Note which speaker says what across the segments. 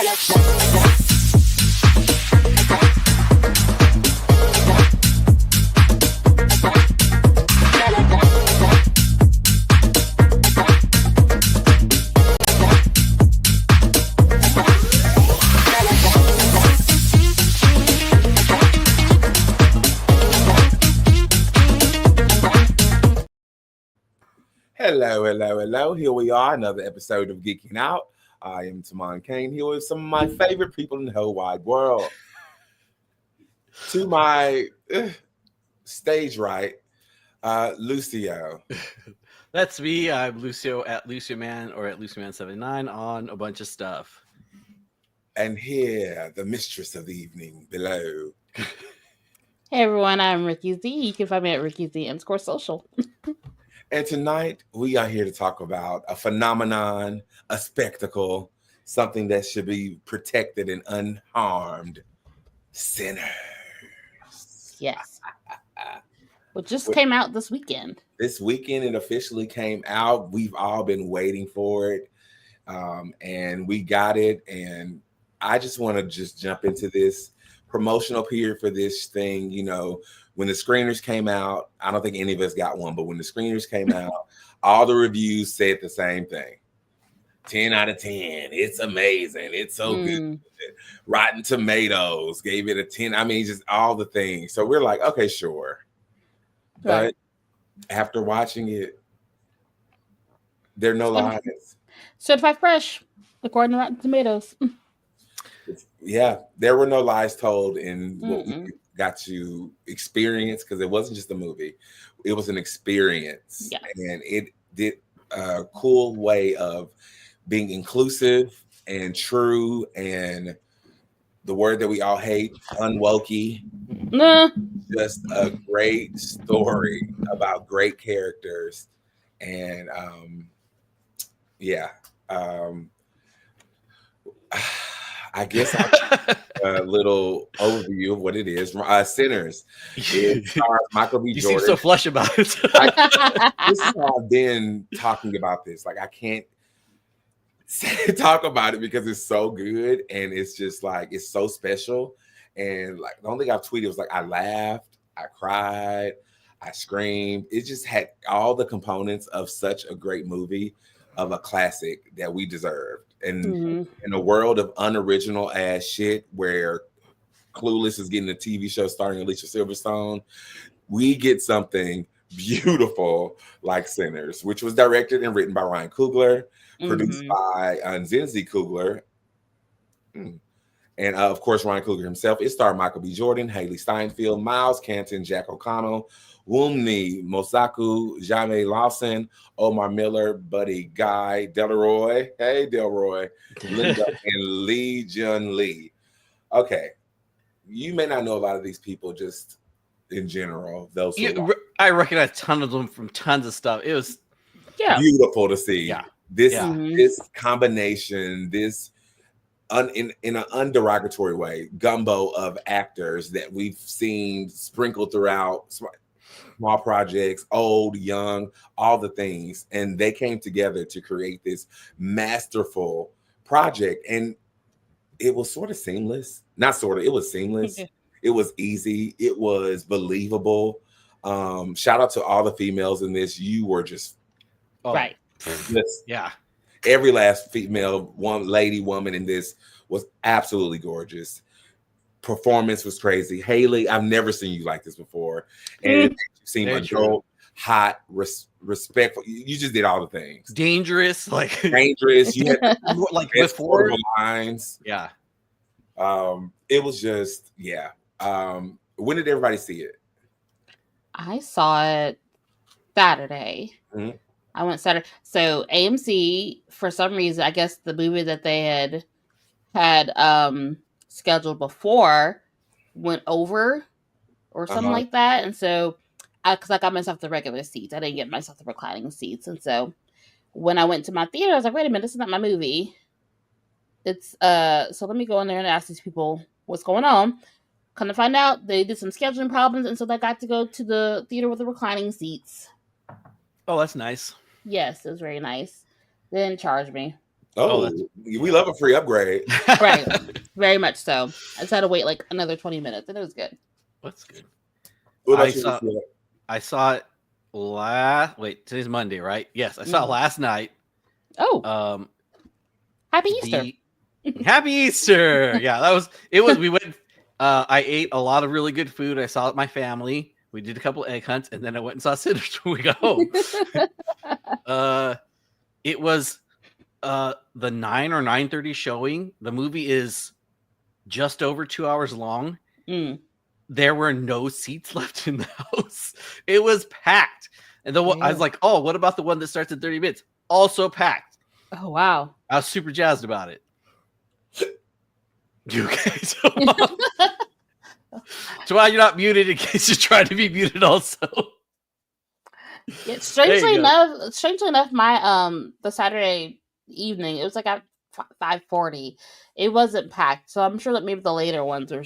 Speaker 1: Hello, hello, hello. Here we are, another episode of Geeking Out. I am Tamon Kane, here with some of my favorite people in the whole wide world. To my stage right, Lucio.
Speaker 2: That's me. I'm Lucio at Lucio Man or at LucioMan79 on a bunch of stuff.
Speaker 1: And here, the mistress of the evening below.
Speaker 3: Hey everyone, I'm Ricky Z. You can find me at Ricky Z _ social.
Speaker 1: And tonight, we are here to talk about a phenomenon, a spectacle, something that should be protected and unharmed. Sinners.
Speaker 3: Yes. Well, just came out this weekend.
Speaker 1: This weekend, it officially came out. We've all been waiting for it. And we got it. And I just want to just jump into this promotional period for this thing. You know, when the screeners came out, I don't think any of us got one, but when the screeners came out, all the reviews said the same thing. 10 out of 10. It's amazing. It's so good. Rotten Tomatoes gave it a 10. I mean, just all the things. So we're like, okay, sure. But after watching it, there are no lies.
Speaker 3: Certified fresh, according to Rotten Tomatoes.
Speaker 1: Yeah, there were no lies told in what we got to experience, because it wasn't just a movie. It was an experience.
Speaker 3: Yes.
Speaker 1: And it did a cool way of being inclusive and true, and the word that we all hate, unwokey. Just a great story about great characters. And I guess a little overview of what it is. Sinners. It stars Michael B. Jordan.
Speaker 2: You seem so flush about it.
Speaker 1: This is how I've been talking about this. Like, I can't talk about it because it's so good, and it's just like, it's so special. And like, the only thing I've tweeted was like, I laughed, I cried, I screamed. It just had all the components of such a great movie, of a classic that we deserved. And in a world of unoriginal ass shit where Clueless is getting a TV show starring Alicia Silverstone, we get something beautiful like Sinners, which was directed and written by Ryan Coogler, produced by Zinzi Coogler, and of course Ryan Coogler himself. It starred Michael B. Jordan, Haley Steinfeld, Miles Canton, Jack O'Connell, Wumni Mosaku, Jaime Lawson, Omar Miller, Buddy Guy, Delroy, hey Delroy, Linda, and Lee Jun Lee. Okay, you may not know a lot of these people just in general.
Speaker 2: I recognize a ton of them from tons of stuff. It was
Speaker 1: beautiful to see.
Speaker 2: Yeah.
Speaker 1: This combination, this in an underogatory way, gumbo of actors that we've seen sprinkled throughout small projects, old, young, all the things. And they came together to create this masterful project. And it was sort of seamless. Not sort of, it was seamless. It was easy. It was believable. Shout out to all the females in this. You were just
Speaker 3: right.
Speaker 1: Every last female, woman in this was absolutely gorgeous. Performance was crazy. Haley, I've never seen you like this before. And you seem adult, hot, respectful. You just did all the things.
Speaker 2: Dangerous.
Speaker 1: You had
Speaker 2: like before
Speaker 1: lines.
Speaker 2: Yeah.
Speaker 1: It was just, when did everybody see it?
Speaker 3: I saw it Saturday. I went Saturday. So AMC, for some reason, I guess the movie that they had scheduled before went over or something like that. And so, because I got myself the regular seats, I didn't get myself the reclining seats. And so when I went to my theater, I was like, wait a minute, this is not my movie. It's so let me go in there and ask these people what's going on. Come to find out, they did some scheduling problems, and so they got to go to the theater with the reclining seats.
Speaker 2: Oh, that's nice.
Speaker 3: Yes, it was very nice. They didn't charge me.
Speaker 1: Oh, we love a free upgrade.
Speaker 3: Right. Very much so. I just had to wait like another 20 minutes and it was good.
Speaker 2: That's good.
Speaker 1: What
Speaker 2: I saw it today's Monday, right? Yes, I saw it last night.
Speaker 3: Oh. Happy Easter.
Speaker 2: Happy Easter. Yeah, we went I ate a lot of really good food. I saw it with my family. We did a couple egg hunts and then I went and saw Sinners when we got home. It was the 9 or 9:30 showing. The movie is just over 2 hours long. There were no seats left in the house. It was packed. And I was like, oh, what about the one that starts at 30 minutes? Also packed.
Speaker 3: Oh, wow.
Speaker 2: I was super jazzed about it. You okay? So why you're not muted in case you're trying to be muted also.
Speaker 3: Yeah, strangely enough, my the Saturday evening, it was like at 5:40. It wasn't packed. So I'm sure that maybe the later ones were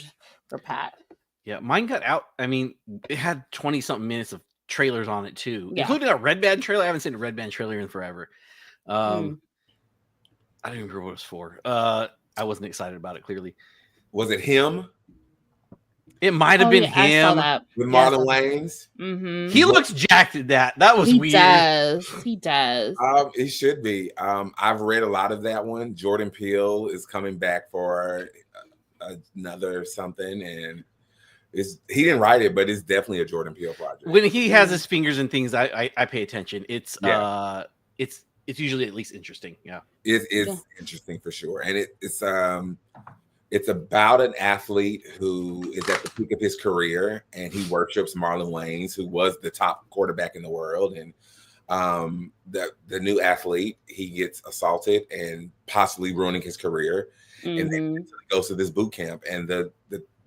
Speaker 3: packed.
Speaker 2: Yeah, mine got out. I mean, it had 20-something minutes of trailers on it too, including a Red Band trailer. I haven't seen a Red Band trailer in forever. I don't even remember what it was for. I wasn't excited about it, clearly.
Speaker 1: Was it him?
Speaker 2: It might have been him.
Speaker 1: With Marlon Wayans.
Speaker 3: Mm-hmm.
Speaker 2: He looks jacked at that. That was weird.
Speaker 3: He does.
Speaker 1: He should be. I've read a lot of that one. Jordan Peele is coming back for another something, and he didn't write it, but it's definitely a Jordan Peele project.
Speaker 2: When he has his fingers in things, I pay attention. It's usually at least interesting. Yeah,
Speaker 1: it is interesting for sure, and it's about an athlete who is at the peak of his career, and he worships Marlon Wayans, who was the top quarterback in the world. And the new athlete, he gets assaulted and possibly ruining his career, and then he goes to this boot camp. And the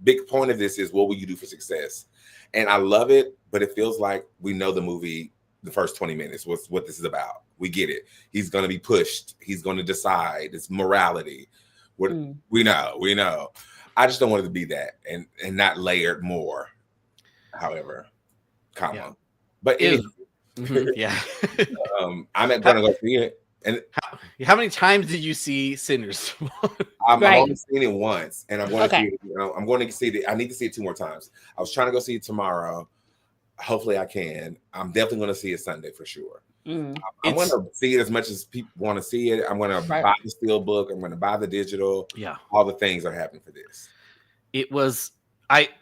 Speaker 1: big point of this is, what will you do for success? And I love it, but it feels like we know the movie. The first 20 minutes was what this is about. We get it. He's going to be pushed. He's going to decide. It's morality. We know. I just don't want it to be that and not layered more. However, but anyway, I'm going to go see it. And
Speaker 2: how many times did you see Sinners?
Speaker 1: I've only seen it once, and I'm going to see it. I'm going to see it. I need to see it 2 more times. I was trying to go see it tomorrow. Hopefully, I can. I'm definitely going to see it Sunday for sure. I'm going to see it as much as people want to see it. I'm going to buy the steel book. I'm going to buy the digital.
Speaker 2: Yeah,
Speaker 1: all the things are happening for this.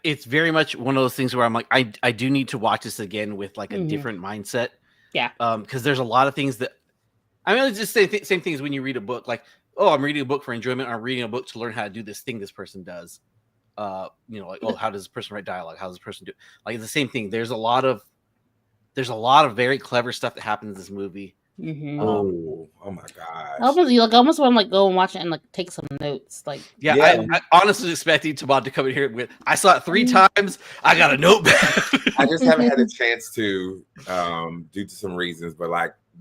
Speaker 2: It's very much one of those things where I'm like, I do need to watch this again with like a different mindset.
Speaker 3: Yeah.
Speaker 2: Because there's a lot of things that it's just same things when you read a book. Like, oh, I'm reading a book for enjoyment. I'm reading a book to learn how to do this thing this person does. Like, oh, how does this person write dialogue? How does this person do? Like, it's the same thing. There's a lot of very clever stuff that happens in this movie.
Speaker 1: Oh my gosh!
Speaker 3: Almost want to go and watch it and take some notes.
Speaker 2: I honestly was expecting Tamad to come in here with, I saw it 3 times. I got a notepad.
Speaker 1: I just haven't had a chance to, due to some reasons, but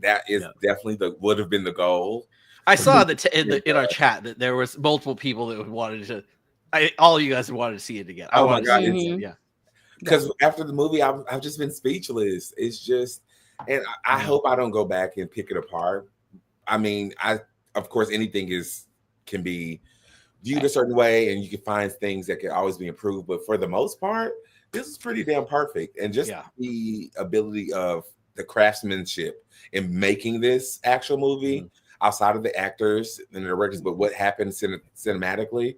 Speaker 1: that is definitely would have been the goal.
Speaker 2: I saw that in our chat that there was multiple people that wanted to. All of you guys wanted to see it again.
Speaker 1: Oh my god! Because after the movie, I've just been speechless. It's just. And I hope I don't go back and pick it apart. I mean, of course, anything can be viewed a certain way, and you can find things that can always be improved. But for the most part, this is pretty damn perfect. And just the ability of the craftsmanship in making this actual movie, outside of the actors and the directors, but what happens cinematically.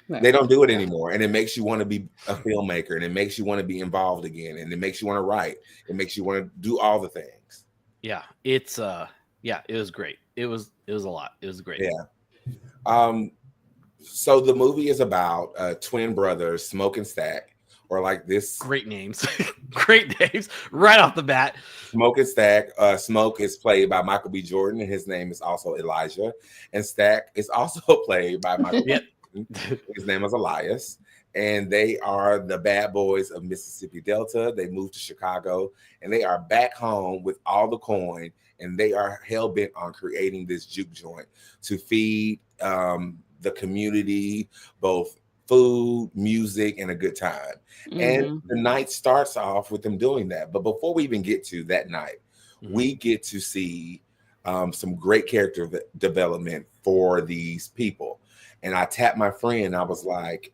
Speaker 1: They don't do it anymore, and it makes you want to be a filmmaker, and it makes you want to be involved again, and it makes you want to write. It makes you want to do all the things.
Speaker 2: Yeah, it was great. It was a lot. It was great.
Speaker 1: Yeah. So the movie is about twin brothers, Smoke and Stack, or like this.
Speaker 2: Great names, great names right off the bat.
Speaker 1: Smoke and Stack. Smoke is played by Michael B. Jordan, and his name is also Elijah, and Stack is also played by Michael. His name is Elias, and they are the bad boys of Mississippi Delta. They moved to Chicago, and they are back home with all the coin, and they are hell-bent on creating this juke joint to feed the community both food, music, and a good time. And the night starts off with them doing that. But before we even get to that night, we get to see some great character development for these people. And I tapped my friend. I was like,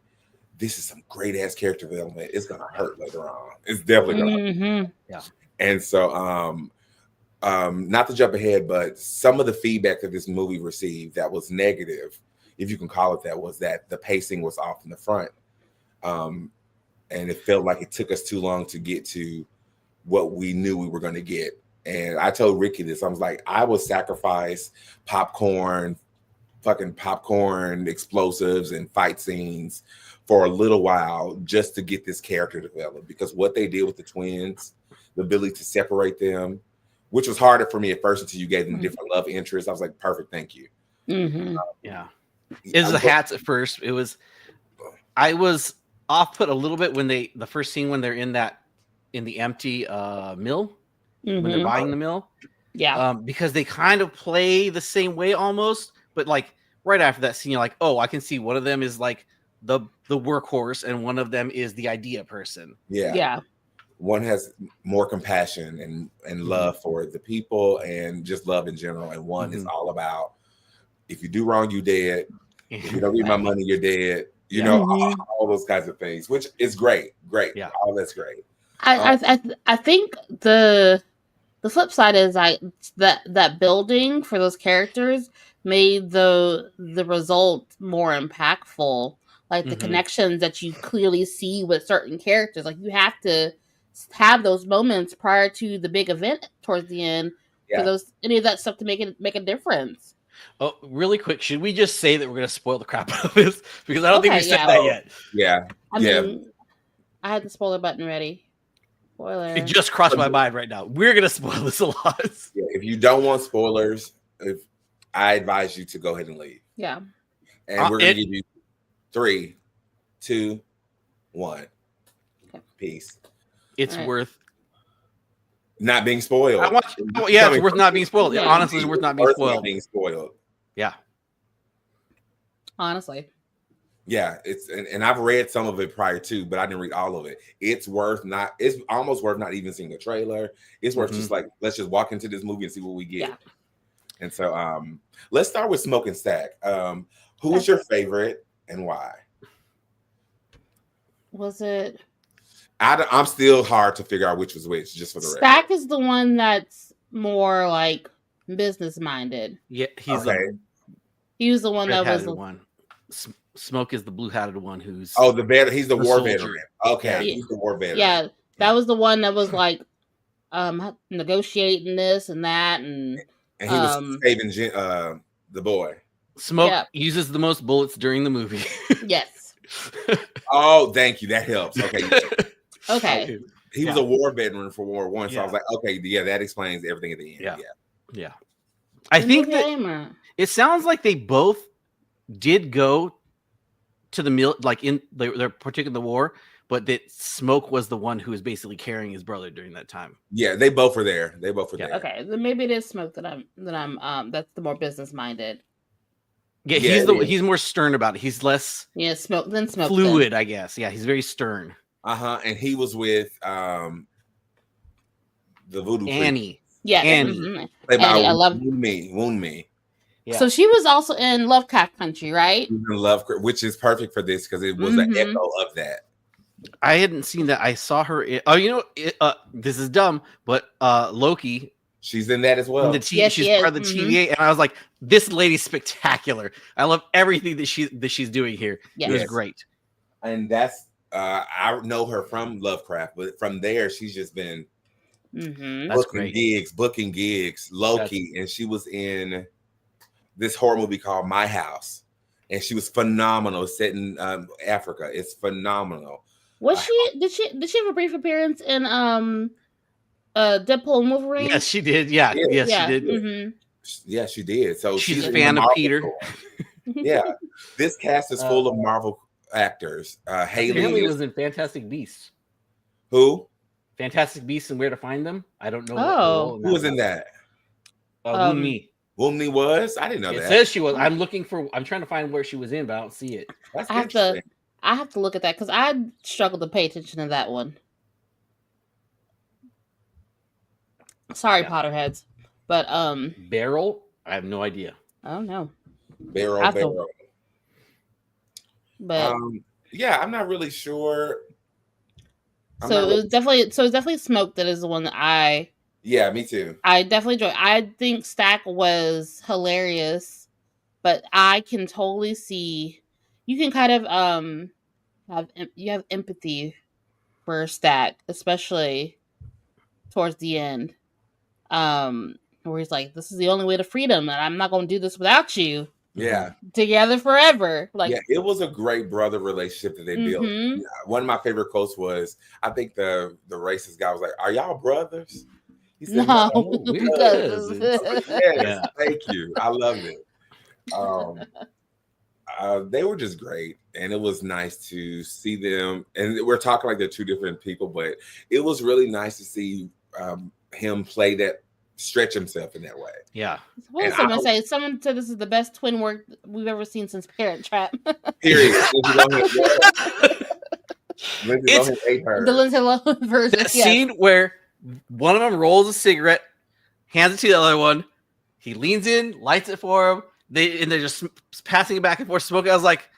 Speaker 1: this is some great ass character development. It's gonna hurt later on. It's definitely gonna.
Speaker 2: Yeah.
Speaker 1: And so, not to jump ahead, but some of the feedback that this movie received that was negative, if you can call it that, was that the pacing was off in the front. And it felt like it took us too long to get to what we knew we were going to get. And I told Ricky this. I was like, I would sacrifice fucking popcorn, explosives, and fight scenes for a little while just to get this character developed. Because what they did with the twins, the ability to separate them, which was harder for me at first until you gave them different love interests. I was like, perfect, thank you.
Speaker 2: Yeah. It was the hats at first. I was off put a little bit when the first scene when they're in the empty mill, when they're buying the mill.
Speaker 3: Yeah.
Speaker 2: Because they kind of play the same way almost, but like right after that scene, you're like, oh, I can see one of them is like the workhorse and one of them is the idea person.
Speaker 3: Yeah.
Speaker 1: One has more compassion and love for the people and just love in general. And one is all about, if you do wrong, you dead. If you don't need my money, you're dead. You know, all those kinds of things, which is great. Yeah. All that's great.
Speaker 3: I think the flip side is that building for those characters made the result more impactful. Like the connections that you clearly see with certain characters. Like you have to have those moments prior to the big event towards the end for any of that stuff to make a difference.
Speaker 2: Oh, really quick, should we just say that we're going to spoil the crap out of this? Because I don't think we said that yet.
Speaker 1: Yeah.
Speaker 3: I mean, I had the spoiler button ready. Spoiler.
Speaker 2: It just crossed my mind right now. We're going to spoil this a lot.
Speaker 1: Yeah, if you don't want spoilers, I advise you to go ahead and leave.
Speaker 3: Yeah.
Speaker 1: And we're going to give you 3, 2, 1. Okay. Peace.
Speaker 2: It's worth
Speaker 1: not being spoiled.
Speaker 2: It's worth not being spoiled. Yeah, honestly, it's worth not being spoiled. Yeah.
Speaker 3: Honestly.
Speaker 1: Yeah, and I've read some of it prior to, but I didn't read all of it. It's almost worth not even seeing the trailer. It's worth just like, let's just walk into this movie and see what we get. Yeah. And so let's start with Smoke and Stack. Who was your favorite and why?
Speaker 3: Was it?
Speaker 1: I'm still hard to figure out which was which, just for the record.
Speaker 3: Stack is the one that's more like business minded.
Speaker 2: Yeah,
Speaker 3: he was the one that was the
Speaker 2: one. Smoke is the blue-hatted one who's
Speaker 1: he's the war veteran. Okay, he's the war veteran.
Speaker 3: Yeah, that was the one that was like negotiating this and that, and
Speaker 1: he was saving the boy.
Speaker 2: Smoke uses the most bullets during the movie.
Speaker 3: Yes.
Speaker 1: Oh, thank you. That helps. Okay.
Speaker 3: Okay.
Speaker 1: He was a war veteran for World War I, so I was like, okay, that explains everything at the end.
Speaker 2: Yeah. I think that it sounds like they both did go to the mill, like they're partaking in the war, but that Smoke was the one who was basically carrying his brother during that time.
Speaker 1: Yeah, they both were there. There.
Speaker 3: Okay, then maybe it is Smoke that I'm that's the more business minded.
Speaker 2: Yeah, he's more stern about it. He's less
Speaker 3: Smoke
Speaker 2: fluid, I guess. Yeah, he's very stern.
Speaker 1: And he was with the voodoo
Speaker 2: Annie.
Speaker 3: Yeah,
Speaker 2: Annie.
Speaker 3: Annie, I love
Speaker 1: Wound Me.
Speaker 3: Yeah. So she was also in Lovecraft Country, right?
Speaker 1: Which is perfect for this because it was an echo of that.
Speaker 2: I hadn't seen that. I saw her. This is dumb, but Loki.
Speaker 1: She's in that as well.
Speaker 2: She's part of the TVA, and I was like, "This lady's spectacular. I love everything that she's doing here. It was great."
Speaker 1: And that's I know her from Lovecraft, but from there she's just been booking gigs, Loki, and she was in this horror movie called My House, and she was phenomenal. Set in Africa, it's phenomenal.
Speaker 3: Was she? Did she have a brief appearance in Deadpool and Wolverine?
Speaker 2: Yes, she did. Yeah, yes, she did.
Speaker 3: Mm-hmm.
Speaker 1: Yeah, she did. So
Speaker 2: she's a fan of Peter.
Speaker 1: Yeah, this cast is full of Marvel actors. Haley
Speaker 2: was in Fantastic Beasts.
Speaker 1: Who?
Speaker 2: Fantastic Beasts and Where to Find Them. I don't know.
Speaker 1: Who was in that?
Speaker 2: Wound Me.
Speaker 1: Wound Me was? I didn't know that.
Speaker 2: It says she was. I'm trying to find where she was in, but I don't see it.
Speaker 1: That's
Speaker 3: I have to look at that because I struggled to pay attention to that one. Sorry, Potterheads. But
Speaker 2: Barrel? I have no idea.
Speaker 3: I don't know.
Speaker 1: Barrel.
Speaker 3: But
Speaker 1: Yeah, I'm not really sure.
Speaker 3: so it's definitely Smoke that is the one that
Speaker 1: Yeah, me too.
Speaker 3: I definitely enjoy. I think Stack was hilarious, but I can totally see you can kind of have empathy for Stack, especially towards the end. Where he's like, "This is the only way to freedom, and I'm not going to do this without you."
Speaker 1: Yeah.
Speaker 3: Together forever. Like,
Speaker 1: yeah, it was a great brother relationship that they built.
Speaker 3: Mhm.
Speaker 1: Yeah, one of my favorite quotes was, I think the racist guy was like, "Are y'all brothers?" He said,
Speaker 3: No,
Speaker 1: "No,
Speaker 2: we
Speaker 3: because
Speaker 2: cousins."
Speaker 1: I was like, yes,
Speaker 2: Yeah.
Speaker 1: thank you. I loved it. They were just great, and it was nice to see them. And we're talking like they're two different people, but it was really nice to see him play that, stretch himself in that way.
Speaker 2: Yeah.
Speaker 3: what did
Speaker 1: And
Speaker 3: someone say? Someone said this is the best twin work we've ever seen since Parent Trap.
Speaker 1: Period. Lindsay
Speaker 2: It's
Speaker 1: Lohan ate her.
Speaker 3: The Lindsay Lohan version.
Speaker 2: that
Speaker 3: Yes.
Speaker 2: scene where one of them rolls a cigarette, hands it to the other one. He leans in, lights it for him. They're just passing it back and forth, smoking. I was like,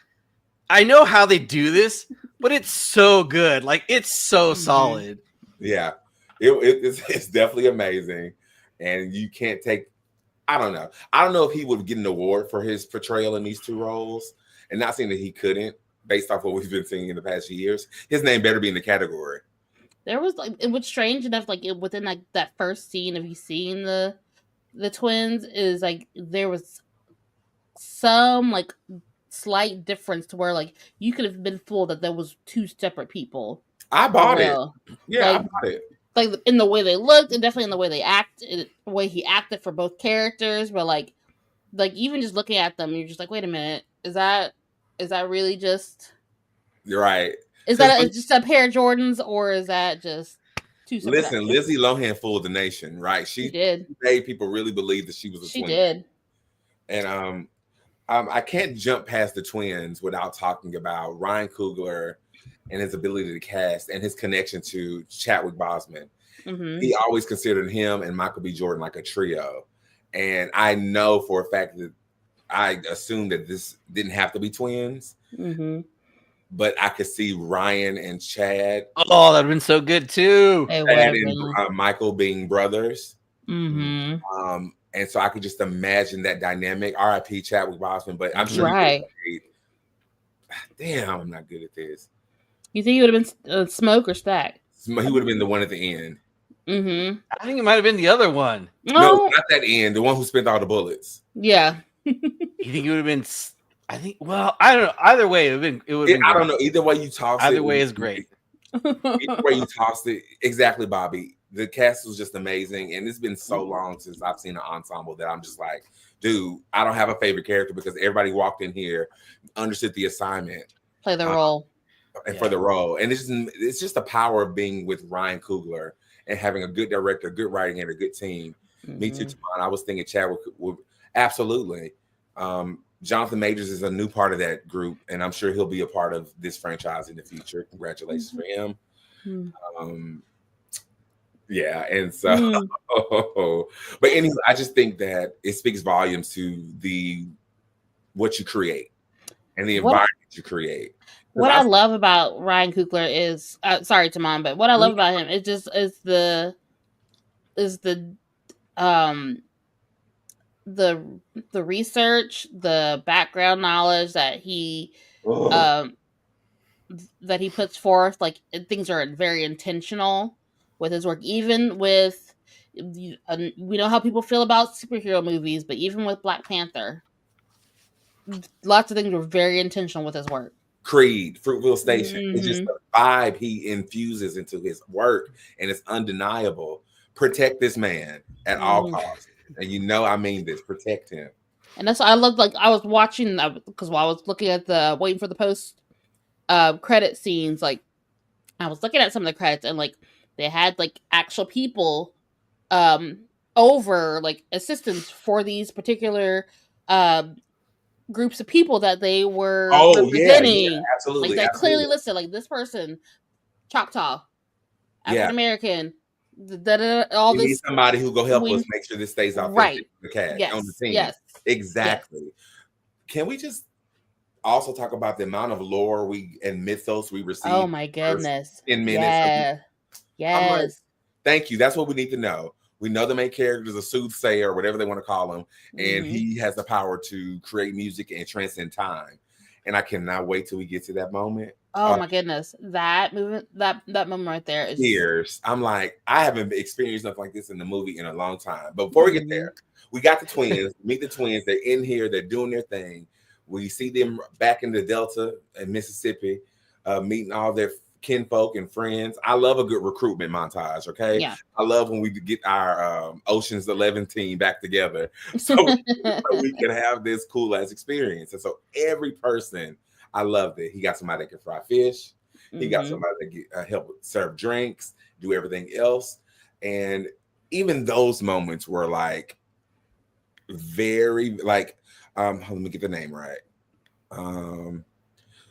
Speaker 2: I know how they do this, but it's so good. Like, it's so solid.
Speaker 1: Yeah, it's definitely amazing, and you can't take. I don't know if he would get an award for his portrayal in these two roles, and not saying that he couldn't, based off what we've been seeing in the past few years. His name better be in the category.
Speaker 3: There was like it was strange enough, like within like that first scene of you seeing the twins is like there was some like slight difference to where like you could have been fooled that there was two separate people.
Speaker 1: I bought it. Yeah,
Speaker 3: like,
Speaker 1: I bought it.
Speaker 3: Like in the way they looked, and definitely in the way they acted, the way he acted for both characters. But like even just looking at them, you're just like, wait a minute, is that really just?
Speaker 1: You're right.
Speaker 3: Is that just a pair of Jordans, or is that just two?
Speaker 1: Listen, Lizzie Lohan fooled the nation, right? She
Speaker 3: did.
Speaker 1: Made people really believe that she was a twin. She did. And I can't jump past the twins without talking about Ryan Coogler and his ability to cast and his connection to Chadwick Boseman. Mm-hmm. He always considered him and Michael B. Jordan like a trio. And I know for a fact that I assumed that this didn't have to be twins. Mm-hmm. But I could see Ryan and Chad.
Speaker 2: Oh, that'd been so good too.
Speaker 1: Chad and Michael being brothers. Mm-hmm. And so I could just imagine that dynamic. R.I.P. Chadwick Boseman, but I'm sure.
Speaker 3: Right.
Speaker 1: Damn, I'm not good at this.
Speaker 3: You think he would have been Smoke or Stack?
Speaker 1: He would have been the one at the end.
Speaker 2: Mm-hmm. I think it might have been the other one.
Speaker 1: No, not that end. The one who spent all the bullets.
Speaker 3: Yeah.
Speaker 2: You think it would have been? I think. Well, I don't know. Either way, it would.
Speaker 1: I don't know. Either way you toss
Speaker 2: it.
Speaker 1: Either
Speaker 2: way is great.
Speaker 1: Either way you tossed it, exactly, Bobby. The cast was just amazing, and it's been so long since I've seen an ensemble that I'm just like, dude, I don't have a favorite character because everybody walked in here, understood the assignment,
Speaker 3: play the role,
Speaker 1: and for the role, and it's just the power of being with Ryan Coogler and having a good director, good writing, and a good team. Mm-hmm. Me too, Tamon. I was thinking Chadwick would absolutely. Jonathan Majors is a new part of that group, and I'm sure he'll be a part of this franchise in the future. Congratulations for him. Mm-hmm. Yeah, and so, but anyway, I just think that it speaks volumes to what you create and the environment you create.
Speaker 3: What I love about Ryan Coogler is, sorry, Tamon, but what I love about him is the research, the background knowledge that he puts forth. Like things are very intentional with his work, even with we know how people feel about superhero movies, but even with Black Panther, lots of things were very intentional with his work.
Speaker 1: Creed, Fruitville Station, it's just the vibe he infuses into his work, and it's undeniable. Protect this man at all costs, and I mean this. Protect him.
Speaker 3: And that's what I looked like. I was watching because while I was looking at waiting for the post credit scenes, like I was looking at some of the credits, and like they had like actual people over like assistants for these particular groups of people that they were representing.
Speaker 1: Yeah, absolutely.
Speaker 3: Like they clearly listed like this person, Choctaw, African American, all
Speaker 1: We need
Speaker 3: this.
Speaker 1: somebody who go help us make sure this stays authentic.
Speaker 3: Right.
Speaker 1: The cast
Speaker 3: Yes.
Speaker 1: on the team.
Speaker 3: Yes.
Speaker 1: Exactly.
Speaker 3: Yes.
Speaker 1: Can we just also talk about the amount of lore and mythos we receive?
Speaker 3: Oh my goodness.
Speaker 1: In minutes.
Speaker 3: Yeah.
Speaker 1: I'm like,
Speaker 3: Yes.
Speaker 1: thank you. That's what we need to know. We know the main character is a soothsayer or whatever they want to call him, and he has the power to create music and transcend time. And I cannot wait till we get to that moment.
Speaker 3: Oh my goodness. That movement, that moment right there is
Speaker 1: years. I'm like, I haven't experienced nothing like this in the movie in a long time. But before we get there, we got the twins. Meet the twins. They're in here. They're doing their thing. We see them back in the Delta in Mississippi, meeting all their kinfolk and friends. I love a good recruitment montage. Okay,
Speaker 3: yeah.
Speaker 1: I love when we get our Ocean's 11 team back together, so we can have this cool ass experience. And so every person, I loved it. He got somebody that can fry fish. He got somebody that can help serve drinks, do everything else, and even those moments were like very like. Let me get the name right.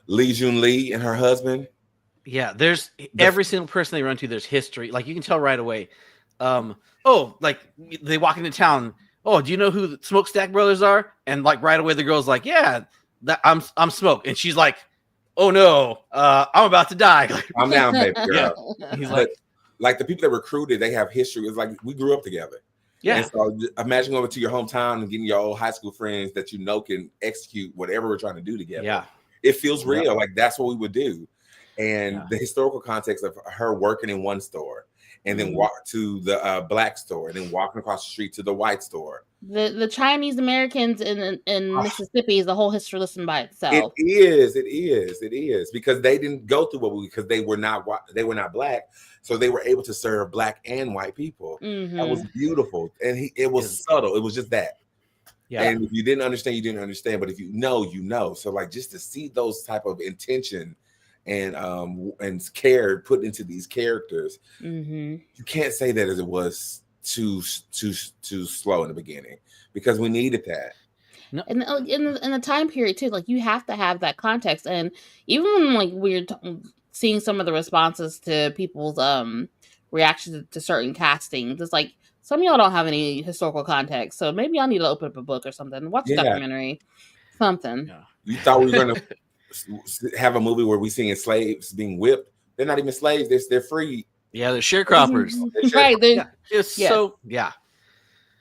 Speaker 1: Lee Jun Lee and her husband.
Speaker 2: Yeah, there's every single person they run to. There's history. Like you can tell right away. Like they walk into town. Oh, do you know who the Smokestack Brothers are? And like right away, the girl's like, "Yeah, I'm Smoke," and she's like, "Oh no, I'm about to die."
Speaker 1: I'm down, baby girl.
Speaker 2: Yeah. He's
Speaker 1: like the people that recruited, they have history. It's like we grew up together.
Speaker 2: Yeah.
Speaker 1: And so imagine going to your hometown and getting your old high school friends that you know can execute whatever we're trying to do together.
Speaker 2: Yeah.
Speaker 1: It feels real. Like that's what we would do. And the historical context of her working in one store and then walk to the black store and then walking across the street to the white store.
Speaker 3: The Chinese Americans in Mississippi is a whole history lesson by itself.
Speaker 1: It is because they didn't go through because they were not black, so they were able to serve black and white people. That was beautiful, and it was subtle. It was just that. Yeah. And if you didn't understand, you didn't understand. But if you know, you know. So like just to see those type of intention and care put into these characters, you can't say that as it was too slow in the beginning because we needed that.
Speaker 3: No. And in the time period too, like you have to have that context. And even when like we're seeing some of the responses to people's reactions to certain castings, it's like some of y'all don't have any historical context, so maybe y'all need to open up a book or something, watch a documentary, something.
Speaker 1: Yeah. You thought we were gonna have a movie where we seeing slaves being whipped? They're not even slaves; they're free.
Speaker 2: Yeah, they're sharecroppers.
Speaker 3: Right?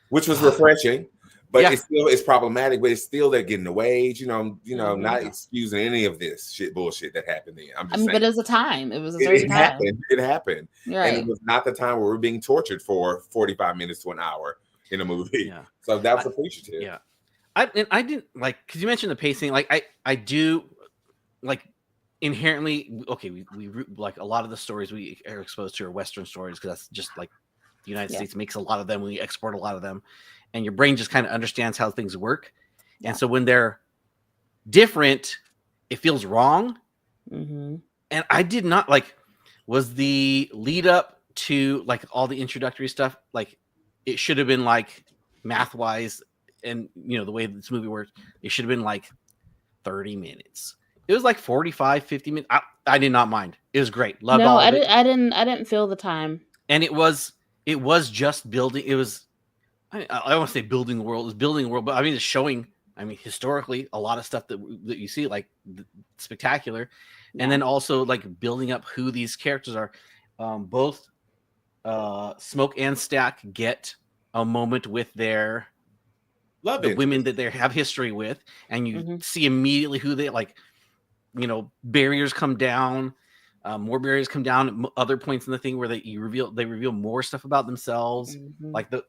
Speaker 1: Which was refreshing. But it's problematic, but it's still they're getting the wage, not excusing any of this bullshit that happened then. I'm just saying.
Speaker 3: But it was a time. It was a certain time.
Speaker 1: It happened.
Speaker 3: Right.
Speaker 1: And it was not the time where we're being tortured for 45 minutes to an hour in a movie. Yeah. So that was appreciative.
Speaker 2: Yeah. I didn't like, because you mentioned the pacing. Like I do like inherently, okay, we like a lot of the stories we are exposed to are Western stories because that's just like the United States makes a lot of them. We export a lot of them. And your brain just kind of understands how things work. Yeah. And so when they're different, it feels wrong. And I did not was the lead up to like all the introductory stuff. Like it should have been like math wise. And the way this movie works, it should have been like 30 minutes. It was like 45, 50 minutes. I did not mind. It was great. Loved all of it.
Speaker 3: I didn't feel the time.
Speaker 2: And it was just building. It was, I don't want to say building the world. It was building the world, but I mean, it's showing, historically, a lot of stuff that you see, like spectacular. And then also like building up who these characters are. Both Smoke and Stack get a moment with the women that they have history with. And you see immediately who they like, barriers come down. More barriers come down at other points in the thing where they reveal more stuff about themselves. Like the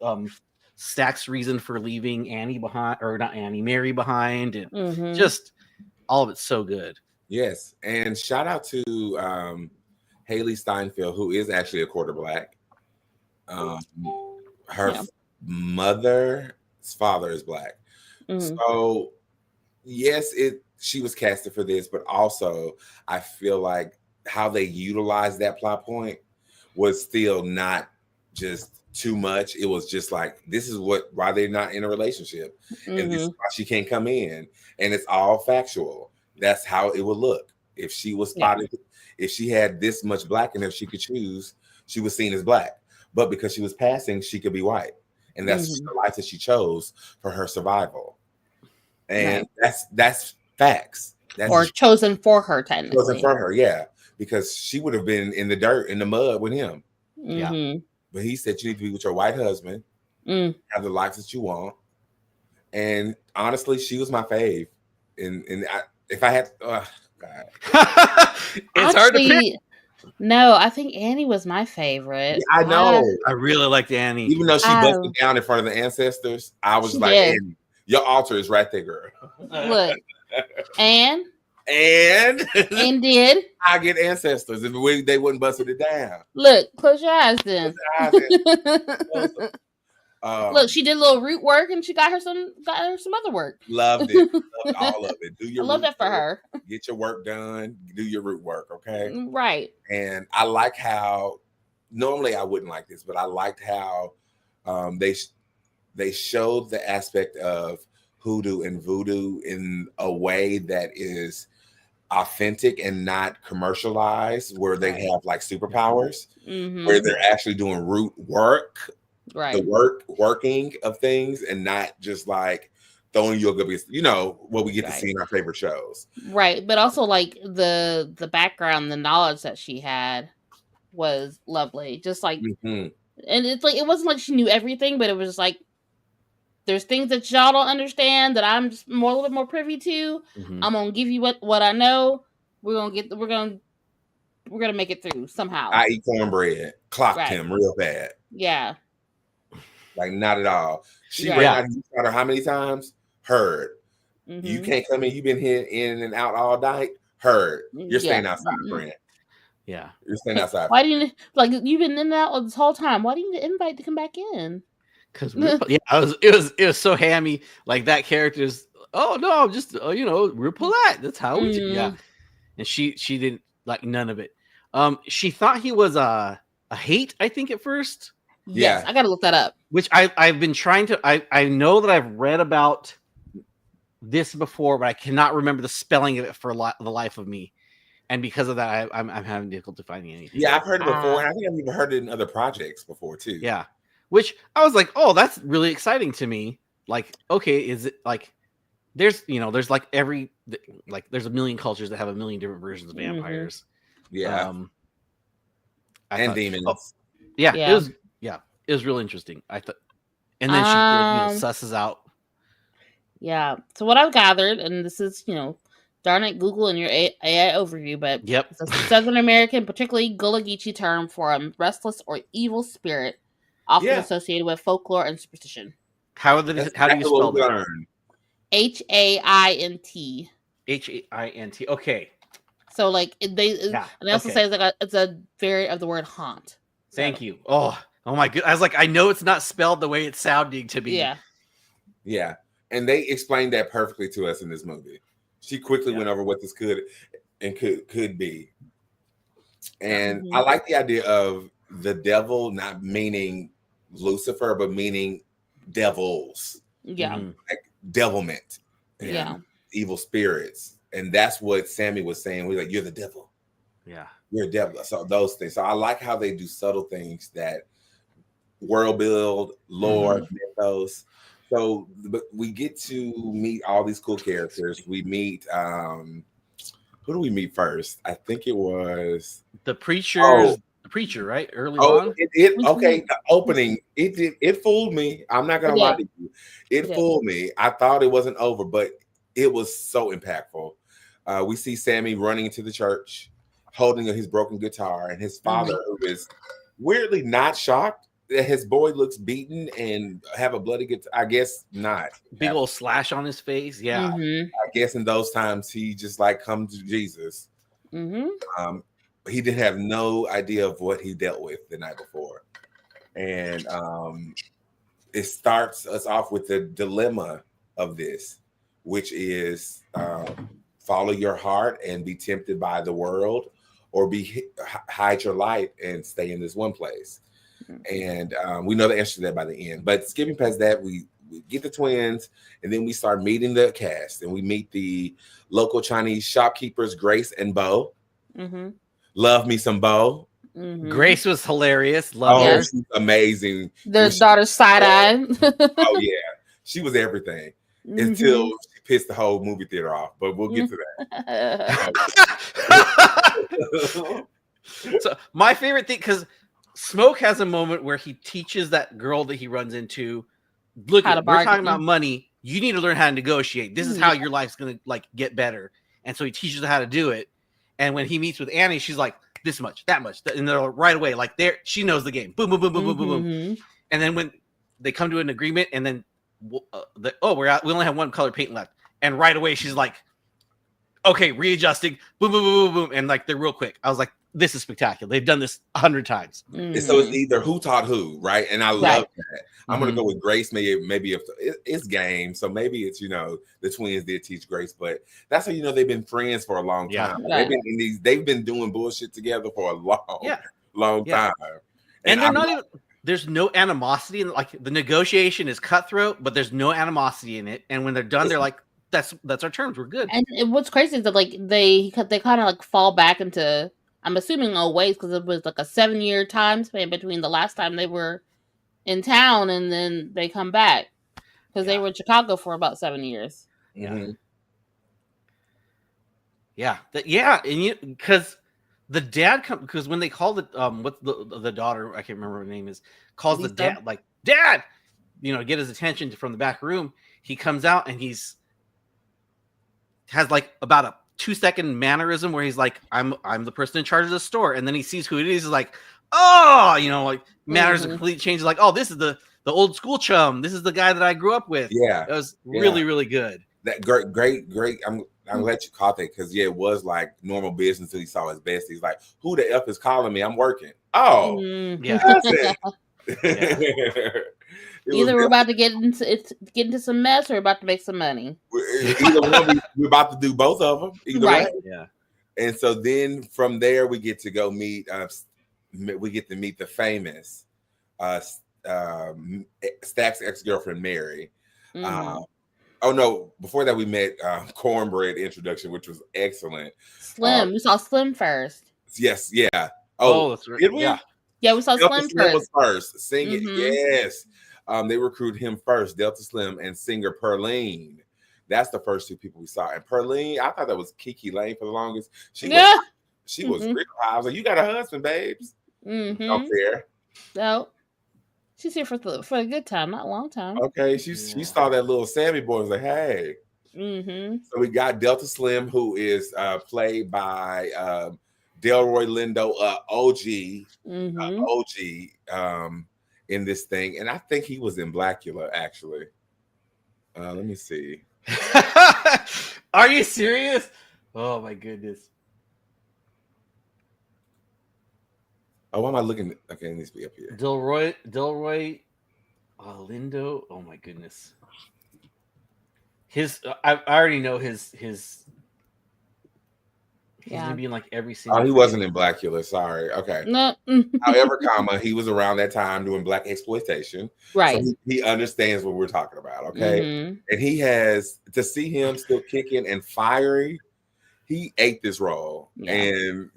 Speaker 2: Stack's reason for leaving Mary behind, and just all of it's so good.
Speaker 1: Yes, and shout out to Haley Steinfeld, who is actually a quarter black. Her mother's father is black, so yes, she was casted for this, but also I feel like how they utilized that plot point was still not just too much. It was just like, this is why they're not in a relationship, and this is why she can't come in, and it's all factual. That's how it would look if she was spotted. If she had this much black in her, she could choose. She was seen as black, but because she was passing, she could be white, and that's the life that she chose for her survival. And that's facts. That's
Speaker 3: chosen for her, technically.
Speaker 1: Chosen for her, yeah, because she would have been in the dirt, in the mud with him.
Speaker 2: Yeah,
Speaker 1: but he said you need to be with your white husband, have the life that you want. And honestly, she was my fave. And if I had, God,
Speaker 2: it's hard to pick.
Speaker 3: No, I think Annie was my favorite.
Speaker 1: Yeah, I know.
Speaker 2: I really liked Annie,
Speaker 1: even though she busted down in front of the ancestors. I was like, Annie, your altar is right there, girl.
Speaker 3: Look, and
Speaker 1: did I get ancestors if they wouldn't busted it down?
Speaker 3: Look, close your eyes then. Look, she did a little root work and she got her some other work.
Speaker 1: Loved it. Loved all of it. Do your
Speaker 3: I love that for her.
Speaker 1: Get your work done. Do your root work, okay?
Speaker 3: Right.
Speaker 1: And I like how normally I wouldn't like this, but I liked how they showed the aspect of hoodoo and voodoo in a way that is authentic and not commercialized, where they have like superpowers, where they're actually doing root work, the working of things, and not just like throwing you a good, what we get to see in our favorite shows.
Speaker 3: Right. But also like the background, the knowledge that she had was lovely. Just like, and it's like, it wasn't like she knew everything, but it was just like, there's things that y'all don't understand that I'm just a little bit more privy to. I'm gonna give you what I know. We're gonna make it through somehow.
Speaker 1: I eat cornbread. Clocked him real bad.
Speaker 3: Yeah.
Speaker 1: Like not at all. She ran out. You shot her how many times? Heard. You can't come in. You've been here in and out all night. Heard. You're staying outside, friend.
Speaker 2: Yeah.
Speaker 1: You're staying outside.
Speaker 3: Why didn't you've been in and out this whole time? Why didn't you invite to come back in?
Speaker 2: Because it was so hammy. Like that character's, oh no, I'm just we're polite. That's how we do. Yeah. And she didn't like none of it. She thought he was a hate, I think, at first.
Speaker 3: Yes, I gotta look that up.
Speaker 2: Which I've been trying to. I know that I've read about this before, but I cannot remember the spelling of it for the life of me. And because of that, I'm having difficulty finding anything.
Speaker 1: Yeah, I've heard it before, and I think I've even heard it in other projects before too.
Speaker 2: Yeah. Which I was like, oh, that's really exciting to me. Like, okay, is it like there's like there's a million cultures that have a million different versions of vampires.
Speaker 1: Yeah. And demons.
Speaker 2: Oh, yeah. It was really interesting. I thought, and then she susses out.
Speaker 3: Yeah. So what I've gathered, and this is darn it, Google and your AI overview, but it's a Southern American, particularly Gullah Geechee term for a restless or evil spirit, often associated with folklore and superstition.
Speaker 2: How do you spell that?
Speaker 3: Haint.
Speaker 2: Haint. Okay.
Speaker 3: So like they also say it's a variant of the word haunt.
Speaker 2: Thank you. Oh my god! I was like, I know it's not spelled the way it's sounding to be.
Speaker 1: Yeah. And they explained that perfectly to us in this movie. She quickly went over what this could be. And I like the idea of the devil not meaning Lucifer, but meaning devils.
Speaker 3: Yeah.
Speaker 1: Like devilment. And evil spirits. And that's what Sammy was saying. We're like, you're the devil.
Speaker 2: Yeah.
Speaker 1: You're a devil. So those things. So I like how they do subtle things that world build, lore, mythos. So we get to meet all these cool characters. We meet who do we meet first? I think it was
Speaker 2: the preacher. The preacher, right? Early on.
Speaker 1: The opening. It fooled me. I'm not gonna lie to you. It fooled me. I thought it wasn't over, but it was so impactful. We see Sammy running into the church, holding his broken guitar, and his father, who is weirdly not shocked that his boy looks beaten and have a bloody guitar. I guess not.
Speaker 2: Big old slash on his face. Yeah.
Speaker 1: I guess in those times he just like come to Jesus. He didn't have no idea of what he dealt with the night before. And it starts us off with the dilemma of this, which is follow your heart and be tempted by the world, or hide your light and stay in this one place. And we know the answer to that by the end. But skipping past that, we get the twins, and then we start meeting the cast, and we meet the local Chinese shopkeepers, Grace and Bo. Love me some Bo.
Speaker 3: Mhm.
Speaker 2: Grace was hilarious. Love
Speaker 1: Oh,
Speaker 2: her.
Speaker 1: she's amazing.
Speaker 3: Their
Speaker 1: She-
Speaker 3: daughter's side eye.
Speaker 1: oh yeah, she was everything until she pissed the whole movie theater off. But we'll get to that.
Speaker 2: So my favorite thing, because Smoke has a moment where he teaches that girl that he runs into, look,
Speaker 3: How to
Speaker 2: we're talking
Speaker 3: bargain.
Speaker 2: about money. You need to learn how to negotiate. This is how your life's gonna like get better. And so he teaches her how to do it. And when he meets with Annie, she's like, this much, that much, and they're right away like there. She knows the game. Boom, boom, boom, boom, boom, boom, boom. And then when they come to an agreement, and then we're out. We only have one color paint left, and right away she's like, okay, readjusting. Boom, boom, boom, boom, boom, and like they're real quick. I was like, this is spectacular. They've done this 100 times.
Speaker 1: And so it's either who taught who, right? And I love that. I'm gonna go with Grace. Maybe if it's game, so maybe it's the twins did teach Grace, but that's how they've been friends for a long time.
Speaker 3: Yeah.
Speaker 1: They've been doing bullshit together for a long time.
Speaker 2: And they're not even. There's no animosity in like the negotiation is cutthroat, but there's no animosity in it. And when they're done, they're like, that's our terms. We're good.
Speaker 3: And what's crazy is that like they kind of like fall back into, I'm assuming, old ways, because it was like a 7-year time span between the last time they were in town and then they come back, because they were in Chicago for about 7 years.
Speaker 2: And because the dad because when they called it what's the daughter, I can't remember what her name is, calls Lisa? The dad like dad, get his attention from the back room. He comes out and has like about a 2-second mannerism where he's like, I'm the person in charge of the store, and then he sees who it is. He's like, oh, like manners completely changes. Like, oh, this is the old school chum. This is the guy that I grew up with.
Speaker 1: Yeah,
Speaker 2: it was really, really good.
Speaker 1: That great. I'm glad you caught that, because it was like normal business until he saw his best. He's like, who the F is calling me? I'm working. Oh,
Speaker 3: Either we're about to get into some mess, or we're about to make some money.
Speaker 1: Either one, we're about to do both of them. Either way.
Speaker 2: Yeah.
Speaker 1: And so then from there we get to go meet. We get to meet the famous Stack's ex-girlfriend Mary. Oh no! Before that, we met Cornbread introduction, which was excellent.
Speaker 3: Slim, we saw Slim first.
Speaker 1: Yes, yeah.
Speaker 2: Oh, that's right.
Speaker 1: Did we?
Speaker 3: Yeah, we saw
Speaker 1: Delta
Speaker 3: Slim
Speaker 1: was first. Singing, yes. They recruited him first, Delta Slim and singer Perline. That's the first two people we saw. And Perline, I thought that was Kiki Lane for the longest. She was real high. I was like, you got a husband, babes. Don't care.
Speaker 3: No. She's here for a good time, not a long time.
Speaker 1: Okay, she saw that little Sammy boy and was like, hey. So we got Delta Slim, who is played by Delroy Lindo, OG in this thing. And I think he was in Blackula, actually. Let me see.
Speaker 2: Are you serious? Oh, my goodness.
Speaker 1: Oh, why am I looking? Okay, it needs to be up here.
Speaker 2: Delroy Lindo. Oh my goodness. I already know his. He's gonna be in like every single.
Speaker 1: Oh, he wasn't in Blackula. Sorry. Okay.
Speaker 3: No.
Speaker 1: However, he was around that time doing black exploitation.
Speaker 3: Right.
Speaker 1: So he understands what we're talking about. Okay. And he has to see him still kicking and fiery. He ate this role, and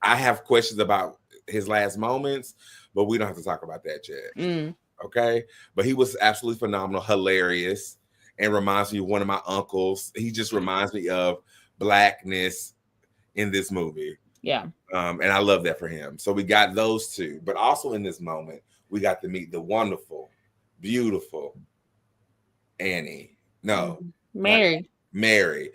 Speaker 1: I have questions about his last moments, but we don't have to talk about that yet. Okay. But he was absolutely phenomenal, hilarious, and reminds me of one of my uncles. He just reminds me of blackness in this movie.
Speaker 3: Yeah.
Speaker 1: And I love that for him. So we got those two. But also in this moment, we got to meet the wonderful, beautiful Annie. No.
Speaker 3: Mary.
Speaker 1: Mary's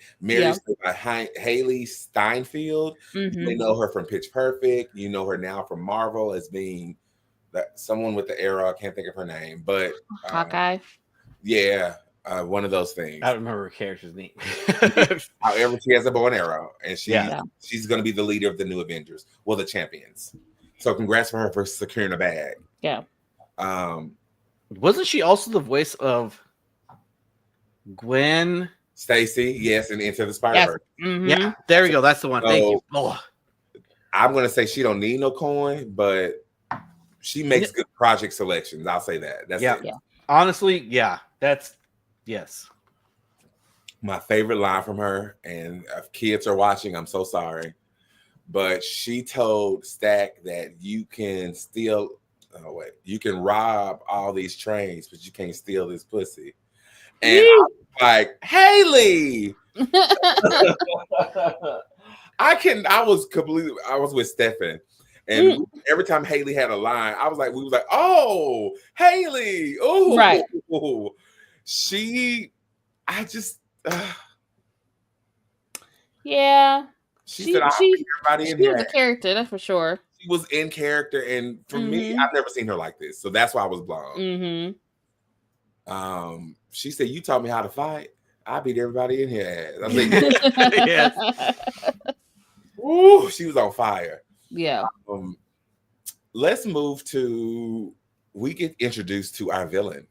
Speaker 1: by Haley Steinfeld. You may know her from Pitch Perfect. You know her now from Marvel as being someone with the arrow. I can't think of her name, but
Speaker 3: Hawkeye.
Speaker 1: Yeah, one of those things.
Speaker 2: I don't remember her character's name.
Speaker 1: However, she has a bow and arrow, and she's going to be the leader of the new Avengers. Well, the champions. So congrats for her for securing a bag.
Speaker 3: Yeah.
Speaker 2: Wasn't she also the voice of Gwen
Speaker 1: Stacy? Yes, and Into the Spider-Verse.
Speaker 2: Yeah, there we go. That's the one. Thank you. Oh.
Speaker 1: I'm going to say she don't need no coin, but she makes good project selections. I'll say that. That's it.
Speaker 3: Yeah.
Speaker 2: Honestly, that's yes.
Speaker 1: My favorite line from her, and if kids are watching, I'm so sorry, but she told Stack that you can steal. Oh wait, you can rob all these trains, but you can't steal this pussy. And I was like, Haley. I was with Stefan. And every time Haley had a line, we was like, oh, Haley. Oh,
Speaker 3: right. Yeah.
Speaker 1: She said,
Speaker 3: she was a character, that's for sure.
Speaker 1: She was in character. And for me, I've never seen her like this. So that's why I was blown. She said, you taught me how to fight. I beat everybody in here. I was like, yes. Ooh, she was on fire.
Speaker 3: Yeah.
Speaker 1: Let's move to, we get introduced to our villain,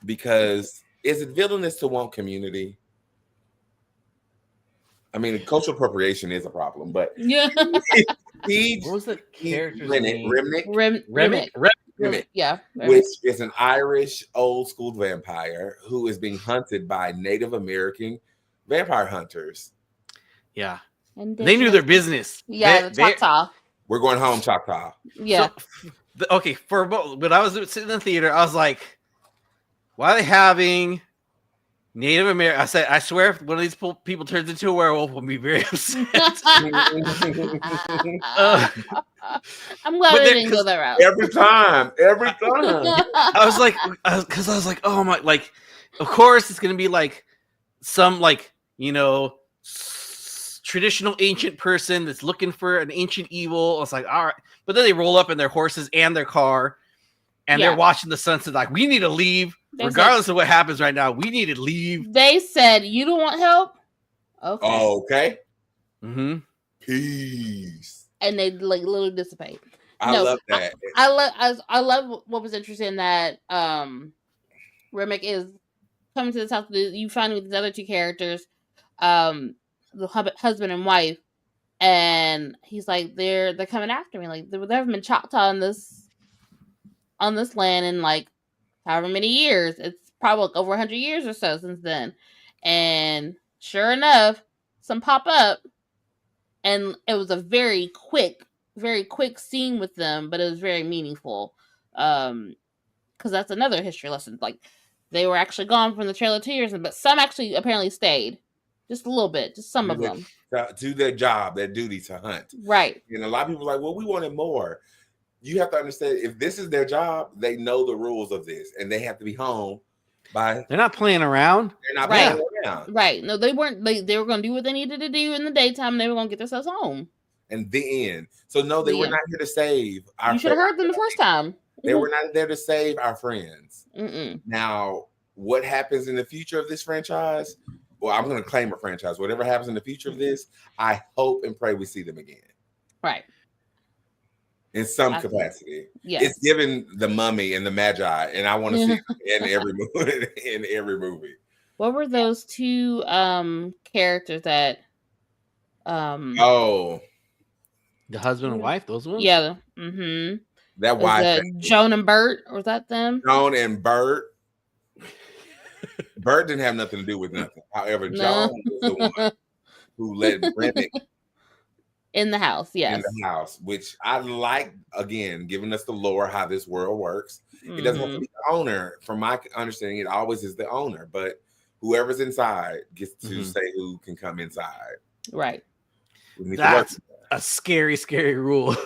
Speaker 1: because is it villainous to want community? I mean, cultural appropriation is a problem, but
Speaker 3: yeah.
Speaker 2: What was the character's name?
Speaker 3: Remick. Yeah.
Speaker 1: Which is an Irish old school vampire who is being hunted by Native American vampire hunters.
Speaker 2: Yeah. And they knew their business.
Speaker 3: Yeah, the Choctaw.
Speaker 1: We're going home, Choctaw.
Speaker 3: Yeah.
Speaker 2: So, okay, when I was sitting in the theater, I was like, why are they having Native American? I said, I swear, if one of these people turns into a werewolf, we'll be very upset.
Speaker 3: I'm glad they didn't go that route.
Speaker 1: Every time.
Speaker 2: I was like, oh my, like, of course it's gonna be like some traditional ancient person that's looking for an ancient evil. I was like, all right, but then they roll up in their horses and their car, and they're watching the sunset. Like, we need to leave. Regardless of what happens right now, we need to leave.
Speaker 3: They said, you don't want help?
Speaker 1: Okay.
Speaker 2: Mm-hmm.
Speaker 1: Peace.
Speaker 3: And they literally dissipate.
Speaker 1: I love that.
Speaker 3: I love what was interesting that Remick is coming to this house. You find with these other two characters, the husband and wife, and he's like, they're coming after me. Like, there haven't been Choctaw on this land in like however many years. It's probably like over 100 years or so since then. And sure enough, some pop up, and it was a very quick scene with them, but it was very meaningful. Because that's another history lesson. Like, they were actually gone from the Trail of Tears, but some actually apparently stayed. Just a little bit, just some of them.
Speaker 1: Do their job, their duty to hunt.
Speaker 3: Right.
Speaker 1: And a lot of people are like, well, we wanted more. You have to understand, if this is their job, they know the rules of this, and they have to be home by.
Speaker 2: They're not playing around.
Speaker 1: They're not playing around.
Speaker 3: Right. No, they weren't. They were going to do what they needed to do in the daytime. And they were going to get themselves home.
Speaker 1: And the end. So no, they were not here to save our.
Speaker 3: You should have heard them the first time.
Speaker 1: They were not there to save our friends.
Speaker 3: Mm-mm.
Speaker 1: Now, what happens in the future of this franchise? Well, I'm going to claim a franchise. Whatever happens in the future of this, I hope and pray we see them again.
Speaker 3: Right.
Speaker 1: In some capacity.
Speaker 3: Yes.
Speaker 1: It's given the Mummy and the Magi, and I want to see them in every movie.
Speaker 3: What were those two characters that
Speaker 2: the husband and wife, those ones?
Speaker 3: Yeah. Mm-hmm.
Speaker 1: That wife.
Speaker 3: Joan and Bert, or was that them?
Speaker 1: Joan and Bert. Bert didn't have nothing to do with nothing. However, Joan was the one who let Remick
Speaker 3: in the house, yes.
Speaker 1: In the house, which I like, again, giving us the lore, how this world works. Mm-hmm. It doesn't have to be the owner. From my understanding, it always is the owner, but whoever's inside gets to say who can come inside.
Speaker 3: Right.
Speaker 2: That's a scary, scary rule.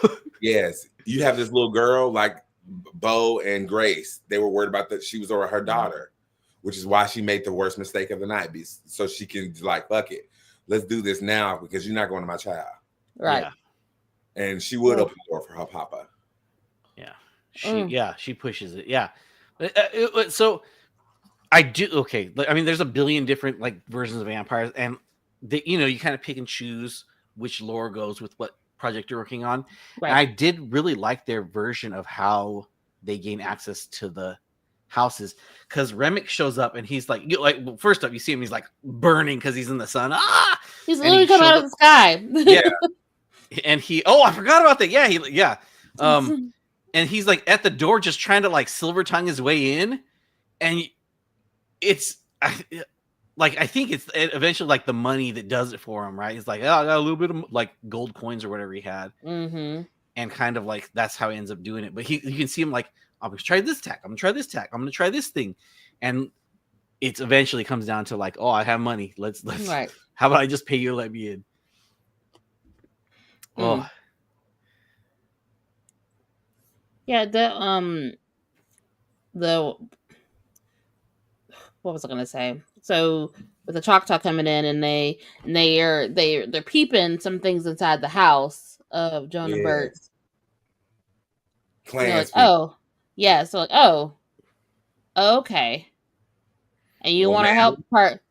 Speaker 1: Yes. You have this little girl like Bo and Grace. They were worried about that she was over her daughter, which is why she made the worst mistake of the night. So she can like, fuck it. Let's do this now because you're not going to my child.
Speaker 3: Right.
Speaker 2: Yeah.
Speaker 1: And she would open the door for her papa.
Speaker 2: Yeah. She pushes it. Yeah. So I do. Okay. I mean, there's a billion different like versions of vampires, and you kind of pick and choose which lore goes with what project you're working on. Right. And I did really like their version of how they gain access to the houses, because Remick shows up and he's like first up you see him, he's like burning because he's in the sun.
Speaker 3: He's literally coming out of the sky.
Speaker 2: Yeah. And I forgot about that. And he's like at the door just trying to like silver tongue his way in, and like I think it's eventually like the money that does it for him, right? It's like, oh, I got a little bit of like gold coins or whatever he had, and kind of like that's how he ends up doing it. But you can see him like, I'm gonna try this tack, I'm gonna try this tack, I'm gonna try this thing, and it's eventually comes down to like, oh, I have money. Let's
Speaker 3: right.
Speaker 2: How about I just pay you to let me in? Oh,
Speaker 3: yeah. The what was I gonna say? So with the Choctaw coming in, and they're peeping some things inside the house of Joan and Bert.
Speaker 1: Clans.
Speaker 3: Like, oh, yeah. So like, oh, okay. And you want to help?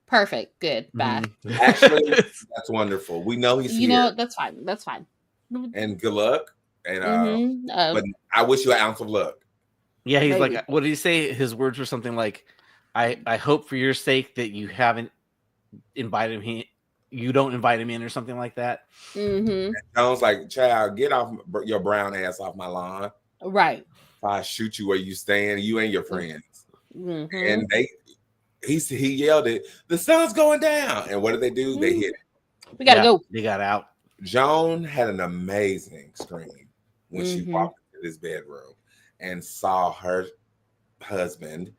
Speaker 3: Perfect. Good. Bye.
Speaker 1: Actually, that's wonderful. We know he's here.
Speaker 3: You know, that's fine. That's fine.
Speaker 1: And good luck. And but I wish you an ounce of luck.
Speaker 2: Yeah, he's maybe. Like, what did he say? His words were something like, I hope for your sake that you haven't invited him. You don't invite him in, or something like that.
Speaker 1: Sounds like, child, get off your brown ass off my lawn.
Speaker 3: Right.
Speaker 1: If I shoot you where you stand, you and your friends. And he yelled it, the sun's going down. And what did they do? They hit it.
Speaker 3: We gotta go.
Speaker 2: They got out.
Speaker 1: Joan had an amazing scream when she walked into his bedroom and saw her husband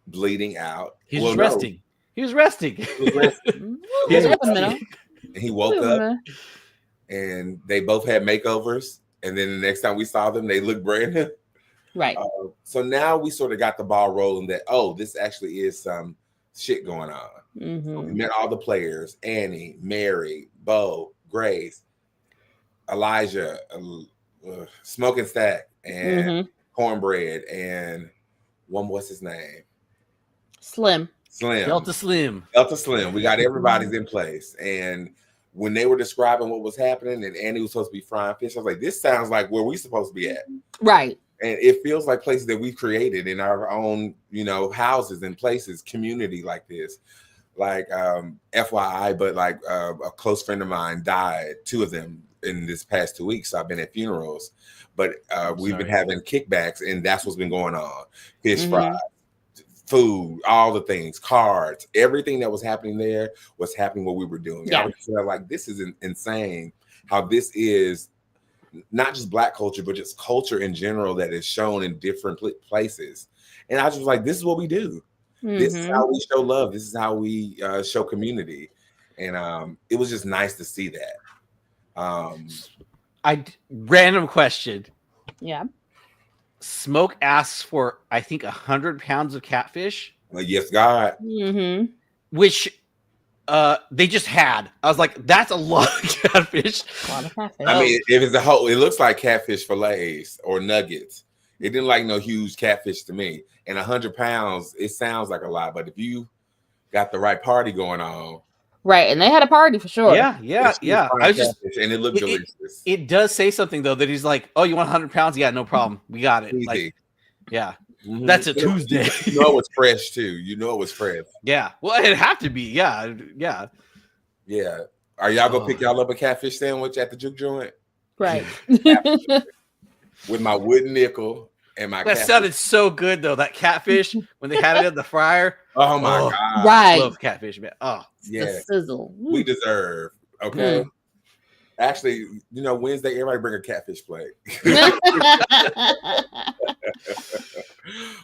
Speaker 1: bleeding out.
Speaker 2: He was resting. He was resting.
Speaker 1: And he woke up, and they both had makeovers. And then the next time we saw them, they looked brand new.
Speaker 3: Right.
Speaker 1: So now we sort of got the ball rolling that, oh, this actually is some shit going on. So we met all the players: Annie, Mary, Bo, Grace, Elijah, Smoking Stack, and Cornbread, and what's his name?
Speaker 3: Slim.
Speaker 2: Delta Slim.
Speaker 1: We got everybody's in place. And when they were describing what was happening and Annie was supposed to be frying fish, I was like, this sounds like where we're supposed to be at.
Speaker 3: Right.
Speaker 1: And it feels like places that we've created in our own, houses and places, community like this. Like FYI, but like a close friend of mine died, 2 of them in this past 2 weeks. So I've been at funerals, but we've been having kickbacks, and that's what's been going on. Fish fries, food, all the things, cards, everything that was happening there was happening what we were doing. Yeah. I was like, this is insane how this is not just Black culture, but just culture in general that is shown in different places. And I was just like, this is what we do. This is how we show love. This is how we show community. And it was just nice to see that.
Speaker 2: Random question.
Speaker 3: Yeah.
Speaker 2: Smoke asks for, I think, 100 pounds of catfish.
Speaker 1: Yes, God.
Speaker 2: Which they just had. I was like, that's a lot of catfish.
Speaker 1: I mean, if it's it looks like catfish fillets or nuggets. It didn't like no huge catfish to me. And 100 pounds, it sounds like a lot, but if you got the right party going on.
Speaker 3: Right, and they had a party for sure.
Speaker 2: Yeah. I just,
Speaker 1: and it looked delicious.
Speaker 2: It does say something though that he's like, "Oh, you want 100 pounds? Yeah, no problem. We got it."
Speaker 1: Easy.
Speaker 2: Like, yeah, that's a Tuesday.
Speaker 1: You know it was fresh too. You know it was fresh.
Speaker 2: Yeah, well, it'd have to be. Yeah.
Speaker 1: Are y'all gonna pick y'all up a catfish sandwich at the juke joint?
Speaker 3: Right.
Speaker 1: With my wooden nickel. That
Speaker 2: sounded so good though. That catfish when they had it in the fryer.
Speaker 1: Oh my God!
Speaker 3: Right,
Speaker 2: love catfish, man. Oh
Speaker 1: yeah,
Speaker 3: the sizzle.
Speaker 1: We deserve. Okay, actually, Wednesday everybody bring a catfish plate.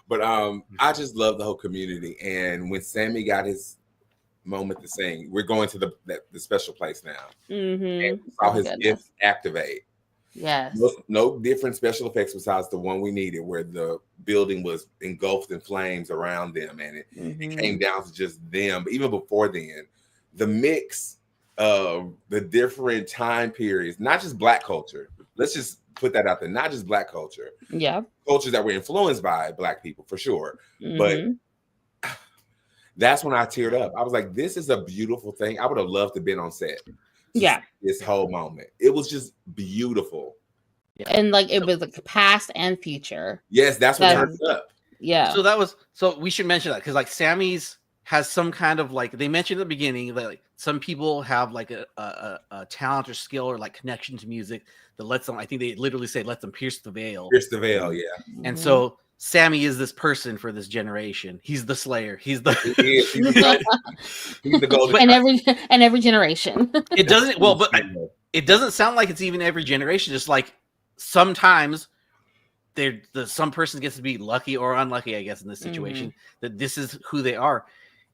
Speaker 1: But I just love the whole community. And when Sammy got his moment to sing, we're going to the special place now, and we saw his gift activate.
Speaker 3: Yes.
Speaker 1: No different special effects besides the one we needed, where the building was engulfed in flames around them, and it came down to just them. But even before then, the mix of the different time periods, not just Black culture. Let's just put that out there. Not just Black culture.
Speaker 3: Yeah.
Speaker 1: Cultures that were influenced by Black people for sure. But that's when I teared up. I was like, this is a beautiful thing. I would have loved to have been on set. This whole moment, it was just beautiful.
Speaker 3: And like it was like past and future.
Speaker 1: Yes, that's what turned it up.
Speaker 3: Yeah.
Speaker 2: So we should mention that because like Sammy's has some kind of like they mentioned at the beginning that like some people have like a talent or skill or like connection to music that lets them. I think they literally say lets them pierce the veil.
Speaker 1: Pierce the veil, yeah.
Speaker 2: And so Sammy is this person for this generation. He's the Slayer. He's the
Speaker 1: he's the golden.
Speaker 3: And every generation.
Speaker 2: It doesn't but it doesn't sound like it's even every generation. Just like sometimes some person gets to be lucky or unlucky, I guess, in this situation, that this is who they are.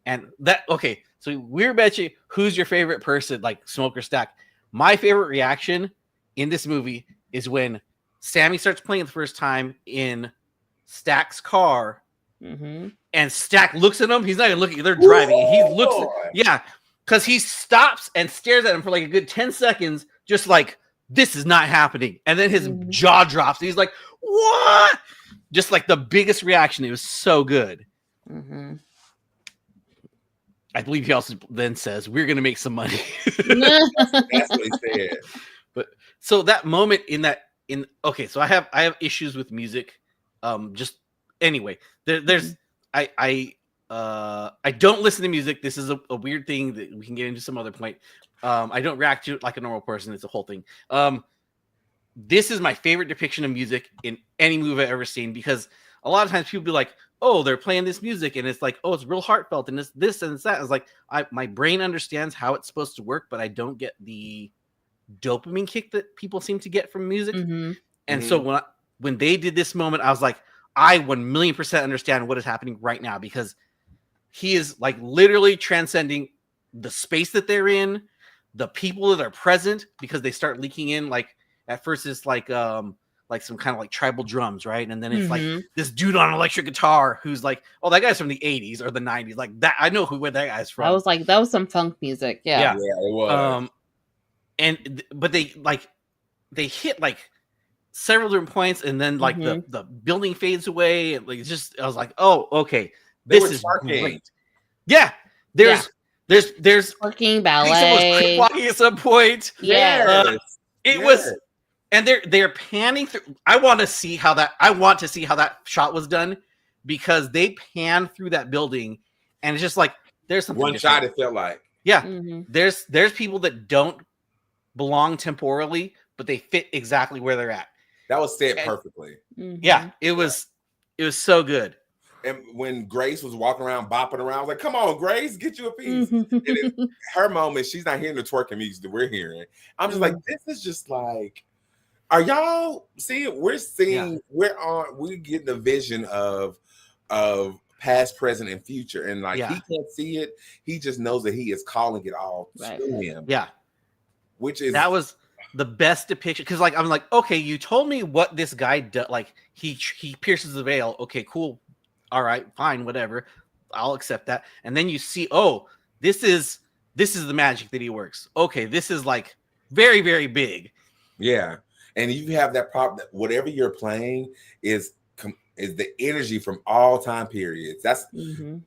Speaker 2: And that, okay, so we're betting who's your favorite person, like Smoke or Stack. My favorite reaction in this movie is when Sammy starts playing the first time in Stack's car, and Stack looks at him. He's not even looking, they're driving. And he looks, because he stops and stares at him for like a good 10 seconds, just like, this is not happening. And then his jaw drops. He's like, what? Just like the biggest reaction. It was so good. I believe he also then says, we're going to make some money.
Speaker 1: That's what he said.
Speaker 2: But so that moment okay, so I have issues with music. Just anyway, I don't listen to music. This is a weird thing that we can get into some other point. I don't react to it like a normal person. It's a whole thing. This is my favorite depiction of music in any movie I've ever seen, because a lot of times people be like, oh, they're playing this music and it's like, oh, it's real heartfelt and it's this and it's that. It's like, my brain understands how it's supposed to work, but I don't get the dopamine kick that people seem to get from music. And so when they did this moment, I was like, I 1,000,000% understand what is happening right now, because he is like literally transcending the space that they're in, the people that are present, because they start leaking in. Like at first it's like some kind of like tribal drums, right? And then it's like this dude on an electric guitar who's like, oh, that guy's from the 80s or the 90s. Like that, I know where that guy's from.
Speaker 3: That was some funk music. Yeah,
Speaker 1: it was.
Speaker 2: But they hit like several different points, and then like the building fades away, and like it's just, I was like, oh, okay, this is great. Yeah, there's
Speaker 3: working ballet
Speaker 2: walking at some point. It was, and they're panning through. I want to see how that shot was done, because they pan through that building, and it's just like there's something
Speaker 1: one
Speaker 2: different.
Speaker 1: shot. It felt like
Speaker 2: there's people that don't belong temporally, but they fit exactly where they're at.
Speaker 1: That was said perfectly.
Speaker 2: Yeah, it was so good.
Speaker 1: And when Grace was walking around bopping around, I was like, come on, Grace, get you a piece. And her moment, she's not hearing the twerking music that we're hearing. I'm just like, this is just like, are y'all seeing? We're seeing, we're getting the vision of past, present, and future. And like, he can't see it. He just knows that he is calling it all to him.
Speaker 2: Yeah.
Speaker 1: That
Speaker 2: was the best depiction, because like I'm like, okay, you told me what this guy does. Like he pierces the veil. Okay, cool. All right, fine, whatever. I'll accept that. And then you see, oh, this is the magic that he works. Okay, this is like very, very big.
Speaker 1: Yeah, and you have that problem that whatever you're playing is the energy from all time periods. That's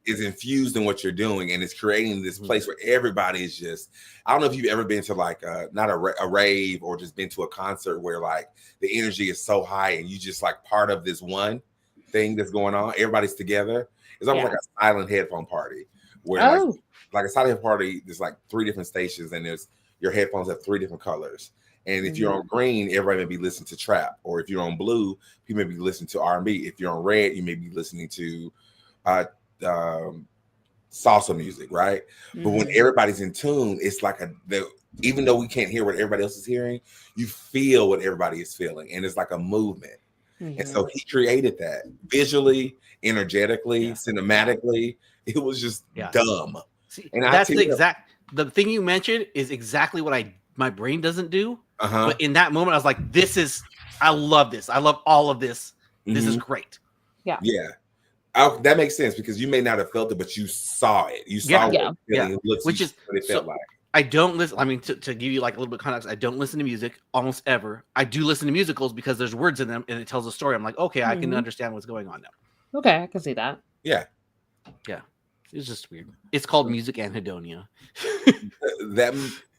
Speaker 1: is infused in what you're doing, and it's creating this place where everybody is just. I don't know if you've ever been to like not a rave or just been to a concert where like the energy is so high and you just like part of this one thing that's going on. Everybody's together. It's almost like a silent headphone party where like a silent headphone party. There's like 3 different stations, and your headphones have 3 different colors. And if you're on green, everybody may be listening to trap, or if you're on blue, you may be listening to R&B. If you're on red, you may be listening to salsa music, right? But when everybody's in tune, it's like even though we can't hear what everybody else is hearing, you feel what everybody is feeling, and it's like a movement. And so he created that visually, energetically, cinematically. It was just dumb.
Speaker 2: See, and that's the thing you mentioned is exactly what my brain doesn't do. But in that moment, I was like, I love this. I love all of this. This is great.
Speaker 1: Yeah. That makes sense, because you may not have felt it, but you saw it. You saw it looks, which is what it felt like.
Speaker 2: I don't listen. I mean, to give you like a little bit of context, I don't listen to music almost ever. I do listen to musicals because there's words in them and it tells a story. I'm like, okay, I can understand what's going on now.
Speaker 3: Okay, I can see that.
Speaker 1: Yeah.
Speaker 2: It's just weird. It's called music anhedonia.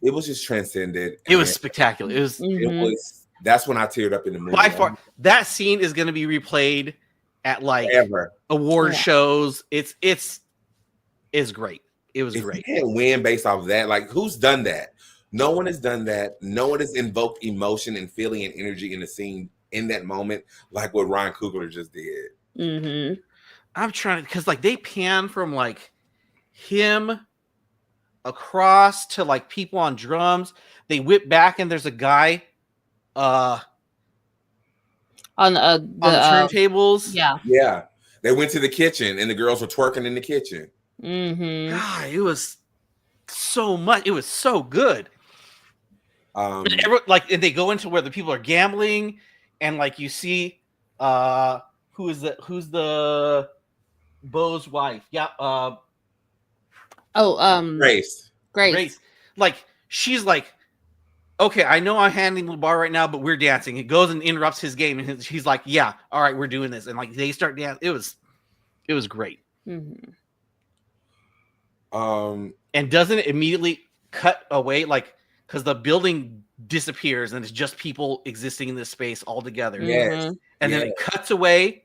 Speaker 1: It was just transcended.
Speaker 2: It was spectacular. It was.
Speaker 1: That's when I teared up in the movie.
Speaker 2: By far, that scene is going to be replayed at like award shows. It's great. It was great.
Speaker 1: You can't win based off of that. Like, who's done that? No one has done that. No one has invoked emotion and feeling and energy in the scene in that moment like what Ryan Coogler just did.
Speaker 3: Mm-hmm.
Speaker 2: I'm trying to, because like they pan from like him across to like people on drums. They whip back and there's a guy
Speaker 3: On
Speaker 2: on the turntables.
Speaker 3: Yeah.
Speaker 1: Yeah. They went to the kitchen and the girls were twerking in the kitchen.
Speaker 3: Mm-hmm.
Speaker 2: God, it was so much. It was so good. And they go into where the people are gambling, and like you see, who's the Bo's wife? Yeah,
Speaker 1: Grace.
Speaker 2: Grace. Like she's like, okay, I know I'm handling the bar right now, but we're dancing. He goes and interrupts his game, and he's like, yeah, all right, we're doing this, and like they start dancing. It was great.
Speaker 3: Mm-hmm.
Speaker 2: And doesn't it immediately cut away, like, because the building disappears and it's just people existing in this space all together.
Speaker 1: Yes.
Speaker 2: And then it cuts away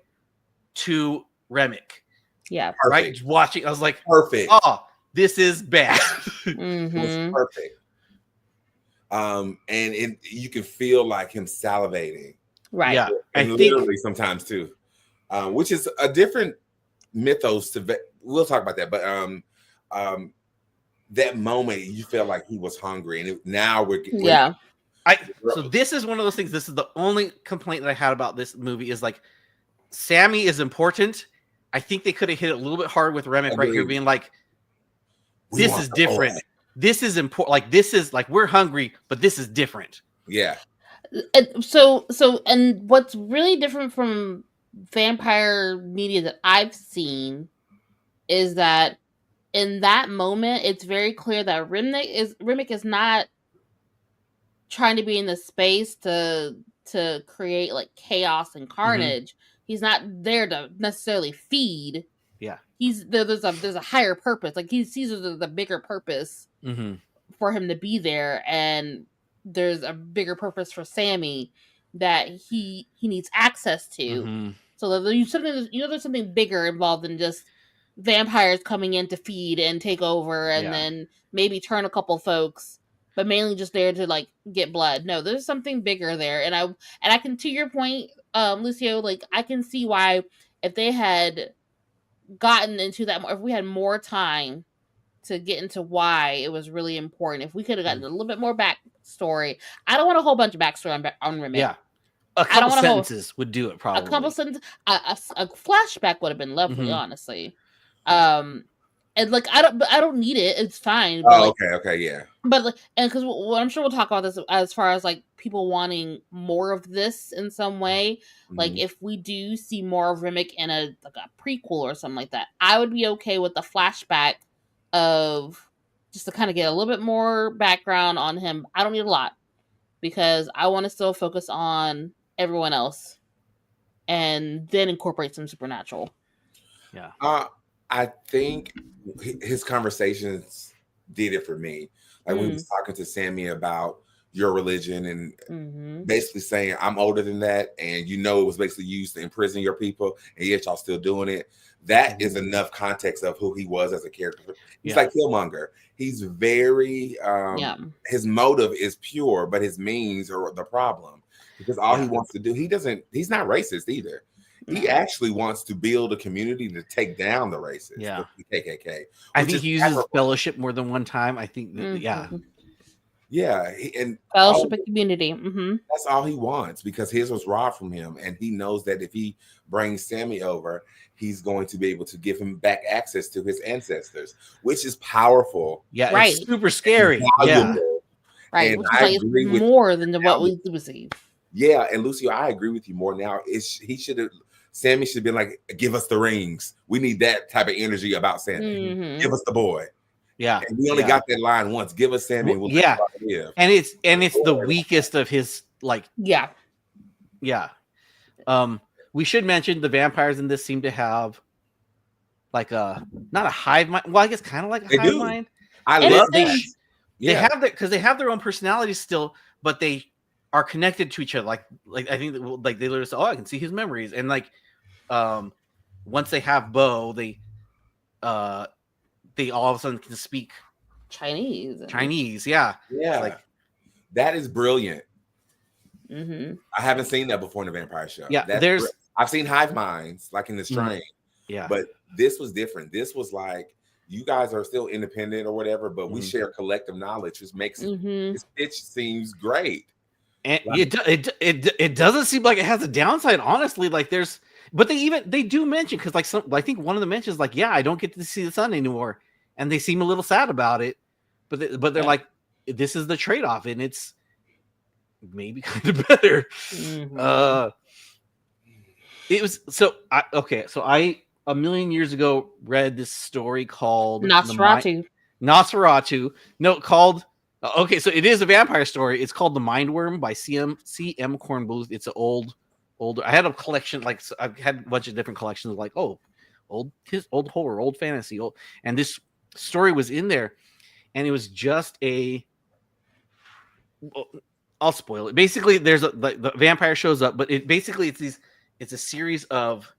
Speaker 2: to Remick.
Speaker 3: Yeah.
Speaker 1: Perfect.
Speaker 2: Right? Watching, I was like,
Speaker 1: perfect.
Speaker 2: Oh, this is bad.
Speaker 3: Mm-hmm.
Speaker 1: It was perfect. And you can feel like him salivating.
Speaker 3: Right.
Speaker 2: Yeah.
Speaker 1: And literally sometimes too. Which is a different mythos we'll talk about that, but that moment you felt like he was hungry, and now we're
Speaker 2: so this is one of those things. This is the only complaint that I had about this movie is like Sammy is important. I think they could have hit it a little bit hard with Remick right here, being like, this is different. This is important. Like this is like we're hungry, but this is different.
Speaker 1: Yeah.
Speaker 3: So and what's really different from vampire media that I've seen is that in that moment, it's very clear that Remick is not trying to be in the space to create like chaos and carnage. He's not there to necessarily feed.
Speaker 2: Yeah,
Speaker 3: there's a higher purpose. Like he sees the bigger purpose for him to be there, and there's a bigger purpose for Sammy that he needs access to. So there's something bigger involved than just vampires coming in to feed and take over and then maybe turn a couple folks, but mainly just there to like get blood. No, there's something bigger there. And I can, to your point, Lucio, like I can see why if they had gotten into that, if we had more time to get into why it was really important, if we could have gotten a little bit more backstory. I don't want a whole bunch of backstory on Remick.
Speaker 2: Yeah. A couple sentences would do it probably.
Speaker 3: A couple sentences, a flashback would have been lovely, honestly. And like I don't need it. It's fine. But
Speaker 1: okay, yeah.
Speaker 3: But like, and because I'm sure we'll talk about this as far as like people wanting more of this in some way. Like if we do see more of Remick in a prequel or something like that, I would be okay with the flashback of just to kind of get a little bit more background on him. I don't need a lot because I want to still focus on everyone else and then incorporate some supernatural.
Speaker 2: Yeah.
Speaker 1: I think his conversations did it for me. Like when he was talking to Sammy about your religion and basically saying, I'm older than that. And it was basically used to imprison your people. And yet y'all still doing it. That is enough context of who he was as a character. He's like Killmonger. He's very, his motive is pure, but his means are the problem. Because all he wants to do, he's not racist either. He actually wants to build a community to take down the racists, the KKK.
Speaker 2: I think he uses fellowship more than one time. I think,
Speaker 1: and
Speaker 3: fellowship and community.
Speaker 1: That's all he wants because his was robbed from him, and he knows that if he brings Sammy over, he's going to be able to give him back access to his ancestors, which is powerful.
Speaker 2: Yeah, right. It's super scary.
Speaker 3: Yeah, right.
Speaker 1: And
Speaker 3: which I agree with more than what we see.
Speaker 1: Yeah, and Lucio, I agree with you more now. Sammy should have been like, give us the rings. We need that type of energy about Sammy. Give us the boy.
Speaker 2: Yeah.
Speaker 1: And we only got that line once. Give us Sammy. And we'll live.
Speaker 2: And it's the weakest of his like.
Speaker 3: Yeah.
Speaker 2: Yeah. We should mention the vampires in this seem to have like not a hive mind. Well, I guess kind of like a hive mind.
Speaker 1: I love that.
Speaker 2: They have that because they have their own personalities still, but they are connected to each other. Like I think like they literally say, oh, I can see his memories. And like once they have Bo, they all of a sudden can speak Chinese. Yeah.
Speaker 1: Like that is brilliant.
Speaker 3: I
Speaker 1: haven't seen that before in a vampire show.
Speaker 2: Yeah,
Speaker 1: I've seen hive minds like in the strain,
Speaker 2: Yeah.
Speaker 1: but this was different. This was like you guys are still independent or whatever, but we share collective knowledge, which makes it this pitch seems great.
Speaker 2: And it doesn't seem like it has a downside, honestly. Like but they do mention, because like I think one of the mentions like, yeah, I don't get to see the sun anymore, and they seem a little sad about it, but they're like, this is the trade-off, and it's maybe kind of better. It was so I a million years ago read this story called
Speaker 3: Nosferatu.
Speaker 2: No, called okay, so it is a vampire story. It's called The Mindworm by C.M. Kornbluth. It's an older. I had a collection, like I've had a bunch of different collections, like old horror, old fantasy, and this story was in there, and it was just I'll spoil it. Basically, there's the vampire shows up, but it's a series of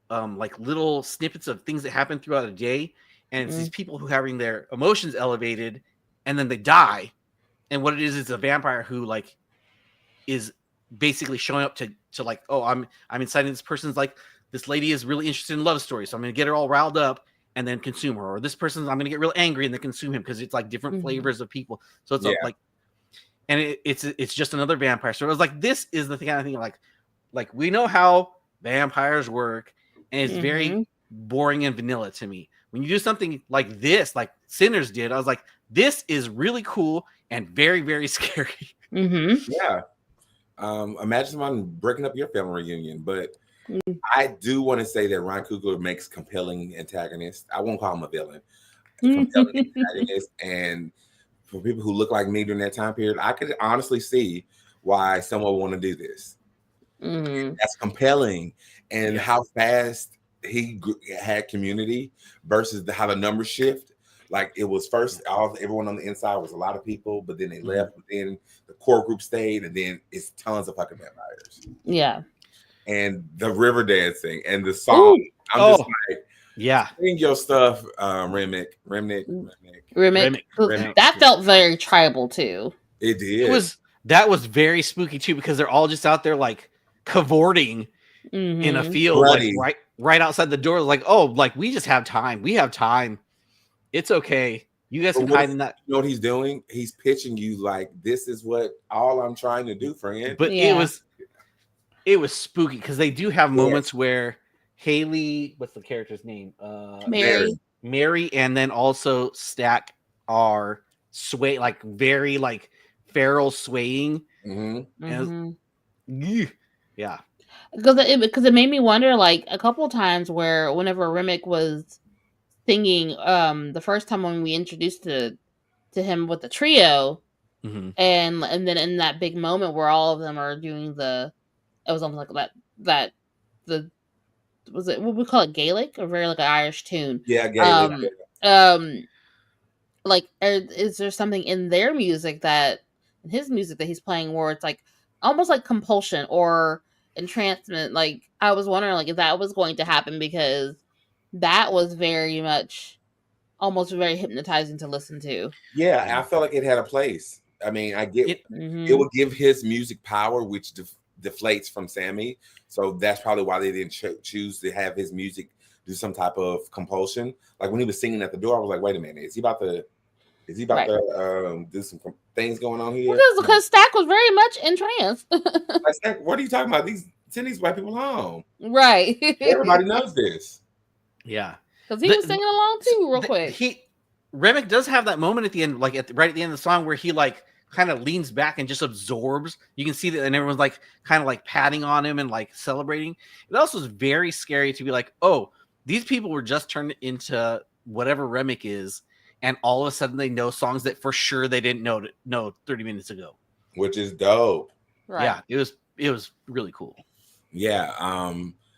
Speaker 2: like little snippets of things that happen throughout a day, and it's these people who are having their emotions elevated, and then they die. And what it is a vampire who like is basically showing up to like, oh, I'm inciting this person's, like, this lady is really interested in love stories, so I'm gonna get her all riled up and then consume her. Or this person's, I'm gonna get real angry and then consume him, because it's like different flavors of people. So it's like, and it's just another vampire. So it was like, this is the kind of thing like we know how vampires work, and it's very boring and vanilla to me. When you do something like this, like Sinners did, I was like, this is really cool and very, very scary.
Speaker 1: Yeah. Imagine someone breaking up your family reunion, but I do want to say that Ryan Coogler makes compelling antagonists. I won't call him a villain. Compelling antagonist, and for people who look like me during that time period, I could honestly see why someone would want to do this. That's compelling, and how fast he had community versus how the numbers shift. Like it was first, everyone on the inside was a lot of people, but then they left, but then the core group stayed, and then it's tons of fucking vampires.
Speaker 3: Yeah.
Speaker 1: And the river dancing and the song. Ooh. I'm just like, sing your stuff, Remnick.
Speaker 3: That felt very tribal too.
Speaker 1: It did.
Speaker 2: That was very spooky too, because they're all just out there like cavorting in a field, like right outside the door. Like, oh, like we just have time. We have time. It's okay. You guys can hide in that.
Speaker 1: You know what he's doing? He's pitching you like, this is what all I'm trying to do, friend.
Speaker 2: But it was spooky, because they do have moments where Haley, what's the character's name? Mary, and then also Stack are like very like feral swaying. Yeah.
Speaker 3: Because it made me wonder, like, a couple times where whenever Remick was singing the first time when we introduced to him with the trio, and then in that big moment where all of them are doing it was almost like that was it, what we call it, Gaelic, or very like an Irish tune?
Speaker 1: Yeah, Gaelic.
Speaker 3: Like, is there something in their music in his music that he's playing where it's like almost like compulsion or entrancement? Like, I was wondering like if that was going to happen, because that was very much almost very hypnotizing to listen to.
Speaker 1: Yeah, I felt like it had a place. I mean, I get it would give his music power, which deflates from Sammy. So that's probably why they didn't choose to have his music do some type of compulsion. Like when he was singing at the door, I was like, wait a minute, is he about to do some things going on here?
Speaker 3: Because Stack was very much entranced.
Speaker 1: Like, Stack, what are you talking about? Send these white people home.
Speaker 3: Right.
Speaker 1: Everybody knows this.
Speaker 2: Yeah.
Speaker 3: Because he was singing along too, real quick.
Speaker 2: Remick does have that moment at the end, like right at the end of the song, where he like kind of leans back and just absorbs. You can see that, and everyone's like kind of like patting on him and like celebrating. It also is very scary to be like, oh, these people were just turned into whatever Remick is, and all of a sudden they know songs that for sure they didn't know 30 minutes ago.
Speaker 1: Which is dope.
Speaker 2: Right. Yeah, it was really cool.
Speaker 1: Yeah.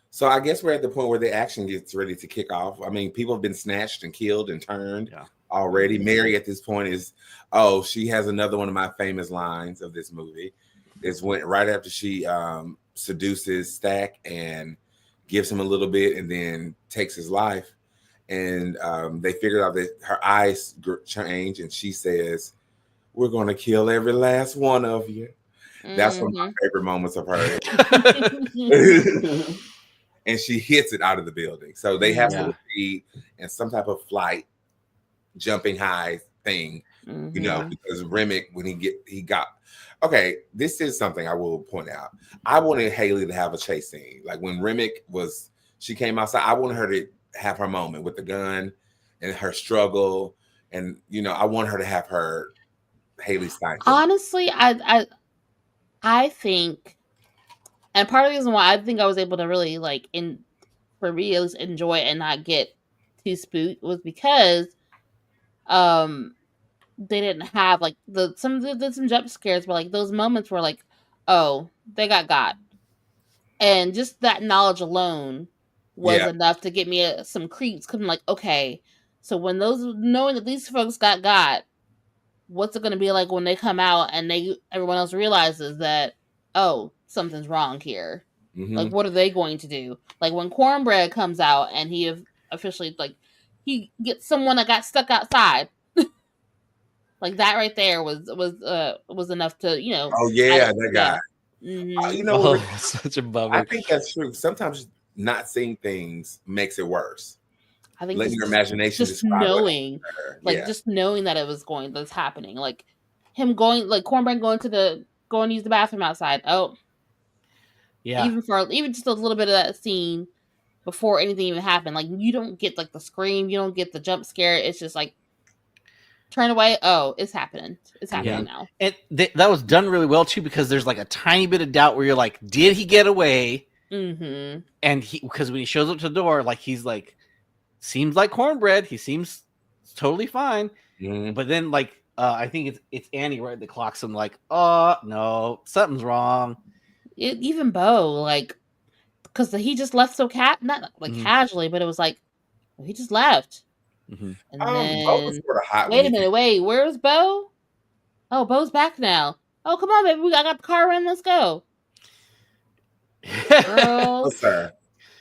Speaker 1: So I guess we're at the point where the action gets ready to kick off. I mean, people have been snatched and killed and turned already. Mary at this point she has another one of my famous lines of this movie. It's right after she seduces Stack and gives him a little bit and then takes his life. And they figured out that her eyes change, and she says, "We're going to kill every last one of you." That's one of my favorite moments of her. And she hits it out of the building. So they have to repeat in some type of flight, jumping high thing, you know, because Remick, when he got, okay, this is something I will point out. I wanted Haley to have a chase scene. Like when Remick she came outside, I wanted her to have her moment with the gun and her struggle. And, you know, I want her to have her Haley Steinfeld.
Speaker 3: Honestly, I think, and part of the reason why I think I was able to really like for me at least enjoy it and not get too spooked was because they didn't have like some jump scares, but like those moments were like, oh, they got, and just that knowledge alone was enough to get me some creeps. Cause I'm like, okay, so when knowing that these folks got, what's it going to be like when they come out and everyone else realizes that, oh, something's wrong here. Like, what are they going to do? Like when Cornbread comes out and he officially like he gets someone that got stuck outside. Like that right there was enough to, you know.
Speaker 1: Oh yeah, that guy. You know,
Speaker 2: such a bummer.
Speaker 1: I think that's true. Sometimes not seeing things makes it worse.
Speaker 3: I think
Speaker 1: letting your imagination
Speaker 3: just knowing, just knowing that it was that's happening. Like him going, like Cornbread going to use the bathroom outside. Oh, yeah. Even just a little bit of that scene before anything even happened. Like you don't get like the scream, you don't get the jump scare. It's just like turn away. Oh, it's happening. It's happening now.
Speaker 2: And that was done really well too, because there's like a tiny bit of doubt where you're like, did he get away? And because when he shows up to the door, like he's like, seems like Cornbread. He seems totally fine. But then like I think it's Annie right that clocks him like, oh no, something's wrong.
Speaker 3: Even Bo, like, because he just left so not like casually, but it was like, well, he just left. And then Bo was sort of hot. Wait a minute, where's Bo? Oh, Bo's back now. Oh, come on, baby, I got the car running. Let's go. Girl,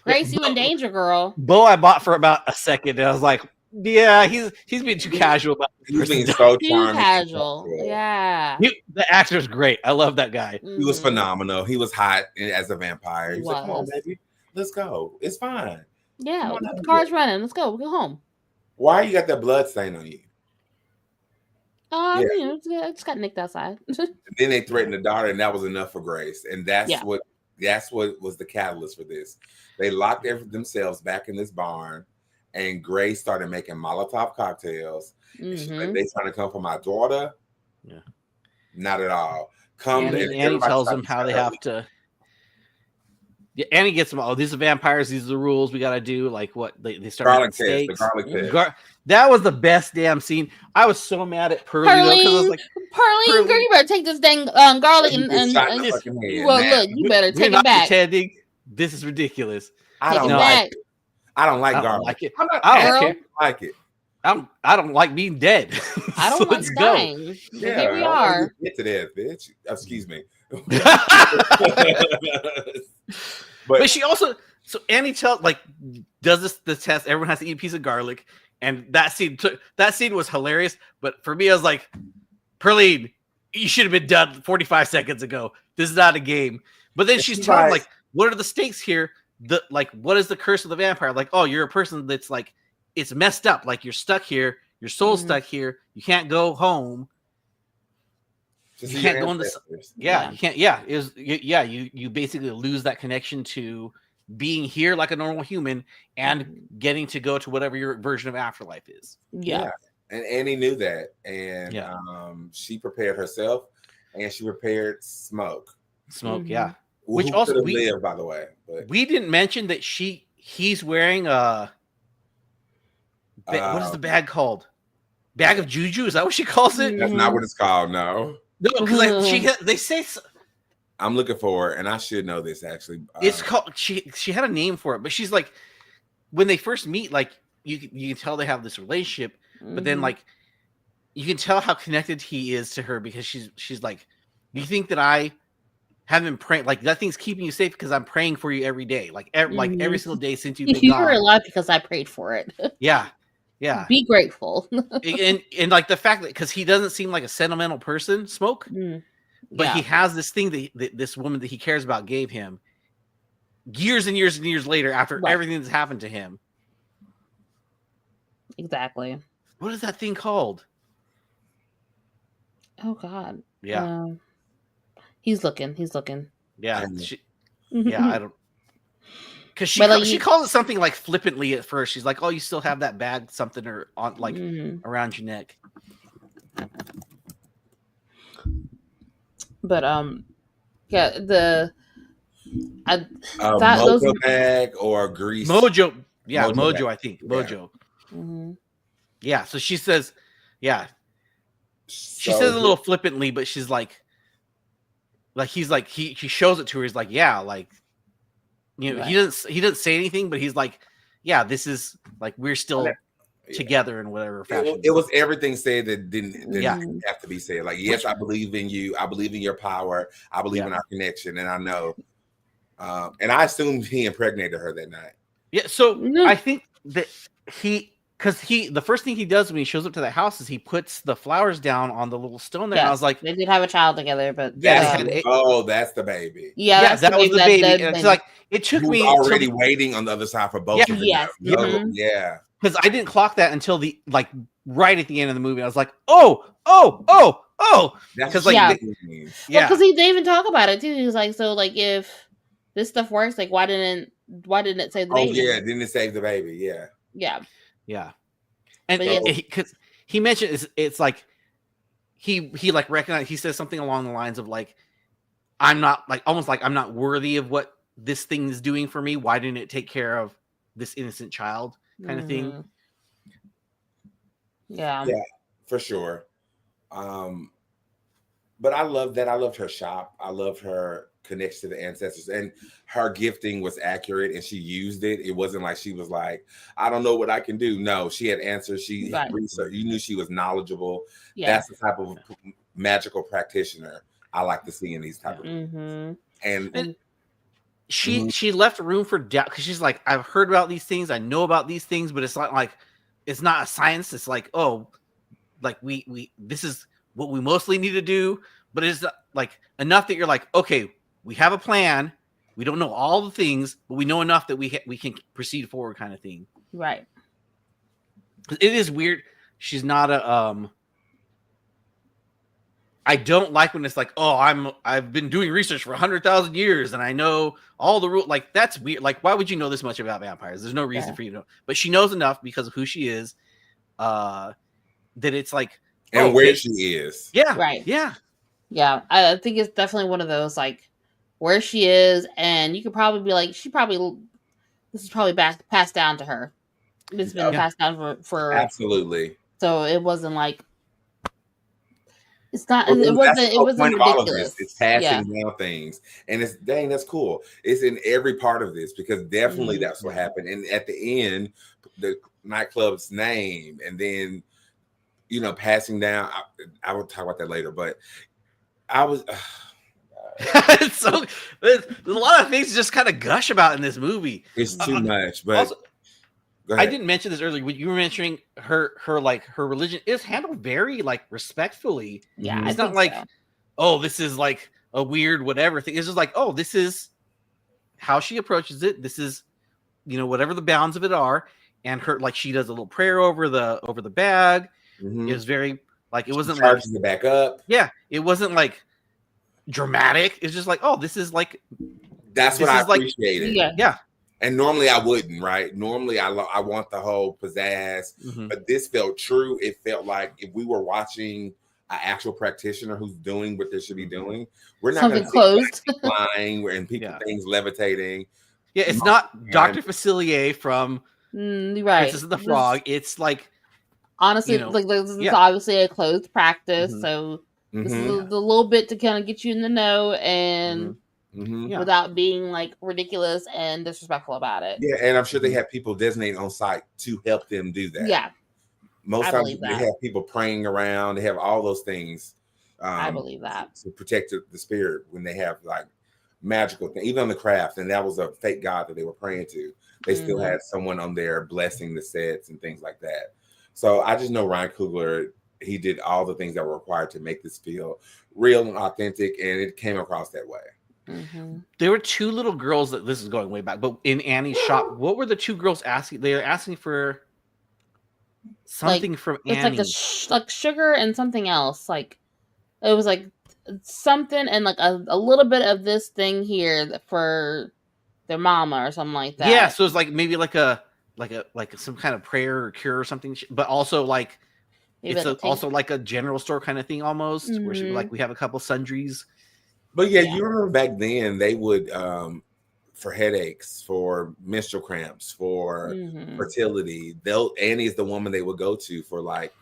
Speaker 3: Grace, you in danger, girl.
Speaker 2: Bo, I bought for about a second, and I was like, yeah, he's being too casual about this.
Speaker 1: He's being so
Speaker 3: too casual. Yeah.
Speaker 2: The actor's great. I love that guy.
Speaker 1: He was phenomenal. He was hot as a vampire. He's like, come on, baby. Let's go. It's fine.
Speaker 3: Yeah, the car's running. Let's go. We'll go home.
Speaker 1: Why you got that blood stain on you?
Speaker 3: You know, I just got nicked outside.
Speaker 1: And then they threatened the daughter, and that was enough for Grace. And that's what was the catalyst for this. They locked themselves back in this barn, and Grace started making Molotov cocktails. She's like, they trying to come for my daughter? Yeah. Not at all.
Speaker 2: Annie tells them how they have to. Yeah, Annie gets them. Oh, these are vampires. These are the rules we got to do. Like what they start
Speaker 1: garlic test, the garlic test.
Speaker 2: That was the best damn scene. I was so mad at Pearlie.
Speaker 3: Pearlie,
Speaker 2: I was like,
Speaker 3: Pearlie, girl, you better take this dang garlic and well, look, you better take it back.
Speaker 2: Pretending. This is ridiculous.
Speaker 1: I don't like it. I don't like garlic.
Speaker 2: Like it.
Speaker 1: I don't like it.
Speaker 2: I don't like being dead.
Speaker 3: I don't like dying. Yeah, here we are.
Speaker 1: Get to that, bitch. Excuse me.
Speaker 2: But she also, so Annie does the test. Everyone has to eat a piece of garlic, and that scene was hilarious. But for me, I was like, Pearline, you should have been done 45 seconds ago. This is not a game. But then she's telling like, what are the stakes here? What is the curse of the vampire? Like, oh, you're a person that's like, it's messed up. Like you're stuck here. Your soul's stuck here. You can't go home. You can't go in the you can't. Yeah, it was. You basically lose that connection to being here like a normal human and getting to go to whatever your version of afterlife is.
Speaker 3: Yeah.
Speaker 1: And Annie knew that, and she prepared herself, and she prepared Smoke.
Speaker 2: Yeah.
Speaker 1: Which also lived, by the way. But
Speaker 2: we didn't mention that he's wearing a. What is the bag called? Bag of juju? Is that what she calls it?
Speaker 1: That's not what it's called. No,
Speaker 2: because they say.
Speaker 1: I'm looking for it, and I should know this actually.
Speaker 2: It's called. She had a name for it, but she's like, when they first meet, like you can tell they have this relationship, but then like you can tell how connected he is to her because she's like, do you think that I haven't been praying? Like that thing's keeping you safe because I'm praying for you every day, like every single day since you've been gone.
Speaker 3: You were alive because I prayed for it.
Speaker 2: Yeah.
Speaker 3: Be grateful.
Speaker 2: and like the fact that because he doesn't seem like a sentimental person, Smoke. But he has this thing that this woman that he cares about gave him years and years and years later after everything that's happened to him.
Speaker 3: Exactly.
Speaker 2: What is that thing called?
Speaker 3: Oh God.
Speaker 2: Yeah.
Speaker 3: He's looking.
Speaker 2: Yeah. Yeah, I don't. Because she calls it something like flippantly at first. She's like, "Oh, you still have that bag, something or on like around your neck."
Speaker 3: But yeah,
Speaker 1: Mojo bag or grease.
Speaker 2: Mojo, yeah, Mojo. I think Mojo.
Speaker 3: Mm-hmm.
Speaker 2: Yeah, so she says, yeah, she says a little flippantly, but she's like he's like he shows it to her. He's like, yeah, like, you know, he doesn't say anything, but he's like, yeah, this is like we're still together in whatever fashion.
Speaker 1: It was everything said that didn't have to be said. Like, yes, I believe in you. I believe in your power. I believe in our connection, and I know. And I assumed he impregnated her that night.
Speaker 2: Yeah, so I think that the first thing he does when he shows up to the house is he puts the flowers down on the little stone there. And I was like,
Speaker 3: they did have a child together, but
Speaker 1: that's the baby.
Speaker 3: Yeah,
Speaker 2: that was the baby. And it's like it took me
Speaker 1: already waiting on the other side for both of them. Yeah.
Speaker 2: Because I didn't clock that until right at the end of the movie. I was like, oh. Because
Speaker 3: because they even talk about it too. He's like, so like if this stuff works, like why didn't it save the baby?
Speaker 1: Oh yeah, didn't it save the baby?
Speaker 2: Yeah. And because he mentioned it's like he like recognized, he says something along the lines of like, I'm not like almost like I'm not worthy of what this thing is doing for me. Why didn't it take care of this innocent child kind of thing?
Speaker 3: Yeah,
Speaker 1: for sure. But I love that. I loved her shop. I loved her connection to the ancestors, and her gifting was accurate and she used it. It wasn't like she was like, I don't know what I can do. No, she had answers. She had research. You knew she was knowledgeable. That's the type of magical practitioner I like to see in these type of movies. And
Speaker 2: she left room for doubt because she's like, I've heard about these things, I know about these things, but it's not like it's not a science. It's like, oh, like we this is what we mostly need to do, but it's like enough that you're like, okay, we have a plan. We don't know all the things, but we know enough that we can proceed forward, kind of thing.
Speaker 3: Right.
Speaker 2: It is weird. She's not a I don't like when it's like, oh, I've been doing research for 100,000 years and I know all the rules. Like, that's weird. Like, why would you know this much about vampires? There's no reason for you to know. But she knows enough because of who she is, that it's like,
Speaker 1: and where she is.
Speaker 2: Yeah.
Speaker 3: Right.
Speaker 2: Yeah.
Speaker 3: Yeah. I think it's definitely one of those like where she is, and you could probably be like, this is probably passed down to her. It's been passed down for
Speaker 1: absolutely.
Speaker 3: So it wasn't like. It's not. It wasn't ridiculous.
Speaker 1: It's passing down things, and it's that's cool. It's in every part of this because definitely that's what happened. And at the end, the nightclub's name, and then passing down. I will talk about that later, but I was.
Speaker 2: So there's a lot of things to just kind of gush about in this movie.
Speaker 1: It's too much, but.
Speaker 2: Also, I didn't mention this earlier. When you were mentioning her religion is handled very like respectfully.
Speaker 3: Yeah,
Speaker 2: it's not like, oh, this is like a weird whatever thing. It's just like, oh, this is how she approaches it. This is, whatever the bounds of it are. And her like she does a little prayer over the bag. It was very like it wasn't like
Speaker 1: it back up.
Speaker 2: Yeah, it wasn't like dramatic. It's just like, oh, this is like
Speaker 1: that's what I appreciated.
Speaker 2: Yeah.
Speaker 1: And normally I wouldn't, right? Normally I want the whole pizzazz, but this felt true. It felt like if we were watching an actual practitioner who's doing what they should be doing, we're not going to
Speaker 3: closed
Speaker 1: flying and things levitating.
Speaker 2: Yeah, it's not Dr. Facilier from Princess of the Frog. It's like
Speaker 3: honestly, like this is obviously a closed practice, so this is a little bit to kind of get you in the know and. Without being like ridiculous and disrespectful about it.
Speaker 1: Yeah, and I'm sure they have people designated on site to help them do that.
Speaker 3: Yeah.
Speaker 1: Most times they have people praying around, they have all those things.
Speaker 3: I believe that.
Speaker 1: To protect the spirit when they have like magical things, even on the craft, and that was a fake god that they were praying to. They still had someone on there blessing the sets and things like that. So I just know Ryan Coogler, he did all the things that were required to make this feel real and authentic, and it came across that way.
Speaker 3: Mm-hmm.
Speaker 2: There were two little girls that this is going way back, but in Annie's shop, what were the two girls asking? They were asking for something from Annie.
Speaker 3: It's like sugar and something else. Like it was like something and like a little bit of this thing here for their mama or something like that.
Speaker 2: Yeah, so it's like maybe like some kind of prayer or cure or something, but also like maybe it's also like a general store kind of thing almost, where she, like we have a couple sundries.
Speaker 1: But yeah, you remember back then they would for headaches, for menstrual cramps, for fertility. Annie is the woman they would go to for like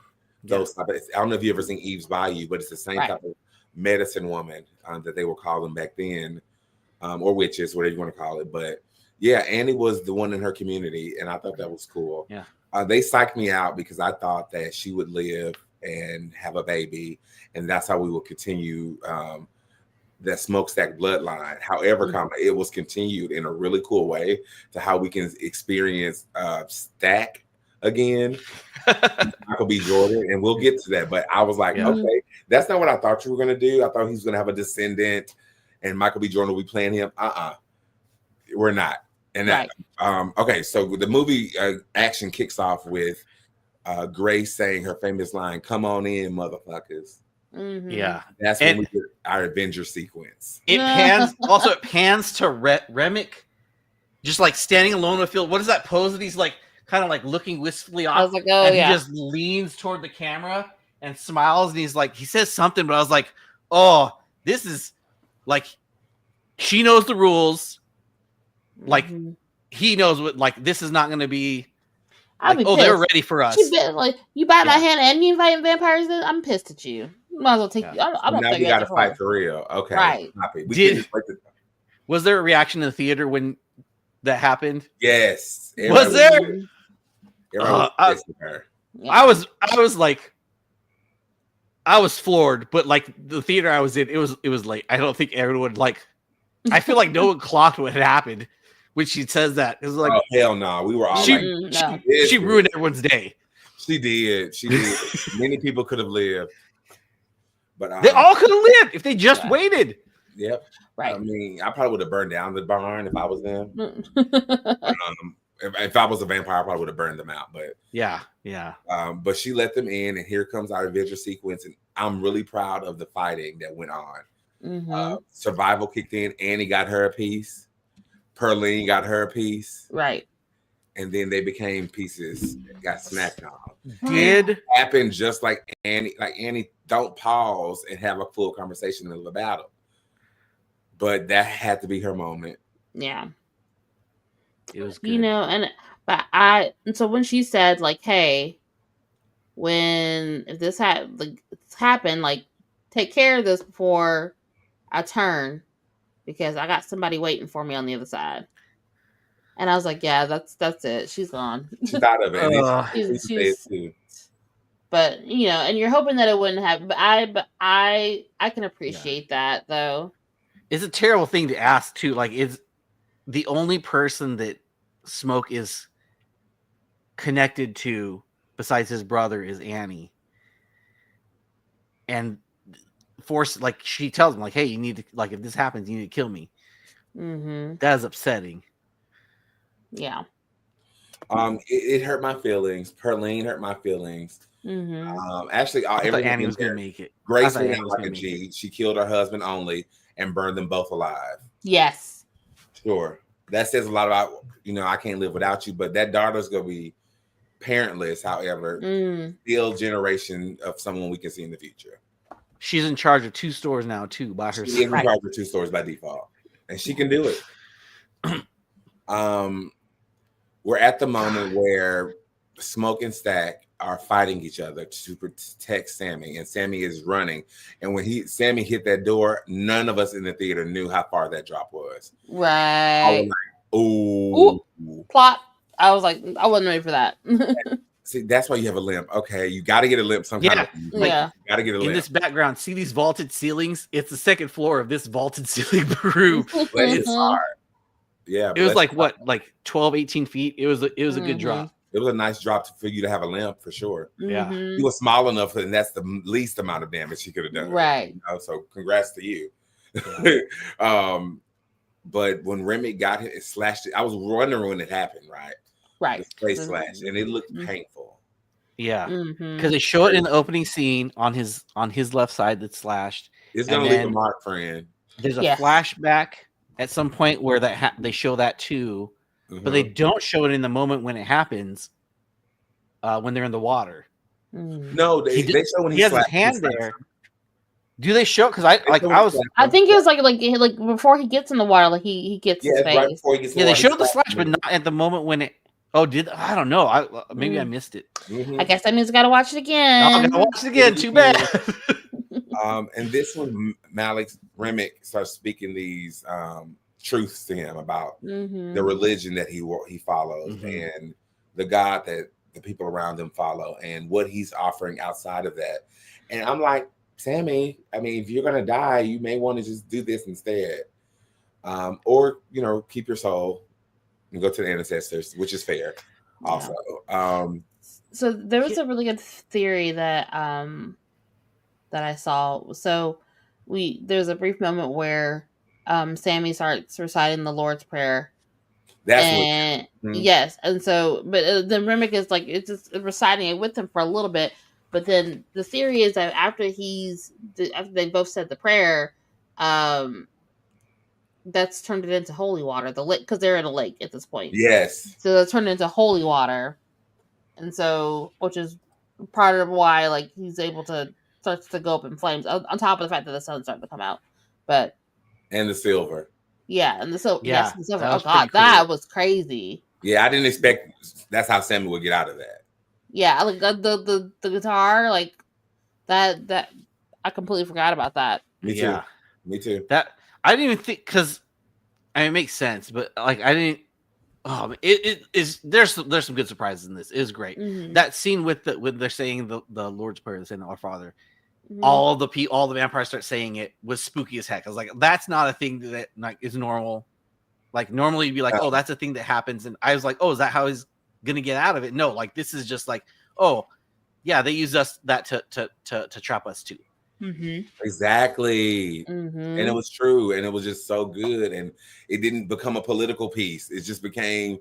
Speaker 1: those type of, I don't know if you ever seen Eve's Bayou, but it's the same type of medicine woman that they were calling back then, or witches, whatever you want to call it. But yeah, Annie was the one in her community, and I thought that was cool.
Speaker 2: Yeah,
Speaker 1: they psyched me out because I thought that she would live and have a baby, and that's how we will continue that smokestack bloodline. However, it was continued in a really cool way to how we can experience Stack again, Michael B. Jordan, and we'll get to that. But I was like, okay, that's not what I thought you were gonna do. I thought he was gonna have a descendant, and Michael B. Jordan will be playing him. We're not. And that, okay, so the movie action kicks off with Grace saying her famous line, "Come on in, motherfuckers."
Speaker 2: Yeah,
Speaker 1: that's when we get our Avenger sequence.
Speaker 2: It pans to Remick, just like standing alone in the field. What is that pose that he's like, kind of like looking wistfully off?
Speaker 3: I was like, and
Speaker 2: he just leans toward the camera and smiles, and he's like, he says something, but I was like, oh, this is like, she knows the rules. Like he knows what. Like this is not going to be. Like, they're ready for us.
Speaker 3: Like you bite my hand and you invite vampires in. I'm pissed at you. Might as well take you. I don't
Speaker 1: now
Speaker 3: think
Speaker 1: we got to fight for real. Okay,
Speaker 3: right?
Speaker 2: Was there a reaction in the theater when that happened?
Speaker 1: Yes.
Speaker 2: Was there? I was like, I was floored, but like the theater I was in, it was late. I don't think everyone like. I feel like no one clocked what had happened when she says that. It was like,
Speaker 1: oh hell no, we were all
Speaker 2: she ruined everyone's day.
Speaker 1: She did. Many people could have lived, but
Speaker 2: they all could have lived if they just waited.
Speaker 1: Yep.
Speaker 3: Right.
Speaker 1: I mean, I probably would have burned down the barn if I was them. If I was a vampire, I probably would have burned them out. But
Speaker 2: yeah.
Speaker 1: But she let them in, and here comes our adventure sequence, and I'm really proud of the fighting that went on. Survival kicked in. Annie got her a piece. Perlene got her a piece.
Speaker 3: Right.
Speaker 1: And then they became pieces that got snapped on.
Speaker 2: Did
Speaker 1: happen just like Annie. Like Annie, don't pause and have a full conversation in the battle. But that had to be her moment.
Speaker 3: Yeah.
Speaker 2: It was good.
Speaker 3: You know, so when she said like, hey, if this happened, like take care of this before I turn, because I got somebody waiting for me on the other side. And I was like, yeah, that's it. She's gone.
Speaker 1: She's out of it.
Speaker 3: But you know, and you're hoping that it wouldn't happen. But I can appreciate that though.
Speaker 2: It's a terrible thing to ask too. Like, it's the only person that Smoke is connected to besides his brother is Annie. And she tells him like, hey, you need to, like, if this happens, you need to kill me. That is upsetting.
Speaker 3: Yeah.
Speaker 1: It hurt my feelings. Perlene hurt my feelings. Actually,
Speaker 2: I thought Annie was gonna make it.
Speaker 1: Grace went out like a G. She killed her husband only and burned them both alive.
Speaker 3: Yes.
Speaker 1: Sure. That says a lot about, I can't live without you, but that daughter's gonna be parentless, however, still generation of someone we can see in the future.
Speaker 2: She's in charge of 2 stores now, too, by herself.
Speaker 1: She's in charge of 2 stores by default, and she can do it. We're at the moment where Smoke and Stack are fighting each other to protect Sammy, and Sammy is running. And when Sammy hit that door, none of us in the theater knew how far that drop was.
Speaker 3: Right.
Speaker 1: I was like, ooh.
Speaker 3: Plot. I was like, I wasn't ready for that.
Speaker 1: See, that's why you have a limp. Okay, you got to get a limp sometime. You got to get a limp.
Speaker 2: In this background, see these vaulted ceilings? It's the 2nd floor of this vaulted ceiling room.
Speaker 1: But it's hard. Yeah.
Speaker 2: It was like, what, like 12, 18 feet? It was a good drop.
Speaker 1: It was a nice drop for you to have a limp for sure.
Speaker 2: Yeah.
Speaker 3: Mhm.
Speaker 1: He was small enough, and that's the least amount of damage he could have done.
Speaker 3: Right.
Speaker 1: You know? So congrats to you.
Speaker 2: Yeah.
Speaker 1: But when Remy got hit, it slashed it. I was wondering when it happened, right?
Speaker 3: Right.
Speaker 1: The face slash, and it looked painful.
Speaker 2: Yeah,
Speaker 3: Mhm.
Speaker 2: because they show it in the opening scene on his left side that's slashed.
Speaker 1: It's gonna leave a mark, friend.
Speaker 2: There's a
Speaker 3: Yes.
Speaker 2: flashback at some point where they show that too, but they don't show it in the moment when it happens. When they're in the water.
Speaker 1: No, they show when
Speaker 2: he has his hand there. Do they show? Because I
Speaker 3: think it was like before he gets in the water, like he gets his face.
Speaker 1: Right before he gets in the
Speaker 2: they
Speaker 1: water,
Speaker 2: showed the slash, but not at the moment when it. Oh, I don't know. Maybe I missed it.
Speaker 3: I guess that means I gotta watch it again.
Speaker 2: I gotta watch it again. Too bad.
Speaker 1: And this one, Malik Remick starts speaking these truths to him about the religion that he follows and the God that the people around him follow and what he's offering outside of that. And I'm like, Sammy, I mean, if you're gonna die, you may want to just do this instead, or keep your soul and go to the ancestors, which is fair. Also,
Speaker 3: so there was a really good theory that that I saw. So there's a brief moment where Sammy starts reciting the Lord's Prayer. Yes, and so, but then Remick is like it's just reciting it with him for a little bit. But then the theory is that after they both said the prayer, that's turned it into holy water. The lake, because they're in a lake at this point.
Speaker 1: Yes.
Speaker 3: So that's turned into holy water, and so which is part of why like he's able to starts to go up in flames. On top of the fact that the sun's starting to come out,
Speaker 1: and the silver.
Speaker 3: Yeah, and the silver.
Speaker 2: Yeah,
Speaker 3: yes, the silver.
Speaker 2: that
Speaker 3: Oh god, that was crazy.
Speaker 1: Yeah, I didn't expect that's how Sammy would get out of that.
Speaker 3: Yeah, like the guitar, like that I completely forgot about that.
Speaker 1: Me too. Me too.
Speaker 2: That I didn't even think because it makes sense, but like I didn't. Oh, it is. There's some good surprises in this. It is great. That scene when they're saying the Lord's Prayer, they're saying Our Father. All the vampires start saying it was spooky as heck. I was like, that's not a thing that like is normal. Like normally you'd be like, oh, that's a thing that happens, and I was like, oh, is that how he's gonna get out of it? No, like this is just like, oh, yeah, they use that to trap us too.
Speaker 1: Exactly, and it was true, and it was just so good, and it didn't become a political piece. It just became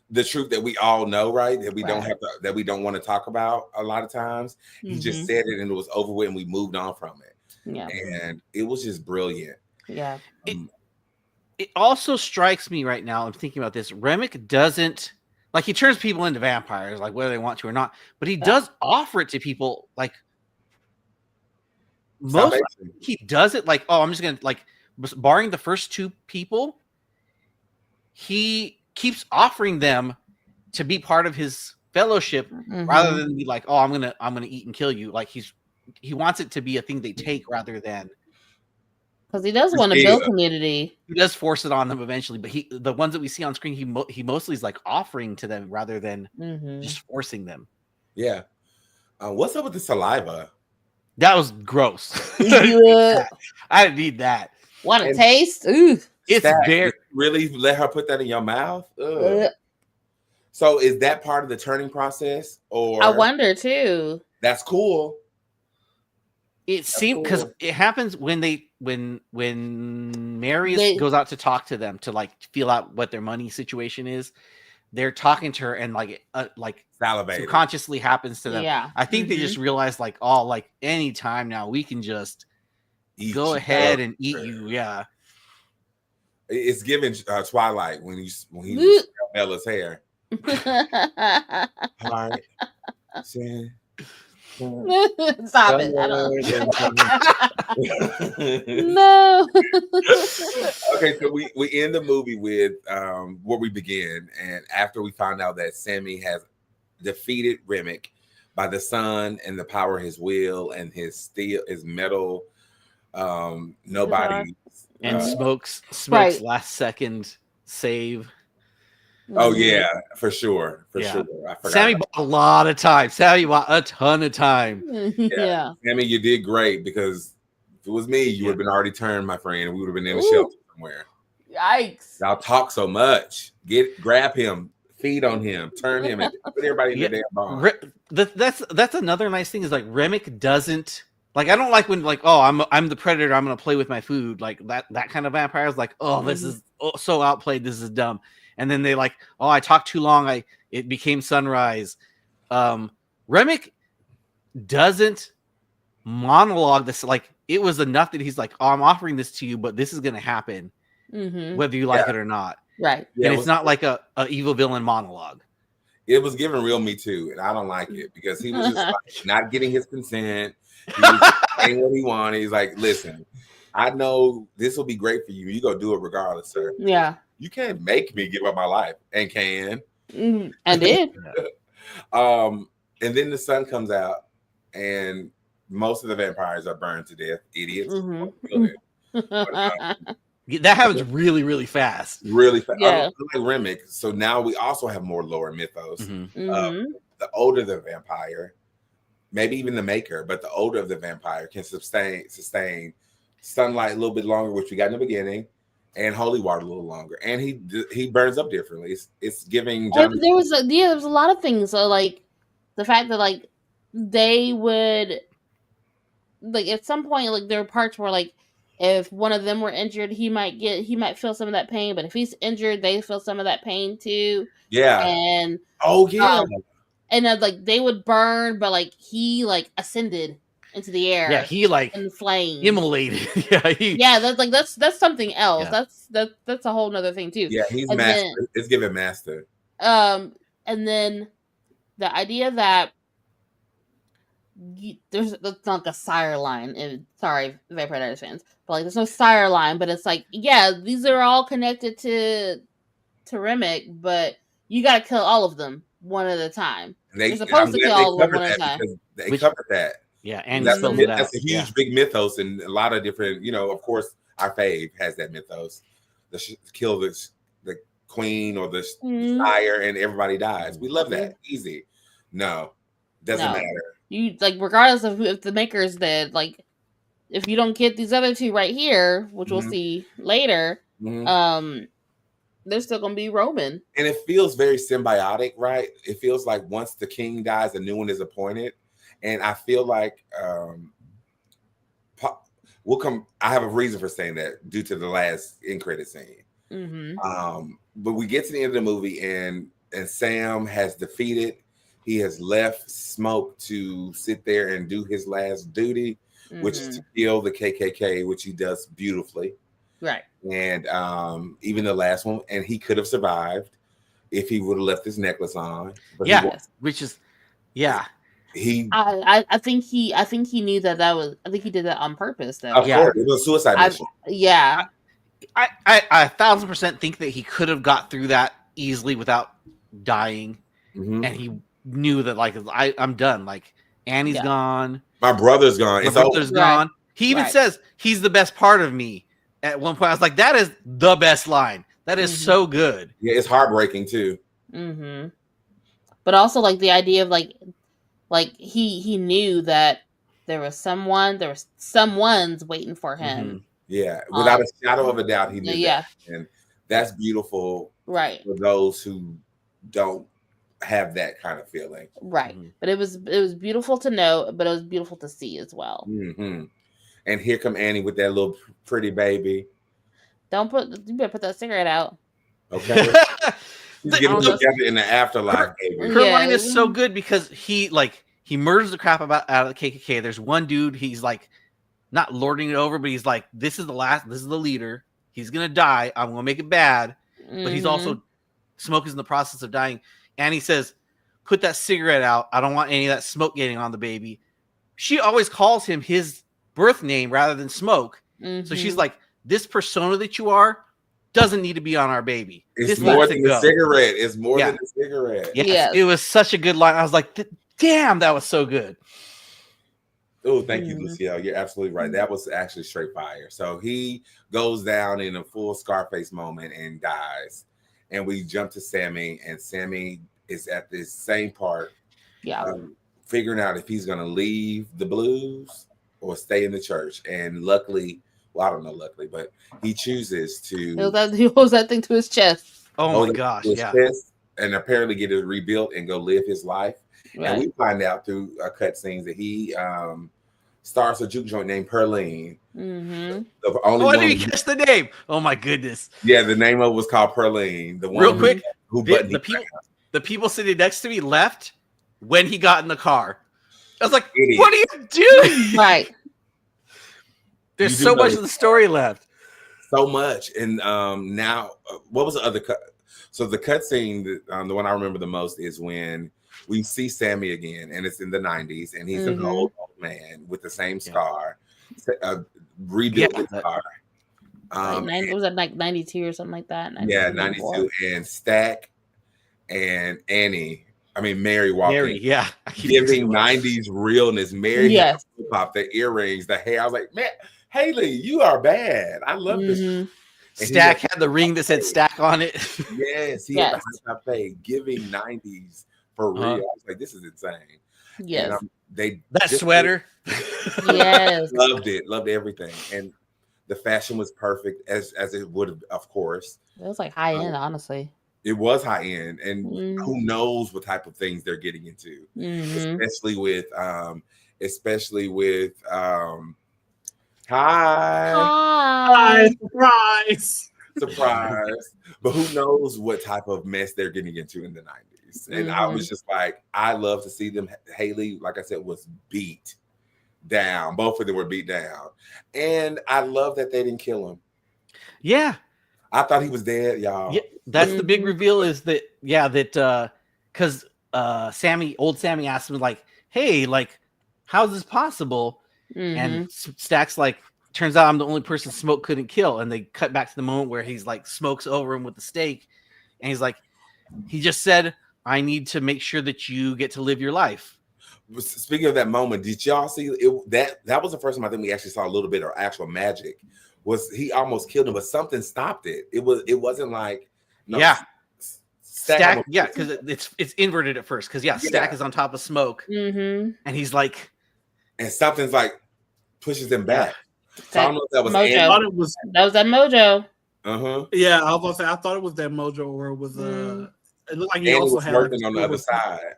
Speaker 1: the truth that we all know, right? That we don't have to, that we don't want to talk about a lot of times. He just said it, and it was over with, and we moved on from it. Yeah, and it was just brilliant.
Speaker 3: Yeah.
Speaker 2: It also strikes me right now. I'm thinking about this. Remick doesn't like he turns people into vampires, like whether they want to or not, but he does offer it to people like. Most he does it like, oh, I'm just gonna like, barring the first two people, he keeps offering them to be part of his fellowship rather than be like, oh, I'm gonna eat and kill you. Like he wants it to be a thing they take rather than
Speaker 3: because he does want to build community.
Speaker 2: He does force it on them eventually, but the ones that we see on screen, he mostly is like offering to them rather than just forcing them.
Speaker 1: Yeah. What's up with the saliva?
Speaker 2: That was gross. I didn't need that.
Speaker 3: What a taste! Ooh,
Speaker 2: it's very
Speaker 1: really let her put that in your mouth. So is that part of the turning process, or
Speaker 3: I wonder too.
Speaker 1: That's cool.
Speaker 2: It seemed because it happens when Mary goes out to talk to them to like feel out what their money situation is. They're talking to her and like
Speaker 1: salivating
Speaker 2: subconsciously happens to them.
Speaker 3: Yeah,
Speaker 2: I think they just realized like, oh, like anytime now we can just go ahead and eat you. Yeah,
Speaker 1: it's giving Twilight when he Bella's hair. Heart,
Speaker 3: stop it! No.
Speaker 1: Okay, so we end the movie with where we begin, and after we find out that Sammy has defeated Remick by the sun and the power of his will and his metal, nobody
Speaker 2: and smokes last second save.
Speaker 1: Oh yeah, for sure. Sure. I forgot.
Speaker 2: Sammy bought a lot of time. Sammy bought a ton of time.
Speaker 3: Yeah.
Speaker 1: Sammy, you did great because if it was me, you would have been already turned, my friend. We would have been in a shelter somewhere.
Speaker 3: Yikes!
Speaker 1: Y'all talk so much. Grab him, feed on him, turn him, and put everybody in the damn barn.
Speaker 2: That's another nice thing is like Remick doesn't like. I don't like when like, oh, I'm the predator. I'm gonna play with my food. Like that kind of vampire is like, oh, this is so outplayed. This is dumb. And then they like, oh, I talked too long. It became sunrise. Remick doesn't monologue this. Like it was enough that he's like, oh, I'm offering this to you, but this is gonna happen whether you like it or not.
Speaker 3: Right.
Speaker 2: And it's not like a evil villain monologue.
Speaker 1: It was giving real Me Too, and I don't like it because he was just like, not getting his consent. He was saying what he wanted. He's like, listen, I know this will be great for you. You go do it regardless, sir.
Speaker 3: Yeah.
Speaker 1: You can't make me give up my life, and can.
Speaker 3: I did.
Speaker 1: And then the sun comes out, and most of the vampires are burned to death. Idiots.
Speaker 2: That happens really, really fast.
Speaker 1: Really fast.
Speaker 3: Yeah.
Speaker 1: Like Remick. So now we also have more lore and mythos.
Speaker 3: Mm-hmm.
Speaker 1: The older the vampire, maybe even the maker, but the older of the vampire can sustain sunlight a little bit longer, which we got in the beginning, and holy water a little longer. And he burns up differently. It's giving.
Speaker 3: There was a lot of things. So like the fact that like they would like at some point like there were parts where like if one of them were injured, he might feel some of that pain, but if he's injured, they feel some of that pain too.
Speaker 1: Yeah.
Speaker 3: And
Speaker 1: and
Speaker 3: like they would burn, but like he like ascended into the air.
Speaker 2: Yeah, he like
Speaker 3: in flames.
Speaker 2: Immolated.
Speaker 3: That's something else.
Speaker 2: Yeah.
Speaker 3: That's a whole nother thing too.
Speaker 1: Yeah, he's
Speaker 3: and
Speaker 1: master.
Speaker 3: Then,
Speaker 1: it's giving master.
Speaker 3: And then the idea that there's not like a sire line. Sorry, Vampire Diaries fans, but like there's no sire line. But it's like, yeah, these are all connected to Remick, but you got to kill all of them one at a time. You're supposed to kill all of them one at a time.
Speaker 1: They covered that.
Speaker 2: Yeah, and
Speaker 1: that's a huge big mythos, and a lot of different. Of course, our fave has that mythos. Kill the queen or the sire, and everybody dies. We love that. Easy. No, doesn't matter.
Speaker 3: You like regardless of if the maker is dead, like if you don't get these other two right here, which we'll see later, they're still gonna be Roman. And
Speaker 1: it feels very symbiotic, right? It feels like once the king dies, a new one is appointed. And I feel like I have a reason for saying that due to the last end credit scene. But we get to the end of the movie and Sam has defeated. He has left Smoke to sit there and do his last duty, which is to kill the KKK, which he does beautifully.
Speaker 3: Right.
Speaker 1: And even the last one, and he could have survived if he would have left his necklace on. But
Speaker 3: I think he knew that was. I think he did that on purpose, though.
Speaker 1: Of course, it was a suicide mission.
Speaker 2: I 1,000% think that he could have got through that easily without dying, and he knew that like I'm done. Like Annie's gone,
Speaker 1: my brother's gone.
Speaker 2: My brother's gone. He even says he's the best part of me. At one point, I was like, that is the best line. That is so good.
Speaker 1: Yeah, it's heartbreaking too.
Speaker 3: But also like the idea of like he knew that there was someone's waiting for him.
Speaker 1: Yeah, without a shadow of a doubt, he knew that. And that's beautiful,
Speaker 3: right?
Speaker 1: For those who don't have that kind of feeling,
Speaker 3: right? But it was beautiful to know, but it was beautiful to see as well.
Speaker 1: And here come Annie with that little pretty baby.
Speaker 3: You better put that cigarette out.
Speaker 1: Okay. She's getting together in the afterlife, baby.
Speaker 2: Her line is so good because he murders the crap out of the KKK. There's one dude, he's like not lording it over, but he's like, this is the leader. He's gonna die. I'm gonna make it bad. But he's also Smoke is in the process of dying. And he says, put that cigarette out. I don't want any of that smoke getting on the baby. She always calls him his birth name rather than Smoke. So she's like, this persona that you are doesn't need to be on our baby.
Speaker 1: It's more than the cigarette. It's more than the cigarette.
Speaker 2: Yes. It was such a good line. I was like, damn, that was so good.
Speaker 1: Oh, thank you, Lucille. You're absolutely right. That was actually straight fire. So he goes down in a full Scarface moment and dies. And we jump to Sammy, and Sammy is at this same part, figuring out if he's going to leave the blues or stay in the church. And luckily, well, I don't know luckily, but he chooses to...
Speaker 3: He holds that thing to his chest.
Speaker 2: Oh my gosh, yeah.
Speaker 1: Chest, and apparently get it rebuilt and go live his life.
Speaker 3: Right.
Speaker 1: And we find out through cutscenes that he starts a juke joint named Perlene.
Speaker 3: Mm-hmm.
Speaker 1: The only
Speaker 2: I
Speaker 1: one.
Speaker 2: didn't even catch the name. Oh my goodness!
Speaker 1: Yeah, the name of it was called Perlene. The one
Speaker 2: Real quick,
Speaker 1: who
Speaker 2: the people sitting next to me left when he got in the car. I was like,
Speaker 1: Idiot.
Speaker 2: "What are you doing?"
Speaker 3: Right.
Speaker 2: There's so much of the story left.
Speaker 1: So much, and now what was the other cut? So the cutscene, the one I remember the most is when we see Sammy again, and it's in the 90s, and he's an old man with the same scar, rebuilt his scar.
Speaker 3: Was that like 92 or something like that?
Speaker 1: 92, and Stack and Mary walking.
Speaker 2: Mary, yeah.
Speaker 1: Giving 90s realness. Mary
Speaker 3: yes.
Speaker 1: pop, the earrings, the hair. I was like, man, Haley, you are bad. I love this.
Speaker 2: Stack had the ring that said Stack on it.
Speaker 1: Yes, he had the high top fade, giving 90s for real. I was like, this is insane.
Speaker 3: Yes.
Speaker 1: And,
Speaker 2: that sweater.
Speaker 3: Yes.
Speaker 1: Loved everything. And the fashion was perfect as it would have, of course.
Speaker 3: It was like high end, honestly.
Speaker 1: It was high end, and who knows what type of things they're getting into, especially with
Speaker 4: Hi,
Speaker 1: surprise. But who knows what type of mess they're getting into in the 90s. And I was just like, I love to see them. Haley, like I said, was beat down. Both of them were beat down. And I love that they didn't kill him.
Speaker 2: Yeah.
Speaker 1: I thought he was dead, y'all.
Speaker 2: Yeah, that's the big reveal is that, because old Sammy asked him, like, hey, like, how's this possible? And Stack's like, turns out I'm the only person smoke couldn't kill. And they cut back to the moment where he's like smokes over him with the stake. And he's like, he just said, I need to make sure that you get to live your life.
Speaker 1: Speaking of that moment, did y'all see it? That was the first time I think we actually saw a little bit of actual magic. Was he almost killed him, but something stopped it. It wasn't like
Speaker 2: Stack because it's inverted at first because Stack is on top of smoke and he's like,
Speaker 1: and something's like pushes him back. So I don't know if that was
Speaker 3: Mojo.
Speaker 4: I thought it was
Speaker 3: that Mojo.
Speaker 4: Yeah, I was gonna say I thought it was that Mojo, or it was it looked like he
Speaker 1: Annie
Speaker 4: also
Speaker 1: was
Speaker 4: had
Speaker 1: working on the other side.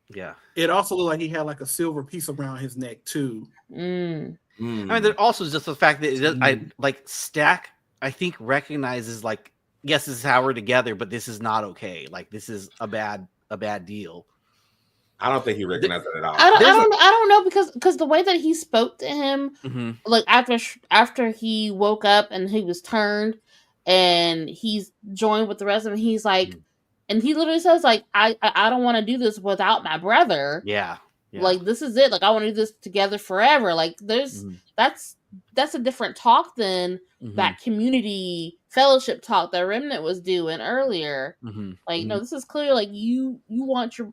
Speaker 2: Yeah,
Speaker 4: it also looked like he had like a silver piece around his neck too.
Speaker 2: I mean, there also is just the fact that I like Stack. I think recognizes like, yes, this is how we're together, but this is not okay. Like this is a bad deal.
Speaker 1: I don't think he recognized that at all.
Speaker 3: I don't know because the way that he spoke to him, like after he woke up and he was turned and he's joined with the rest of them, he's like, and he literally says like, I don't want to do this without my brother.
Speaker 2: Yeah.
Speaker 3: Like this is it. Like I want to do this together forever. Like there's that's a different talk than that community fellowship talk that Remnant was doing earlier. Like no, this is clear. Like you want your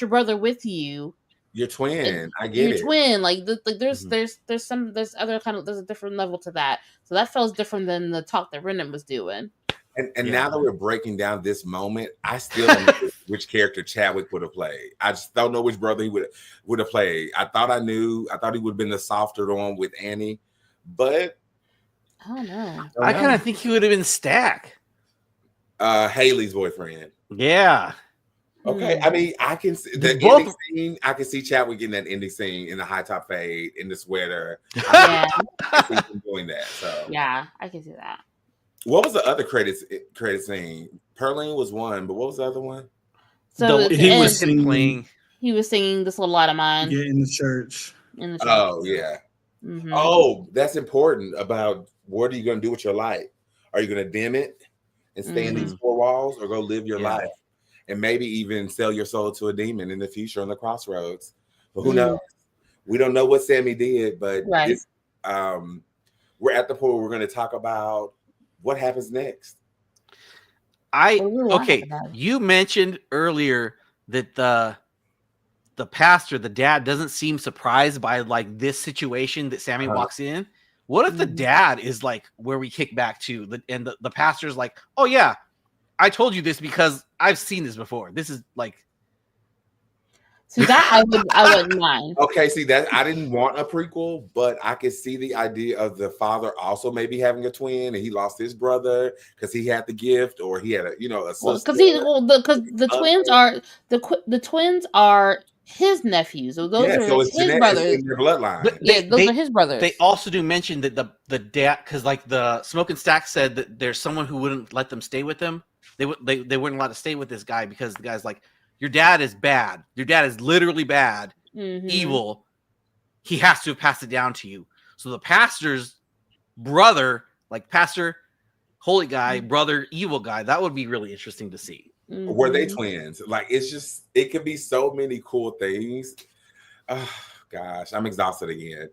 Speaker 3: brother with you.
Speaker 1: Your twin. I get it.
Speaker 3: Your twin. Like there's a different level to that. So that feels different than the talk that Remnant was doing.
Speaker 1: And now that we're breaking down this moment, I still don't know which character Chadwick would have played. I just don't know which brother he would have played. I thought I knew. I thought he would have been the softer one with Annie, but
Speaker 3: I don't know.
Speaker 2: I kind of think he would have been Stack.
Speaker 1: Haley's boyfriend.
Speaker 2: Yeah.
Speaker 1: Okay. I mean, I can see the ending scene. I can see Chadwick in that ending scene in the high top fade in the sweater. I see him doing that. So
Speaker 3: yeah, I can see that.
Speaker 1: What was the other credit scene? Perlene was one, but what was the other one?
Speaker 3: So
Speaker 4: he was singing.
Speaker 3: He was singing "This Little Light of Mine."
Speaker 4: Yeah, in the church.
Speaker 1: Oh yeah. Oh, that's important. About what are you going to do with your life? Are you going to dim it and stay in these four walls, or go live your life and maybe even sell your soul to a demon in the future on the crossroads? But who knows? We don't know what Sammy did, but we're at the point where we're going to talk about what happens next.
Speaker 2: You mentioned earlier that the pastor, the dad, doesn't seem surprised by like this situation that Sammy walks in. What if the dad is like where we kick back to, and the pastor's like, oh yeah, I told you this because I've seen this before. This is like,
Speaker 3: See that I wouldn't mind.
Speaker 1: Okay, see that I didn't want a prequel, but I could see the idea of the father also maybe having a twin, and he lost his brother because he had the gift, or he had a sister.
Speaker 3: Because the twins are his nephews, so those are
Speaker 1: so it's
Speaker 3: his
Speaker 1: it's
Speaker 3: brothers.
Speaker 1: in their bloodline.
Speaker 2: But
Speaker 3: those are his brothers.
Speaker 2: They also do mention that the dad, because like the Smoke and Stack said that there's someone who wouldn't let them stay with them. They wouldn't allow to stay with this guy because the guy's like, your dad is bad. Your dad is literally bad, evil. He has to have passed it down to you. So the pastor's brother, like pastor, holy guy, brother, evil guy, that would be really interesting to see.
Speaker 1: Were they twins? Like, it could be so many cool things. Oh, gosh, I'm exhausted again.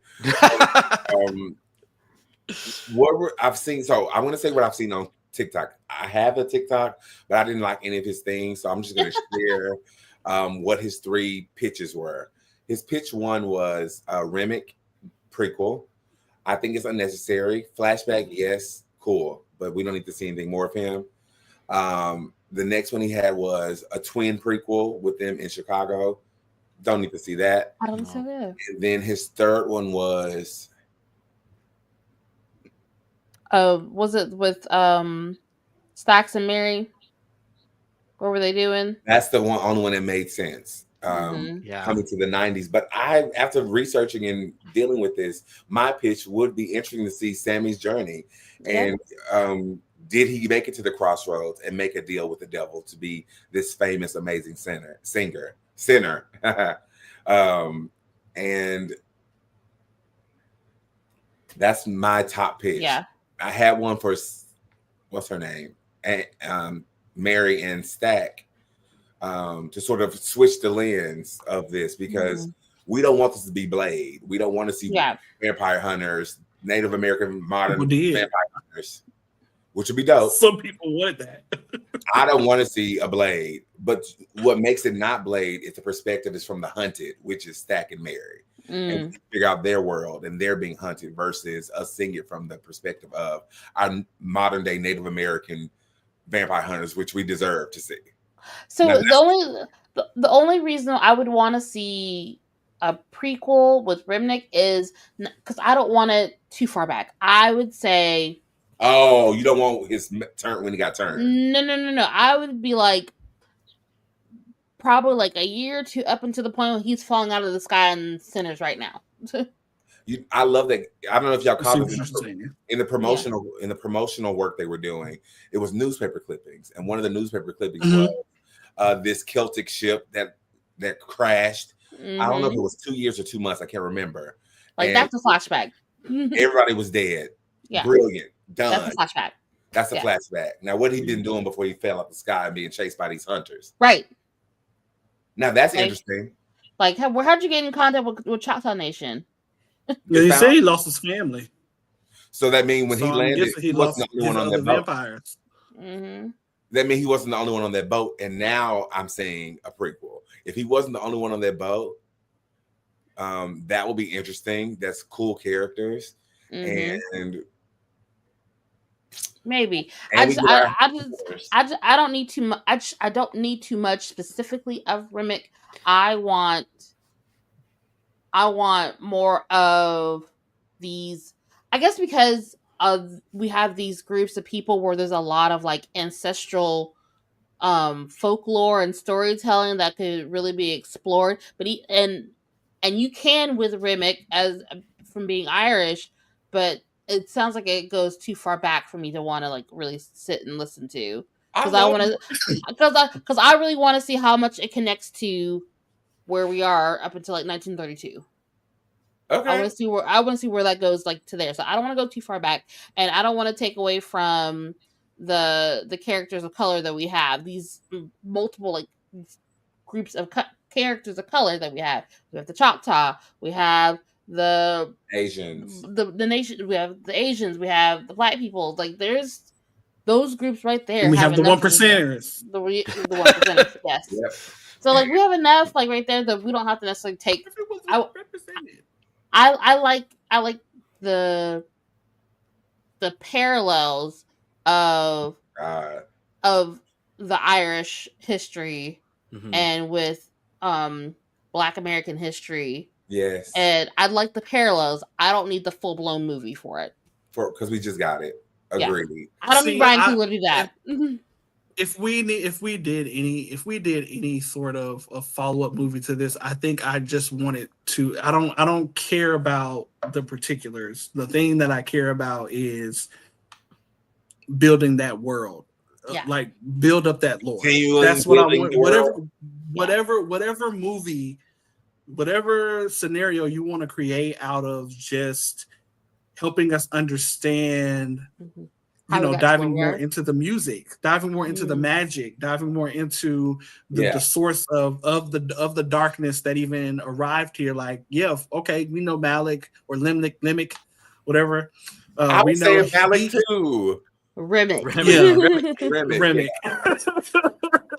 Speaker 1: I've seen? So I want to say what I've seen on TikTok. I have a TikTok, but I didn't like any of his things, so I'm just going to share what his 3 pitches were. His pitch 1 was a Remick prequel. I think it's unnecessary. Flashback, yes, cool, but we don't need to see anything more of him. The next one he had was a twin prequel with them in Chicago. Don't need to see that.
Speaker 3: I don't see that.
Speaker 1: And then his third one was
Speaker 3: it with Stacks and Mary? What were they doing?
Speaker 1: That's the only one that made sense. Coming to the 90s. But after researching and dealing with this, my pitch would be interesting to see Sammy's journey. And did he make it to the crossroads and make a deal with the devil to be this famous, amazing sinner? And that's my top pitch.
Speaker 3: Yeah.
Speaker 1: I had one for what's her name? Mary and Stack, to sort of switch the lens of this, because we don't want this to be Blade. We don't want to see vampire hunters, Native American modern vampire hunters, which would be dope.
Speaker 4: Some people wanted that.
Speaker 1: I don't want to see a Blade, but what makes it not Blade is the perspective is from the hunted, which is Stack and Mary. And figure out their world and they're being hunted versus us seeing it from the perspective of our modern day Native American vampire hunters, which we deserve to see.
Speaker 3: So the only reason I would want to see a prequel with Remnick is because I don't want it too far back. I would say,
Speaker 1: oh, you don't want his turn when he got turned.
Speaker 3: No. I would be like probably like a year or 2 up until the point where he's falling out of the sky and sinners right now.
Speaker 1: I love that. I don't know if y'all caught it in the promotional work they were doing. It was newspaper clippings, and one of the newspaper clippings was this Celtic ship that crashed. I don't know if it was 2 years or 2 months. I can't remember.
Speaker 3: Like, and that's a flashback.
Speaker 1: Everybody was dead. Yeah, brilliant, done.
Speaker 3: That's a flashback.
Speaker 1: That's a flashback. Now, what he been doing before he fell out the sky and being chased by these hunters?
Speaker 3: Right.
Speaker 1: Now that's interesting.
Speaker 3: Like, how'd you get in contact with Choctaw Nation?
Speaker 4: Yeah, he said he lost his family.
Speaker 1: So that means when he landed,
Speaker 4: he wasn't the only one on that vampires.
Speaker 1: Boat. That means he wasn't the only one on that boat. And now I'm saying a prequel. If he wasn't the only one on that boat, that will be interesting. That's cool characters, and
Speaker 3: maybe I don't need too much. I don't need too much specifically of Remick. I want more of these. I guess because we have these groups of people where there's a lot of like ancestral folklore and storytelling that could really be explored. But and you can with Remick as from being Irish, but it sounds like it goes too far back for me to want to like really sit and listen to, because I really want to see how much it connects to where we are up until like 1932. Okay. I want to see where that goes, like to there. So I don't want to go too far back, and I don't want to take away from the characters of color that we have. These multiple like groups of characters of color that we have. We have the Choctaw. We have the
Speaker 1: Asians,
Speaker 3: the nation. We have the Asians. We have the Black people. Like there's those groups right there.
Speaker 4: And we have the 1%ers.
Speaker 3: The 1%ers. Yes. Yep. So like we have enough like right there that we don't have to necessarily take. I like the parallels of the Irish history and with Black American history.
Speaker 1: Yes.
Speaker 3: And I like the parallels. I don't need the full blown movie for it.
Speaker 1: Because we just got it. Agreed.
Speaker 3: Yeah. I don't need Ryan Coogler to do that.
Speaker 4: If we did any sort of a follow-up movie to this, I think I just wanted to. I don't care about the particulars. The thing that I care about is building that world. Like build up that lore. That's what I want. Whatever movie, whatever scenario you want to create out of just helping us understand. Diving more into the music, diving more into the magic, diving more into the source of the darkness that even arrived here. Like, okay, we know Malik or Limnick, whatever.
Speaker 1: I would say Malik too.
Speaker 3: Remick.
Speaker 4: Remick.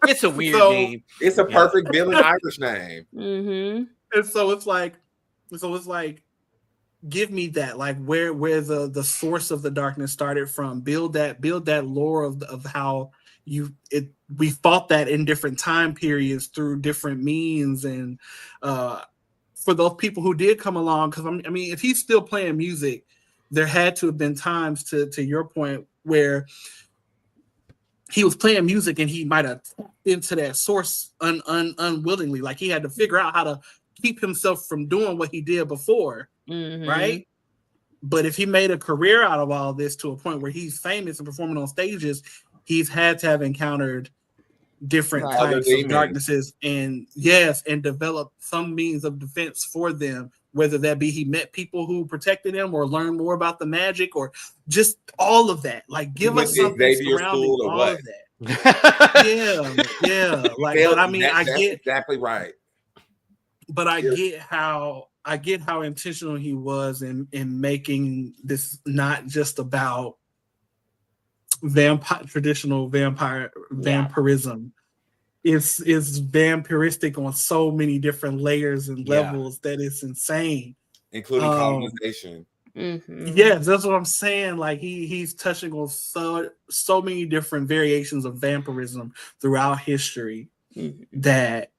Speaker 2: It's a weird name.
Speaker 1: It's a perfect villain Irish name.
Speaker 3: Mm-hmm.
Speaker 4: And so it's like, give me that, like where the source of the darkness started from. Build that lore of how we fought that in different time periods through different means, and for those people who did come along, because I mean, if he's still playing music, there had to have been times, to your point, where he was playing music and he might have into that source unwillingly, like he had to figure out how to keep himself from doing what he did before.
Speaker 3: Mm-hmm.
Speaker 4: Right? But if he made a career out of all this to a point where he's famous and performing on stages, he's had to have encountered different types of darknesses and develop some means of defense for them, whether that be he met people who protected him or learned more about the magic or just all of that. Like, give us something surrounding all of that. Yeah. Like, but I mean,
Speaker 1: that's exactly right.
Speaker 4: But I get how intentional he was in making this not just about traditional vampirism. It's vampiristic on so many different layers and levels that it's insane,
Speaker 1: including colonization.
Speaker 3: Mm-hmm.
Speaker 4: Yes, that's what I'm saying. Like he's touching on so many different variations of vampirism throughout history that.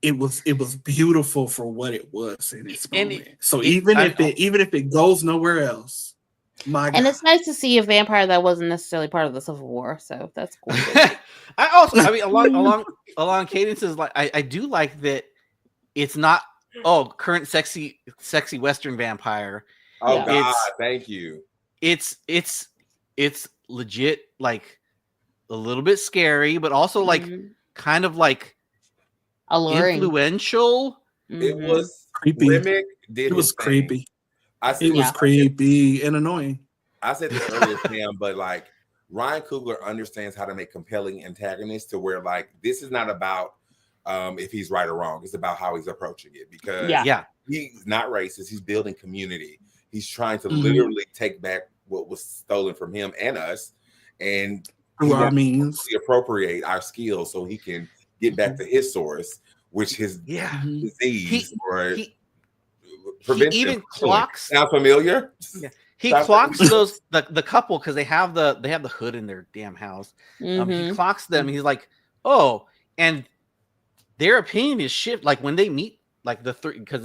Speaker 4: It was beautiful for what it was in its moment. Even if it goes nowhere else, and
Speaker 3: it's nice to see a vampire that wasn't necessarily part of the Civil War, so that's cool.
Speaker 2: I mean, along cadences, like I do like that it's not current sexy Western vampire.
Speaker 1: Oh God, thank you.
Speaker 2: It's legit, like a little bit scary, but also like kind of like.
Speaker 3: Alluring.
Speaker 2: Influential.
Speaker 1: It was
Speaker 4: creepy.
Speaker 1: It
Speaker 4: was creepy.
Speaker 1: It
Speaker 4: was creepy and annoying.
Speaker 1: I said this earlier, Pam, but like Ryan Coogler understands how to make compelling antagonists to where like this is not about if he's right or wrong. It's about how he's approaching it, because he's not racist. He's building community. He's trying to literally take back what was stolen from him and us, and
Speaker 4: through our means,
Speaker 1: appropriate our skills so he can get back to his source, which his disease or prevention. He even
Speaker 2: clocks.
Speaker 1: Sound familiar?
Speaker 2: Yeah. He clocks those the couple because they have the hood in their damn house. He clocks them. He's like, oh, and their opinion is shift. Like when they meet, like the three, because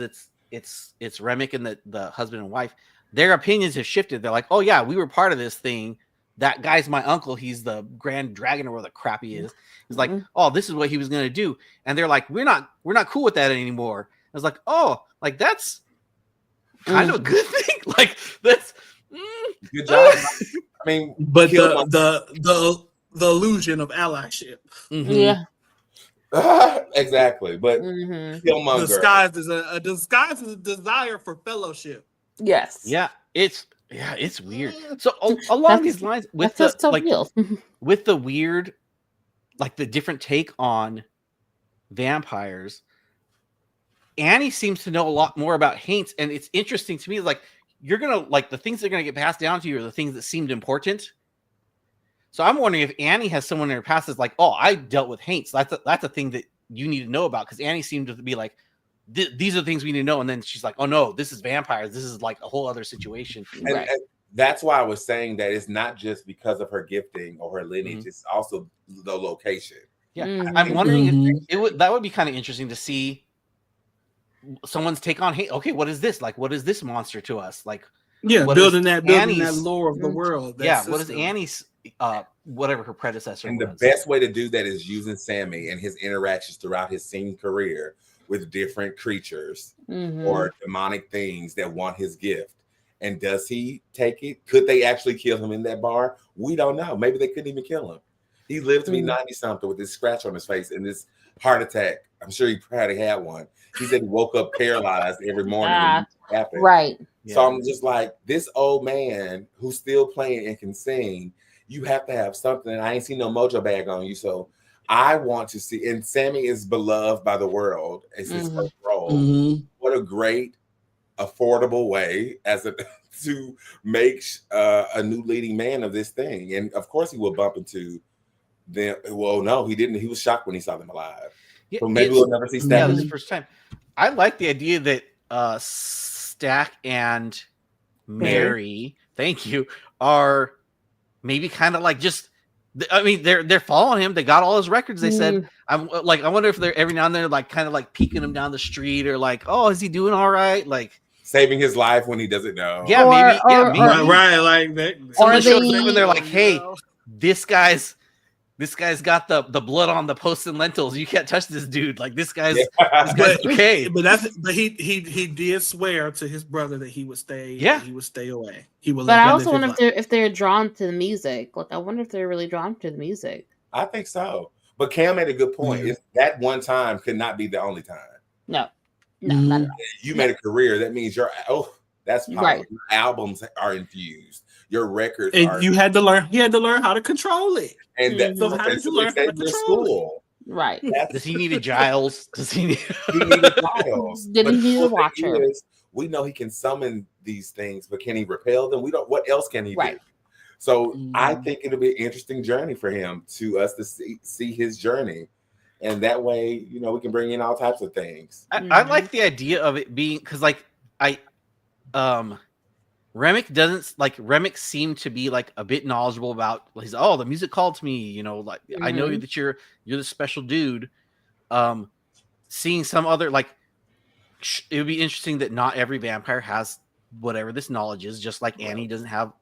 Speaker 2: it's Remick and the husband and wife. Their opinions have shifted. They're like, oh yeah, we were part of this thing. That guy's my uncle. He's the Grand Dragon or whatever the crap he is. He's like, oh, this is what he was gonna do. And they're like, we're not cool with that anymore. I was like, oh, like that's kind of a good thing. Like that's
Speaker 1: good job. I mean,
Speaker 4: but the illusion of allyship.
Speaker 3: Yeah.
Speaker 1: Exactly. But Killmonger.
Speaker 4: Disguise is a desire for fellowship.
Speaker 3: Yes.
Speaker 2: Yeah, it's weird. So along these lines, with with the weird, like the different take on vampires, Annie seems to know a lot more about Haints, and it's interesting to me. Like you're gonna like the things that are gonna get passed down to you are the things that seemed important. So I'm wondering if Annie has someone in her past that's like, oh, I dealt with Haints. That's a thing that you need to know about, because Annie seemed to be like, these are the things we need to know. And then she's like, oh no, this is vampires. This is like a whole other situation.
Speaker 1: And that's why I was saying that it's not just because of her gifting or her lineage. It's also the location.
Speaker 2: Yeah. I'm wondering if that would be kind of interesting to see someone's take on, hey, okay, what is this? Like, what is this monster to us? Like,
Speaker 4: Yeah,
Speaker 2: what
Speaker 4: building
Speaker 2: is
Speaker 4: that lore of the world.
Speaker 2: Yeah, what is Annie's whatever her predecessor
Speaker 1: And
Speaker 2: was?
Speaker 1: the best way to do that is using Sammy and his interactions throughout his singing career with different creatures or demonic things that want his gift. And does he take it? Could they actually kill him in that bar? We don't know. Maybe they couldn't even kill him. He lived to be 90-something with this scratch on his face and this heart attack. I'm sure he probably had one. He said he woke up paralyzed every morning when it happened.
Speaker 3: Right.
Speaker 1: So I'm just like, this old man who's still playing and can sing, you have to have something. And I ain't seen no mojo bag on you. So I want to see, and Sammy is beloved by the world as his first role. What a great, affordable way to make a new leading man of this thing. And of course he will bump into them. Well, no, he didn't. He was shocked when he saw them alive.
Speaker 2: Yeah,
Speaker 1: So maybe we'll never see Stack.
Speaker 2: Yeah, this is the first time. I like the idea that Stack and Mary, thank you, are maybe kind of like just. I mean, they're following him. They got all his records. They said, "I'm like, I wonder if they're every now and then like kind of like peeking him down the street or like, oh, is he doing all right? Like
Speaker 1: saving his life when he doesn't know."
Speaker 2: Yeah, maybe.
Speaker 4: Right, like that.
Speaker 2: Or shows up and they're like, "Hey, this guy's got the blood on the post and lentils. You can't touch this dude. Like this guy's okay."
Speaker 4: But he did swear to his brother that he would stay.
Speaker 2: Yeah,
Speaker 4: he would stay away. He will.
Speaker 3: But I also wonder if they're drawn to the music. Like I wonder if they're really drawn to the music.
Speaker 1: I think so. But Cam made a good point. If that one time could not be the only time.
Speaker 3: No, not at all.
Speaker 1: You made a career. That means that's powerful.
Speaker 3: Right.
Speaker 1: Your albums are infused. Your records
Speaker 4: and you had to learn. He had to learn how to control it.
Speaker 1: And that's
Speaker 4: so how did you learn how to control it?
Speaker 3: Right.
Speaker 2: Does he need a Giles? Does he need
Speaker 1: a Giles?
Speaker 3: Did he need a watcher?
Speaker 1: We know he can summon these things, but can he repel them? We don't. What else can he do? So I think it'll be an interesting journey for him to see his journey, and that way, we can bring in all types of things.
Speaker 2: I like the idea of it being because, like, Remick seemed to be like a bit knowledgeable about. He's the music called to me. Like I know that you're the special dude. Seeing some other like, it would be interesting that not every vampire has whatever this knowledge is. Just like Annie doesn't have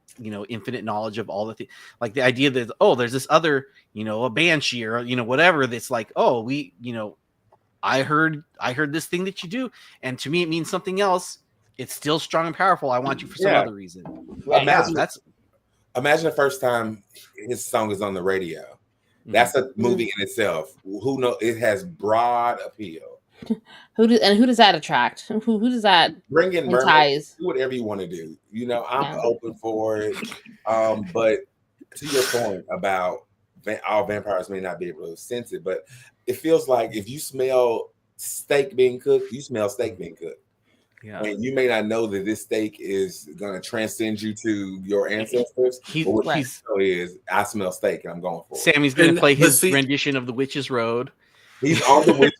Speaker 2: infinite knowledge of all the things. Like the idea that there's this other a banshee or whatever that's like I heard this thing that you do, and to me it means something else. It's still strong and powerful. I want you for some other reason.
Speaker 1: Imagine the first time his song is on the radio. That's a movie in itself. Who knows? It has broad appeal.
Speaker 3: Who does that attract? Who does that
Speaker 1: bring in?
Speaker 3: Entice?
Speaker 1: Do whatever you want to do. I'm open for it. But to your point about all vampires may not be able to sense it, but it feels like if you smell steak being cooked, you smell steak being cooked.
Speaker 2: Yeah.
Speaker 1: And you may not know that this steak is going to transcend you to your ancestors. I smell steak and I'm going for it.
Speaker 2: Sammy's going to play his rendition of The Witch's Road.
Speaker 1: He's on the Witch.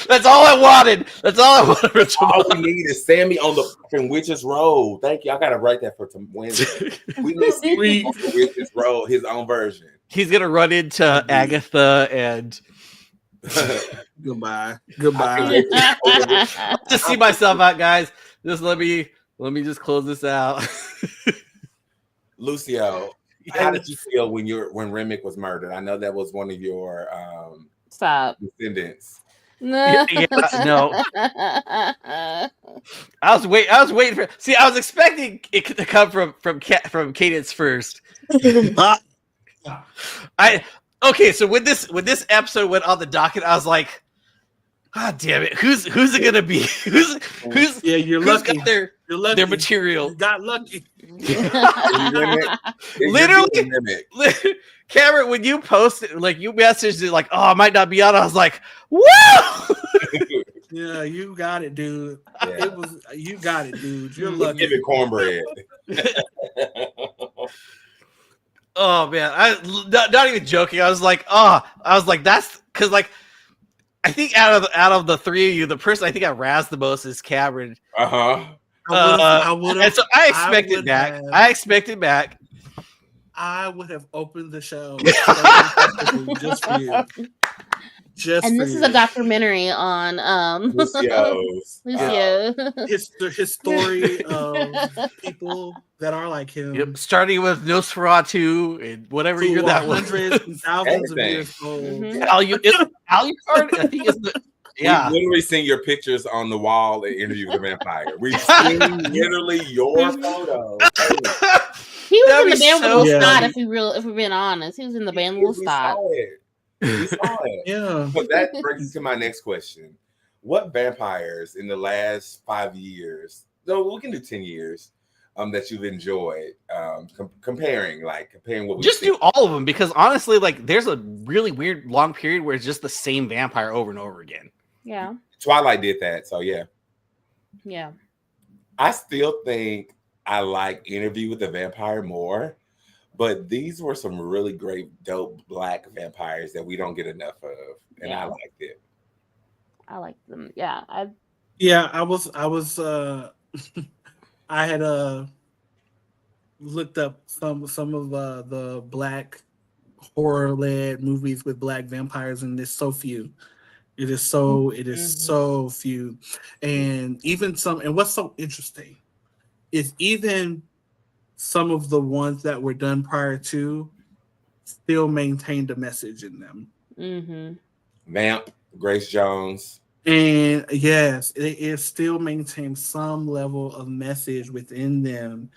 Speaker 2: That's all I wanted.
Speaker 1: All we need is Sammy on the fucking Witch's Road. Thank you. I got to write that for Wednesday. We need Sammy on the Witch's Road, his own version.
Speaker 2: He's going to run into Agatha and...
Speaker 4: Goodbye.
Speaker 2: Just see myself out, guys. Just let me just close this out.
Speaker 1: Lucio, how did you feel when Remick was murdered? I know that was one of your descendants.
Speaker 2: No. I was waiting for. See, I was expecting it to come from Cadence first. Okay, so when this episode went on the docket, I was like, "God damn it! Who's it gonna be? Who's
Speaker 4: you're
Speaker 2: who's
Speaker 4: lucky.
Speaker 2: got their material?
Speaker 4: You got lucky.
Speaker 2: Literally, Cameron, when you posted, like you messaged it, like, "Oh, I might not be on," I was like, "Whoa!"
Speaker 4: Yeah, you got it, dude. Yeah. You got it, dude. You're lucky.
Speaker 1: Give it cornbread.
Speaker 2: Oh man, not even joking. I was like, that's because like I think out of the three of you, the person I think I razzed the most is Cameron.
Speaker 4: I would have.
Speaker 2: And so I expected back.
Speaker 4: I would have opened the show just for you. just
Speaker 3: And
Speaker 4: for
Speaker 3: this is
Speaker 4: you.
Speaker 3: a documentary on
Speaker 1: Lucio's.
Speaker 3: Lucio.
Speaker 4: His story of people that are like him.
Speaker 2: Yep, starting with Nosferatu and whatever
Speaker 4: Who
Speaker 2: year
Speaker 4: are
Speaker 2: that was.
Speaker 4: hundreds and thousands of
Speaker 1: Everything.
Speaker 4: years old.
Speaker 3: Mhm.
Speaker 2: Alucard, I think it's the yeah.
Speaker 1: We've literally seen your pictures on the wall at Interview with the Vampire. We've seen literally your photo.
Speaker 3: He was
Speaker 2: That'd
Speaker 3: in the
Speaker 2: be
Speaker 3: band with
Speaker 2: so
Speaker 3: Little Scott,
Speaker 2: funny.
Speaker 3: if we're being honest. He was in the band with Little
Speaker 1: We
Speaker 3: Scott.
Speaker 1: saw it. We saw it.
Speaker 4: Yeah.
Speaker 1: But that brings us to my next question. What vampires in the last 5 years, no, we can do 10 years, that you've enjoyed comparing what we
Speaker 2: Just do all of them, because honestly, like, there's a really weird long period where it's just the same vampire over and over again.
Speaker 3: Yeah.
Speaker 1: Twilight did that, so yeah.
Speaker 3: Yeah.
Speaker 1: I still think I like Interview with the Vampire more, but these were some really great, dope black vampires that we don't get enough of, and I liked it.
Speaker 3: I like them. Yeah.
Speaker 4: I had looked up some of the black horror-led movies with black vampires, and there's so few. It is so few. And even some, and what's so interesting is even some of the ones that were done prior to still maintained a message in them.
Speaker 3: Mm-hmm.
Speaker 1: Vamp, Grace Jones.
Speaker 4: And yes, it still maintains some level of message within them.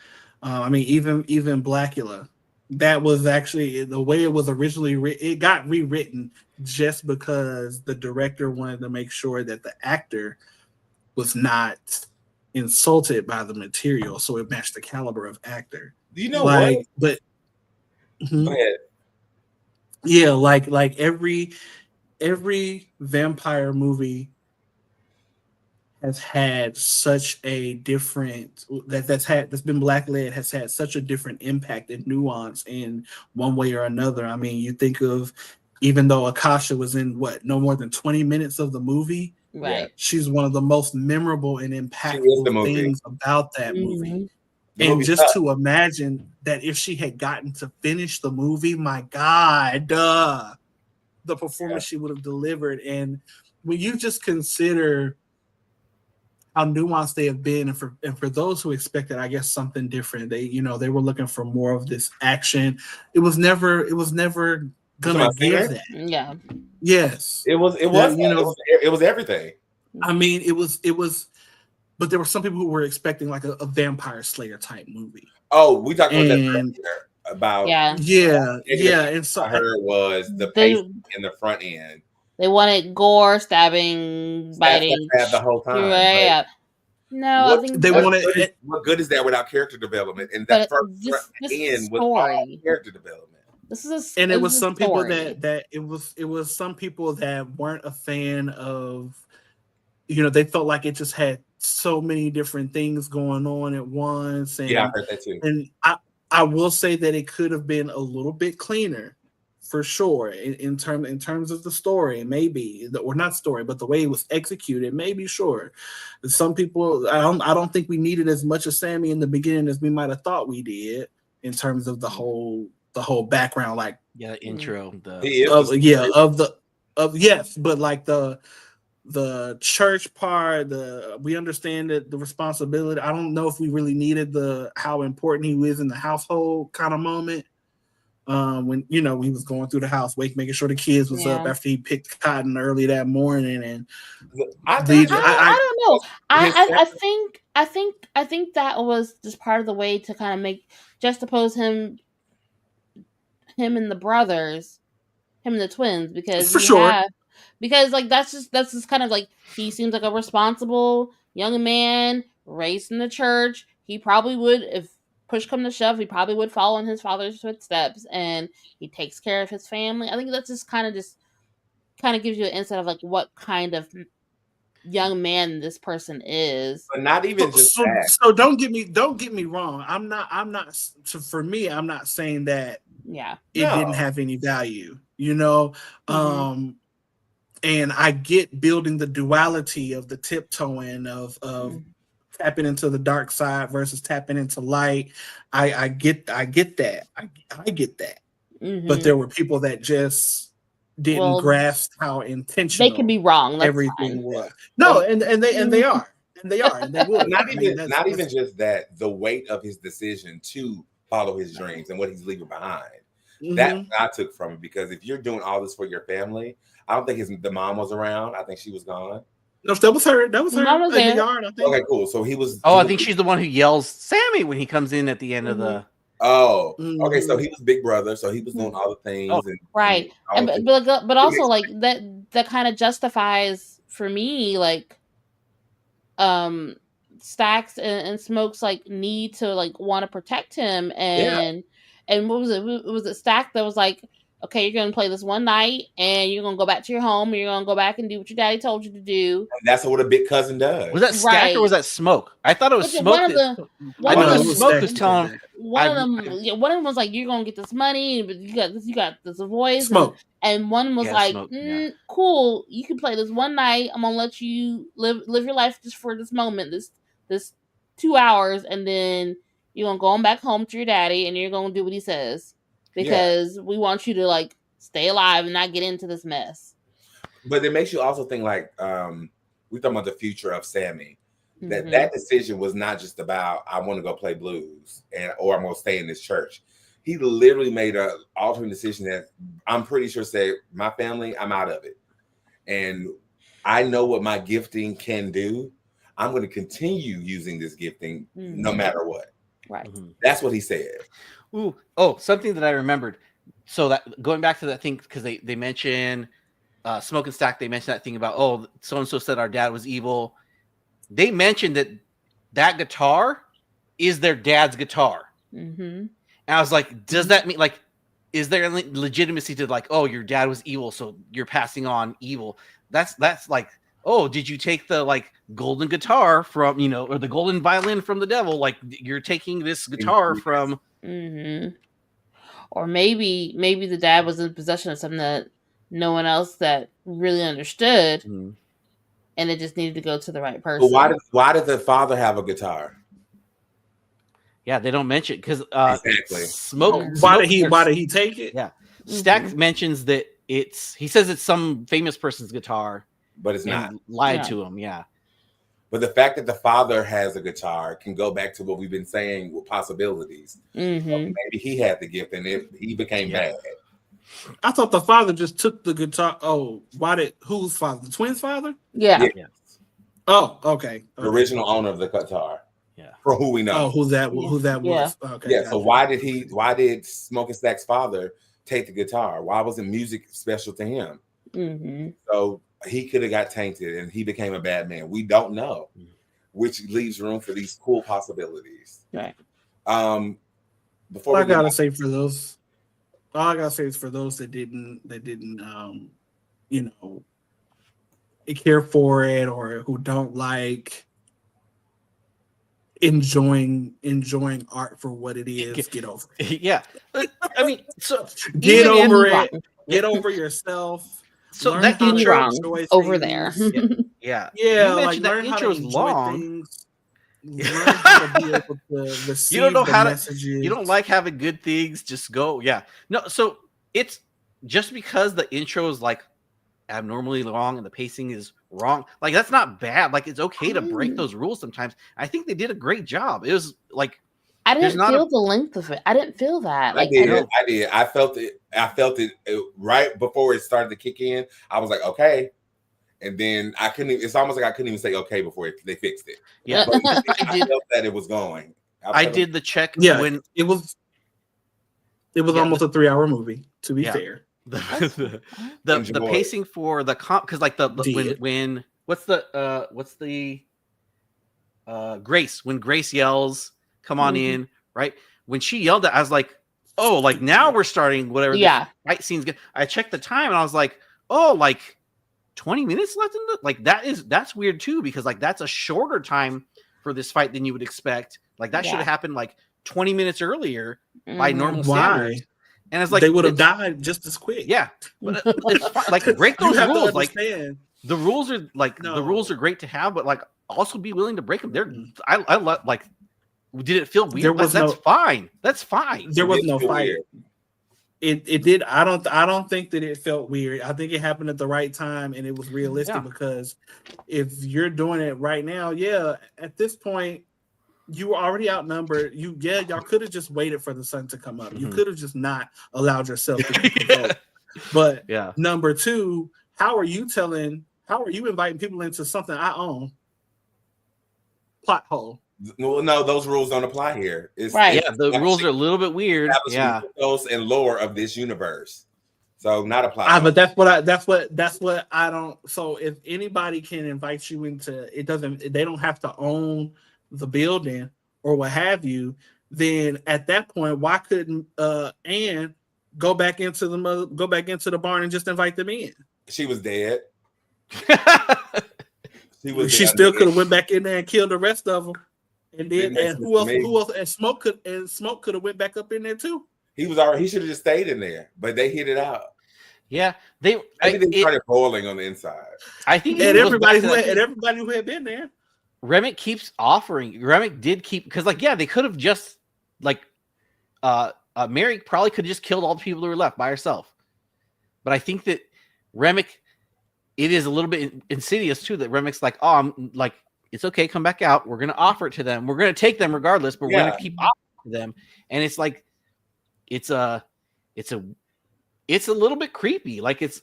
Speaker 4: I mean, even Blackula, that was actually the way it was originally written. It got rewritten just because the director wanted to make sure that the actor was not insulted by the material, so it matched the caliber of actor.
Speaker 1: You know what?
Speaker 4: But
Speaker 1: go ahead.
Speaker 4: Yeah, like every vampire movie has had such a different that's been black led, has had such a different impact and nuance in one way or another. I mean, you think of, even though Akasha was in no more than 20 minutes of the movie,
Speaker 3: Right.
Speaker 4: she's one of the most memorable and impactful things about that movie. And just to imagine that if she had gotten to finish the movie, my God, the performance she would have delivered. And when you just consider how nuanced they have been, and for those who expected, I guess, something different, they were looking for more of this action. It was never gonna give that.
Speaker 3: Yeah.
Speaker 4: Yes.
Speaker 1: It was everything.
Speaker 4: I mean, it was, but there were some people who were expecting like a Vampire Slayer type movie.
Speaker 1: Oh, we talked about that about
Speaker 4: and so
Speaker 1: I heard was the pace in the front end.
Speaker 3: They wanted gore, stabbing, biting
Speaker 1: the whole time.
Speaker 3: Yeah. No, I think
Speaker 4: they wanted.
Speaker 1: What good is that without character development? And that first end was all character development.
Speaker 4: It was some people that it was some people that weren't a fan of. They felt like it just had so many different things going on at once. And,
Speaker 1: I heard that too.
Speaker 4: And I will say that it could have been a little bit cleaner, for sure, in terms of the story, maybe, or not story, but the way it was executed, maybe, sure. Some people, I don't think we needed as much of Sammy in the beginning as we might have thought we did, in terms of the whole background, like
Speaker 2: intro,
Speaker 4: but like the church part, we understand that the responsibility. I don't know if we really needed how important he was in the household kind of moment. When he was going through the house, making sure the kids was up after he picked cotton early that morning, and
Speaker 3: I don't know. I think that was just part of the way to kind of juxtapose him and the brothers, him and the twins, because
Speaker 4: for sure.
Speaker 3: Because like that's just kind of like, he seems like a responsible young man raised in the church. He probably would, if push come to shove, he probably would follow in his father's footsteps, and he takes care of his family. I think that's just kind of gives you an insight of like what kind of young man this person is.
Speaker 1: But not even just that.
Speaker 4: So don't get me wrong. I'm not. For me, I'm not saying that.
Speaker 3: Yeah.
Speaker 4: It didn't have any value. And I get building the duality of the tiptoeing of tapping into the dark side versus tapping into light. I get that. I get that.
Speaker 3: Mm-hmm.
Speaker 4: But there were people that just didn't grasp how intentional
Speaker 3: they can be wrong. That's
Speaker 4: everything
Speaker 3: fine.
Speaker 4: was. No, and they are. And they would.
Speaker 1: Not even just that, the weight of his decision to follow his dreams and what he's leaving behind. That I took from it, because if you're doing all this for your family, I don't think the mom was around. I think she was gone.
Speaker 4: No, that was her. That was her
Speaker 3: Mom was
Speaker 4: in
Speaker 3: there.
Speaker 4: the yard, I think.
Speaker 1: Okay, cool. So he was.
Speaker 2: Oh, I think she's the one who yells Sammy when he comes in at the end of the.
Speaker 1: Oh, okay. So he was big brother. So he was doing all the things.
Speaker 3: Right. But also like that kind of justifies for me, like, Stacks and Smokes like need to like want to protect him, and what was it? Was it Stack that was like, okay, you're gonna play this one night and you're gonna go back to your home and you're gonna go back and do what your daddy told you to do.
Speaker 1: And that's what a big cousin does.
Speaker 2: Was that Stack or was that Smoke? I thought it was Smoke.
Speaker 3: One of them
Speaker 2: Smoke was telling him.
Speaker 3: One of them was like, you're gonna get this money, but you got this voice.
Speaker 4: Smoke.
Speaker 3: And one was like, Smoke, cool, you can play this one night. I'm gonna let you live your life just for this moment, this 2 hours, and then you're gonna go on back home to your daddy and you're gonna do what he says. Because we want you to like stay alive and not get into this mess.
Speaker 1: But it makes you also think like we're talking about the future of Sammy. That decision was not just about I want to go play blues or I'm gonna stay in this church. He literally made an alternate decision that I'm pretty sure said, my family, I'm out of it. And I know what my gifting can do. I'm going to continue using this gifting no matter what.
Speaker 3: Right.
Speaker 1: That's what he said.
Speaker 2: Ooh, oh, something that I remembered. So that going back to that thing, because they mention Smoke and Stack, they mentioned that thing about, oh, so-and-so said our dad was evil. They mentioned that guitar is their dad's guitar. And I was like, does that mean, like, is there any legitimacy to like, oh, your dad was evil, so you're passing on evil? That's like, oh, did you take the like golden guitar from, or the golden violin from the devil? Like, you're taking this guitar from.
Speaker 3: Or maybe the dad was in possession of something that no one else that really understood, and it just needed to go to the right person.
Speaker 1: But why did the father have a guitar?
Speaker 2: Yeah, they don't mention because
Speaker 1: exactly.
Speaker 2: Smoke.
Speaker 4: Why did he take it?
Speaker 2: Yeah, Stack mentions that he says it's some famous person's guitar,
Speaker 1: but it's not.
Speaker 2: Lied to him. Yeah.
Speaker 1: But the fact that the father has a guitar can go back to what we've been saying with possibilities. Maybe he had the gift and he became bad.
Speaker 4: I thought the father just took the guitar. Oh, whose father? The twins' father?
Speaker 3: Yeah.
Speaker 4: Oh, okay.
Speaker 1: The original owner of the guitar.
Speaker 2: Yeah.
Speaker 1: For who we know.
Speaker 4: Oh, who that was. Okay.
Speaker 1: Yeah. So why did Smoke and Stack's father take the guitar? Why wasn't music special to him? So he could have got tainted and he became a bad man. We don't know, which leaves room for these cool possibilities.
Speaker 3: Right.
Speaker 1: Before
Speaker 4: all I gotta say is for those that didn't care for it or who don't like enjoying art for what it is, get over it.
Speaker 2: Yeah. I mean, so
Speaker 4: get over it. Get over yourself.
Speaker 2: So
Speaker 4: learn
Speaker 2: that
Speaker 3: intro over there.
Speaker 2: Yeah.
Speaker 4: You
Speaker 2: mentioned
Speaker 4: that
Speaker 2: intro's long.
Speaker 4: Things, learn how to be able to receive
Speaker 2: you don't know how
Speaker 4: messages.
Speaker 2: You don't like having good things, just go. Yeah. No, so it's just because the intro is like abnormally long and the pacing is wrong. Like that's not bad. Like it's okay to break those rules sometimes. I think they did a great job. It was like
Speaker 3: I didn't feel the length of it. I didn't feel that.
Speaker 1: I did. I felt it right before it started to kick in. I was like, okay. And then I couldn't. It's almost like I couldn't even say okay before they fixed it.
Speaker 2: Yeah,
Speaker 1: I felt that it was going.
Speaker 2: I did the check.
Speaker 4: Yeah,
Speaker 2: when
Speaker 4: it was almost a 3-hour movie. To be fair,
Speaker 2: the pacing for the comp because like when what's the Grace when Grace yells, "Come on in!" Right when she yelled that, I was like, "Oh, like now we're starting whatever."
Speaker 3: Yeah,
Speaker 2: fight scene's good. I checked the time and I was like, "Oh, like 20 minutes left in the like that's weird too because like that's a shorter time for this fight than you would expect. Like that should have happened like 20 minutes earlier by normal standards." And it's like
Speaker 4: they would have died just as quick.
Speaker 2: Yeah, but it's fine. Like break those rules. Like the rules are like the rules are great to have, but like also be willing to break them. I love like. Did it feel weird? That's fine. That's fine.
Speaker 4: There was no fight. It did. I don't think that it felt weird. I think it happened at the right time and it was realistic because if you're doing it right now, at this point you were already outnumbered. Y'all could have just waited for the sun to come up. You could have just not allowed yourself to be provoked. But number two, how are you inviting people into something I own? Plot hole.
Speaker 1: No, those rules don't apply here.
Speaker 2: The rules are a little bit weird. Yeah,
Speaker 1: mythos and lore of this universe, so not apply.
Speaker 4: But that's what I don't. So if anybody can invite you into, they don't have to own the building or what have you. Then at that point, why couldn't Anne go back into the barn and just invite them in?
Speaker 1: She was dead.
Speaker 4: She still could have went back in there and killed the rest of them. And then who else? And Smoke could have went back up in there too.
Speaker 1: He should have just stayed in there, but they hit it out.
Speaker 2: Yeah,
Speaker 1: they started boiling on the inside.
Speaker 2: I think
Speaker 4: everybody who had been there.
Speaker 2: Remick keeps offering. Remick did keep because they could have just Mary probably could have just killed all the people who were left by herself. But I think that Remick, it is a little bit insidious too. That Remick's like, I'm like, it's okay, come back out. We're gonna offer it to them. We're gonna take them regardless, but we're gonna keep offering to them. And it's like, it's a little bit creepy. Like it's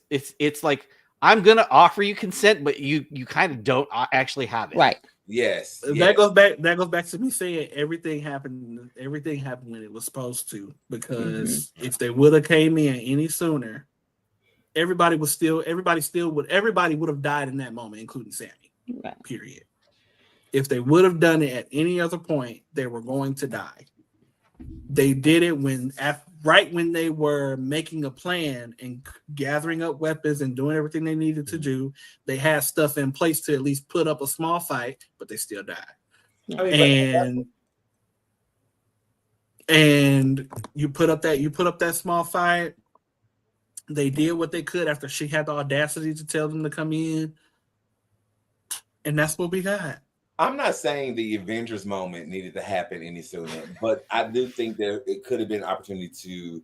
Speaker 2: like I'm gonna offer you consent, but you kind of don't actually have it.
Speaker 3: Right.
Speaker 1: Yes.
Speaker 4: That goes back to me saying everything happened when it was supposed to. Because if they would have came in any sooner, everybody would have died in that moment, including Sammy.
Speaker 3: Right.
Speaker 4: Period. If they would have done it at any other point, they were going to die. They did it right when they were making a plan and gathering up weapons and doing everything they needed to do. They had stuff in place to at least put up a small fight, but they still died. And you put up that small fight. They did what they could after she had the audacity to tell them to come in. And that's what we got.
Speaker 1: I'm not saying the Avengers moment needed to happen any sooner, but I do think that it could have been an opportunity to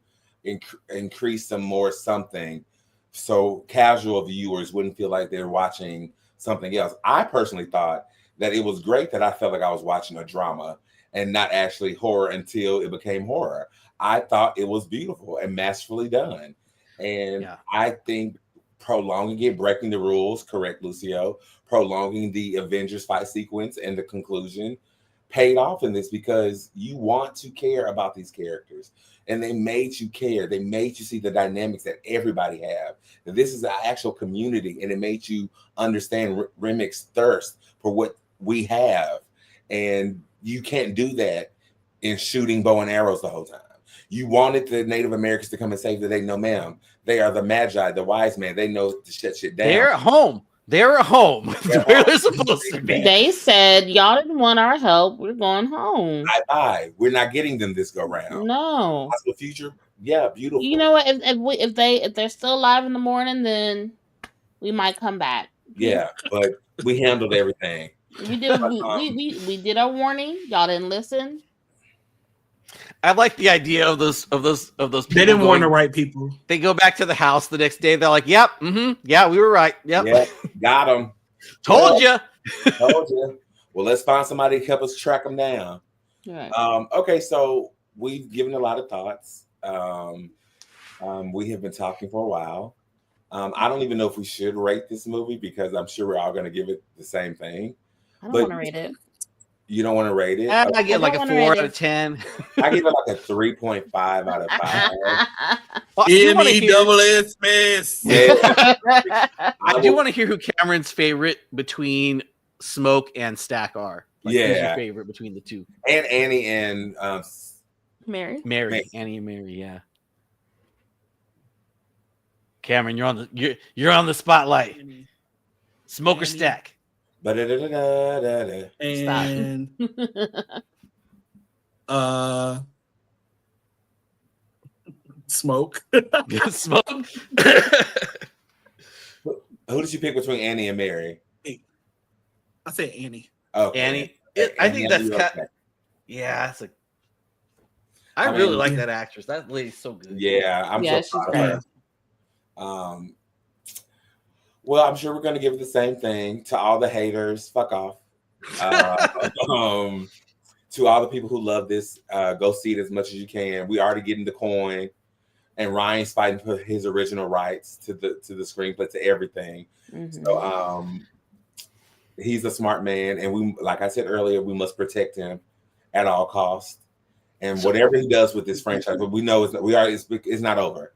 Speaker 1: increase some more something so casual viewers wouldn't feel like they're watching something else. I personally thought that it was great that I felt like I was watching a drama and not actually horror until it became horror. I thought it was beautiful and masterfully done. And I think prolonging it, breaking the rules, correct, Lucio, prolonging the Avengers fight sequence and the conclusion paid off in this because you want to care about these characters and they made you care. They made you see the dynamics that everybody have. That this is an actual community and it made you understand Remick's thirst for what we have. And you can't do that in shooting bow and arrows the whole time. You wanted the Native Americans to come and say that they know, ma'am, they are the Magi, the wise man. They know to shut shit down.
Speaker 2: They're at home. They're at home. Where they're supposed to be.
Speaker 3: They said, y'all didn't want our help. We're going home.
Speaker 1: Bye. We're not getting them this go round.
Speaker 3: No.
Speaker 1: Possible future. Yeah, beautiful.
Speaker 3: You know what? If they're still alive in the morning, then we might come back.
Speaker 1: Yeah, but we handled everything.
Speaker 3: We did our warning. Y'all didn't listen.
Speaker 2: I like the idea of those people.
Speaker 4: They didn't warn the right people.
Speaker 2: They go back to the house the next day. They're like, "Yep, yeah, we were right. Yep,
Speaker 1: got them.
Speaker 2: Told you.
Speaker 1: Well, let's find somebody to help us track them down."
Speaker 3: Right.
Speaker 1: Okay, so we've given a lot of thoughts. We have been talking for a while. I don't even know if we should rate this movie because I'm sure we're all going to give it the same thing.
Speaker 3: I don't want to rate it.
Speaker 1: You don't want to rate it?
Speaker 2: I give like a 4 out of 10.
Speaker 1: I give it like a 3.5 out of 5.
Speaker 4: M-E-double-S-Miss.
Speaker 2: I do want to hear who Cameron's favorite between Smoke and Stack are. Who's your favorite between the two?
Speaker 1: And Annie and
Speaker 3: Mary.
Speaker 2: Annie and Mary, yeah. Cameron, you're on the spotlight. Smoke or Stack?
Speaker 1: And
Speaker 4: Smoke.
Speaker 2: Smoke.
Speaker 1: Who did you pick between Annie and Mary?
Speaker 4: I said Annie.
Speaker 1: Okay.
Speaker 2: Annie. I think that's kind. Yeah, it's like. I really like that actress. That lady's so good.
Speaker 1: Yeah, I'm so
Speaker 3: she's
Speaker 1: proud of
Speaker 3: great.
Speaker 1: her. Well, I'm sure we're going to give it the same thing to all the haters. Fuck off. To all the people who love this, go see it as much as you can. We already getting the coin, and Ryan's fighting for his original rights to the screenplay, to everything.
Speaker 3: Mm-hmm.
Speaker 1: So he's a smart man, and we, like I said earlier, we must protect him at all costs. And whatever he does with this franchise, but we know it's not over.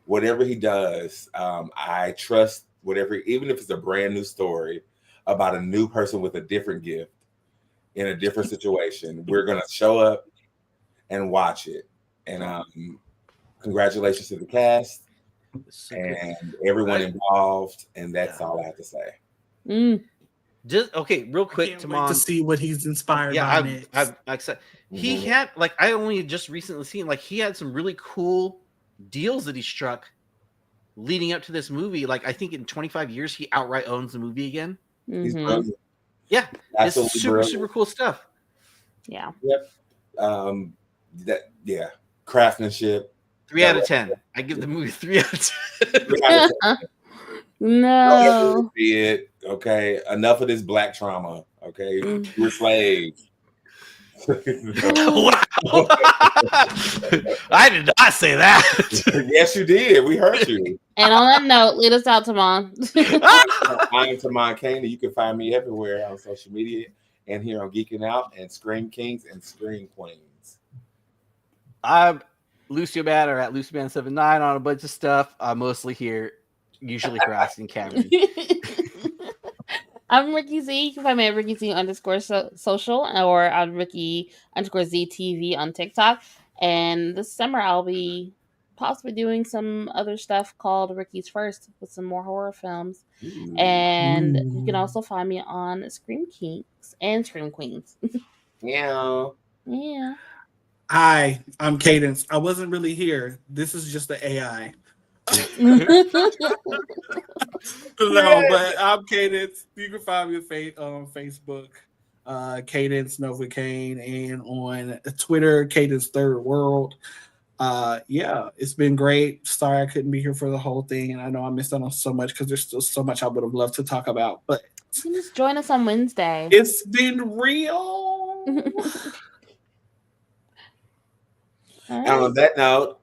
Speaker 1: Whatever he does, I trust whatever, even if it's a brand new story about a new person with a different gift in a different situation, we're gonna show up and watch it. And congratulations to the cast and everyone involved. And that's all I have to say.
Speaker 2: Just okay, real quick,
Speaker 4: Wait to see what he's inspired by next.
Speaker 2: I accept. He had, like, I only just recently seen, like, he had some really cool deals that he struck leading up to this movie. Like, I think in 25 years he outright owns the movie again.
Speaker 1: He's brilliant.
Speaker 2: Yeah, it's super cool stuff.
Speaker 3: Yeah.
Speaker 1: Yep. Craftsmanship.
Speaker 2: 3 out of 10. I give the movie 3 out of 10.
Speaker 3: No.
Speaker 1: See it. Okay. Enough of this Black trauma. Okay. We're slaves.
Speaker 2: Wow. I did not say that.
Speaker 1: Yes, you did. We heard you.
Speaker 3: And on that note, lead us out, Tamon.
Speaker 1: I am Tamon Kane. You can find me everywhere on social media and here on Geeking Out and Scream Kings and Scream Queens.
Speaker 2: I'm Lucio Banner at LucioBan79 on a bunch of stuff. I'm mostly here, usually harassing Cameron.
Speaker 3: I'm Ricky Z. You can find me at Ricky Z _ social, or on Ricky _ZTV on TikTok. And this summer I'll be possibly doing some other stuff called Ricky's First with some more horror films. And you can also find me on Scream Kings and Scream Queens.
Speaker 1: Yeah.
Speaker 4: Hi, I'm Cadence. I wasn't really here. This is just the AI. No, but I'm Cadence. You can find me on Facebook, Cadence Novocaine, and on Twitter, Cadence Third World. It's been great. Sorry I couldn't be here for the whole thing, and I know I missed out on so much because there's still so much I would have loved to talk about. But
Speaker 3: you can just join us on Wednesday.
Speaker 4: It's been real.
Speaker 1: And on that note,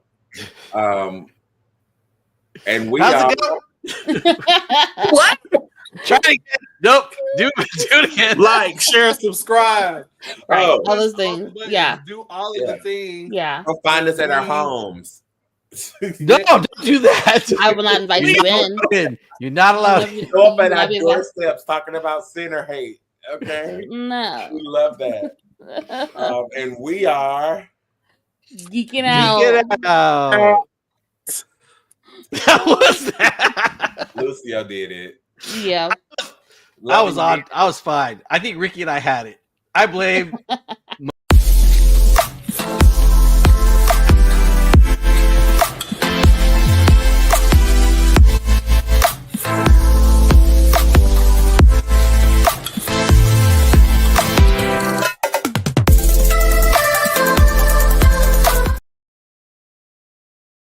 Speaker 1: and we
Speaker 2: How's
Speaker 1: are.
Speaker 2: it going?
Speaker 3: What?
Speaker 2: Try it again. Nope. Do it again.
Speaker 4: Like, share, subscribe.
Speaker 3: Right.
Speaker 1: Oh.
Speaker 3: All those things. Yeah.
Speaker 4: Do all of the things.
Speaker 3: Yeah.
Speaker 1: Go find us at our homes.
Speaker 2: No, don't do that.
Speaker 3: I will not invite you in.
Speaker 2: You're not allowed.
Speaker 1: Go up at our doorsteps talking about sinner hate. Okay.
Speaker 3: No.
Speaker 1: We love that. And we are
Speaker 3: Geeking Out.
Speaker 2: Geeking Out. That was that.
Speaker 1: Lucio did it.
Speaker 3: Yeah.
Speaker 2: I was fine. I think Ricky and I had it. I blame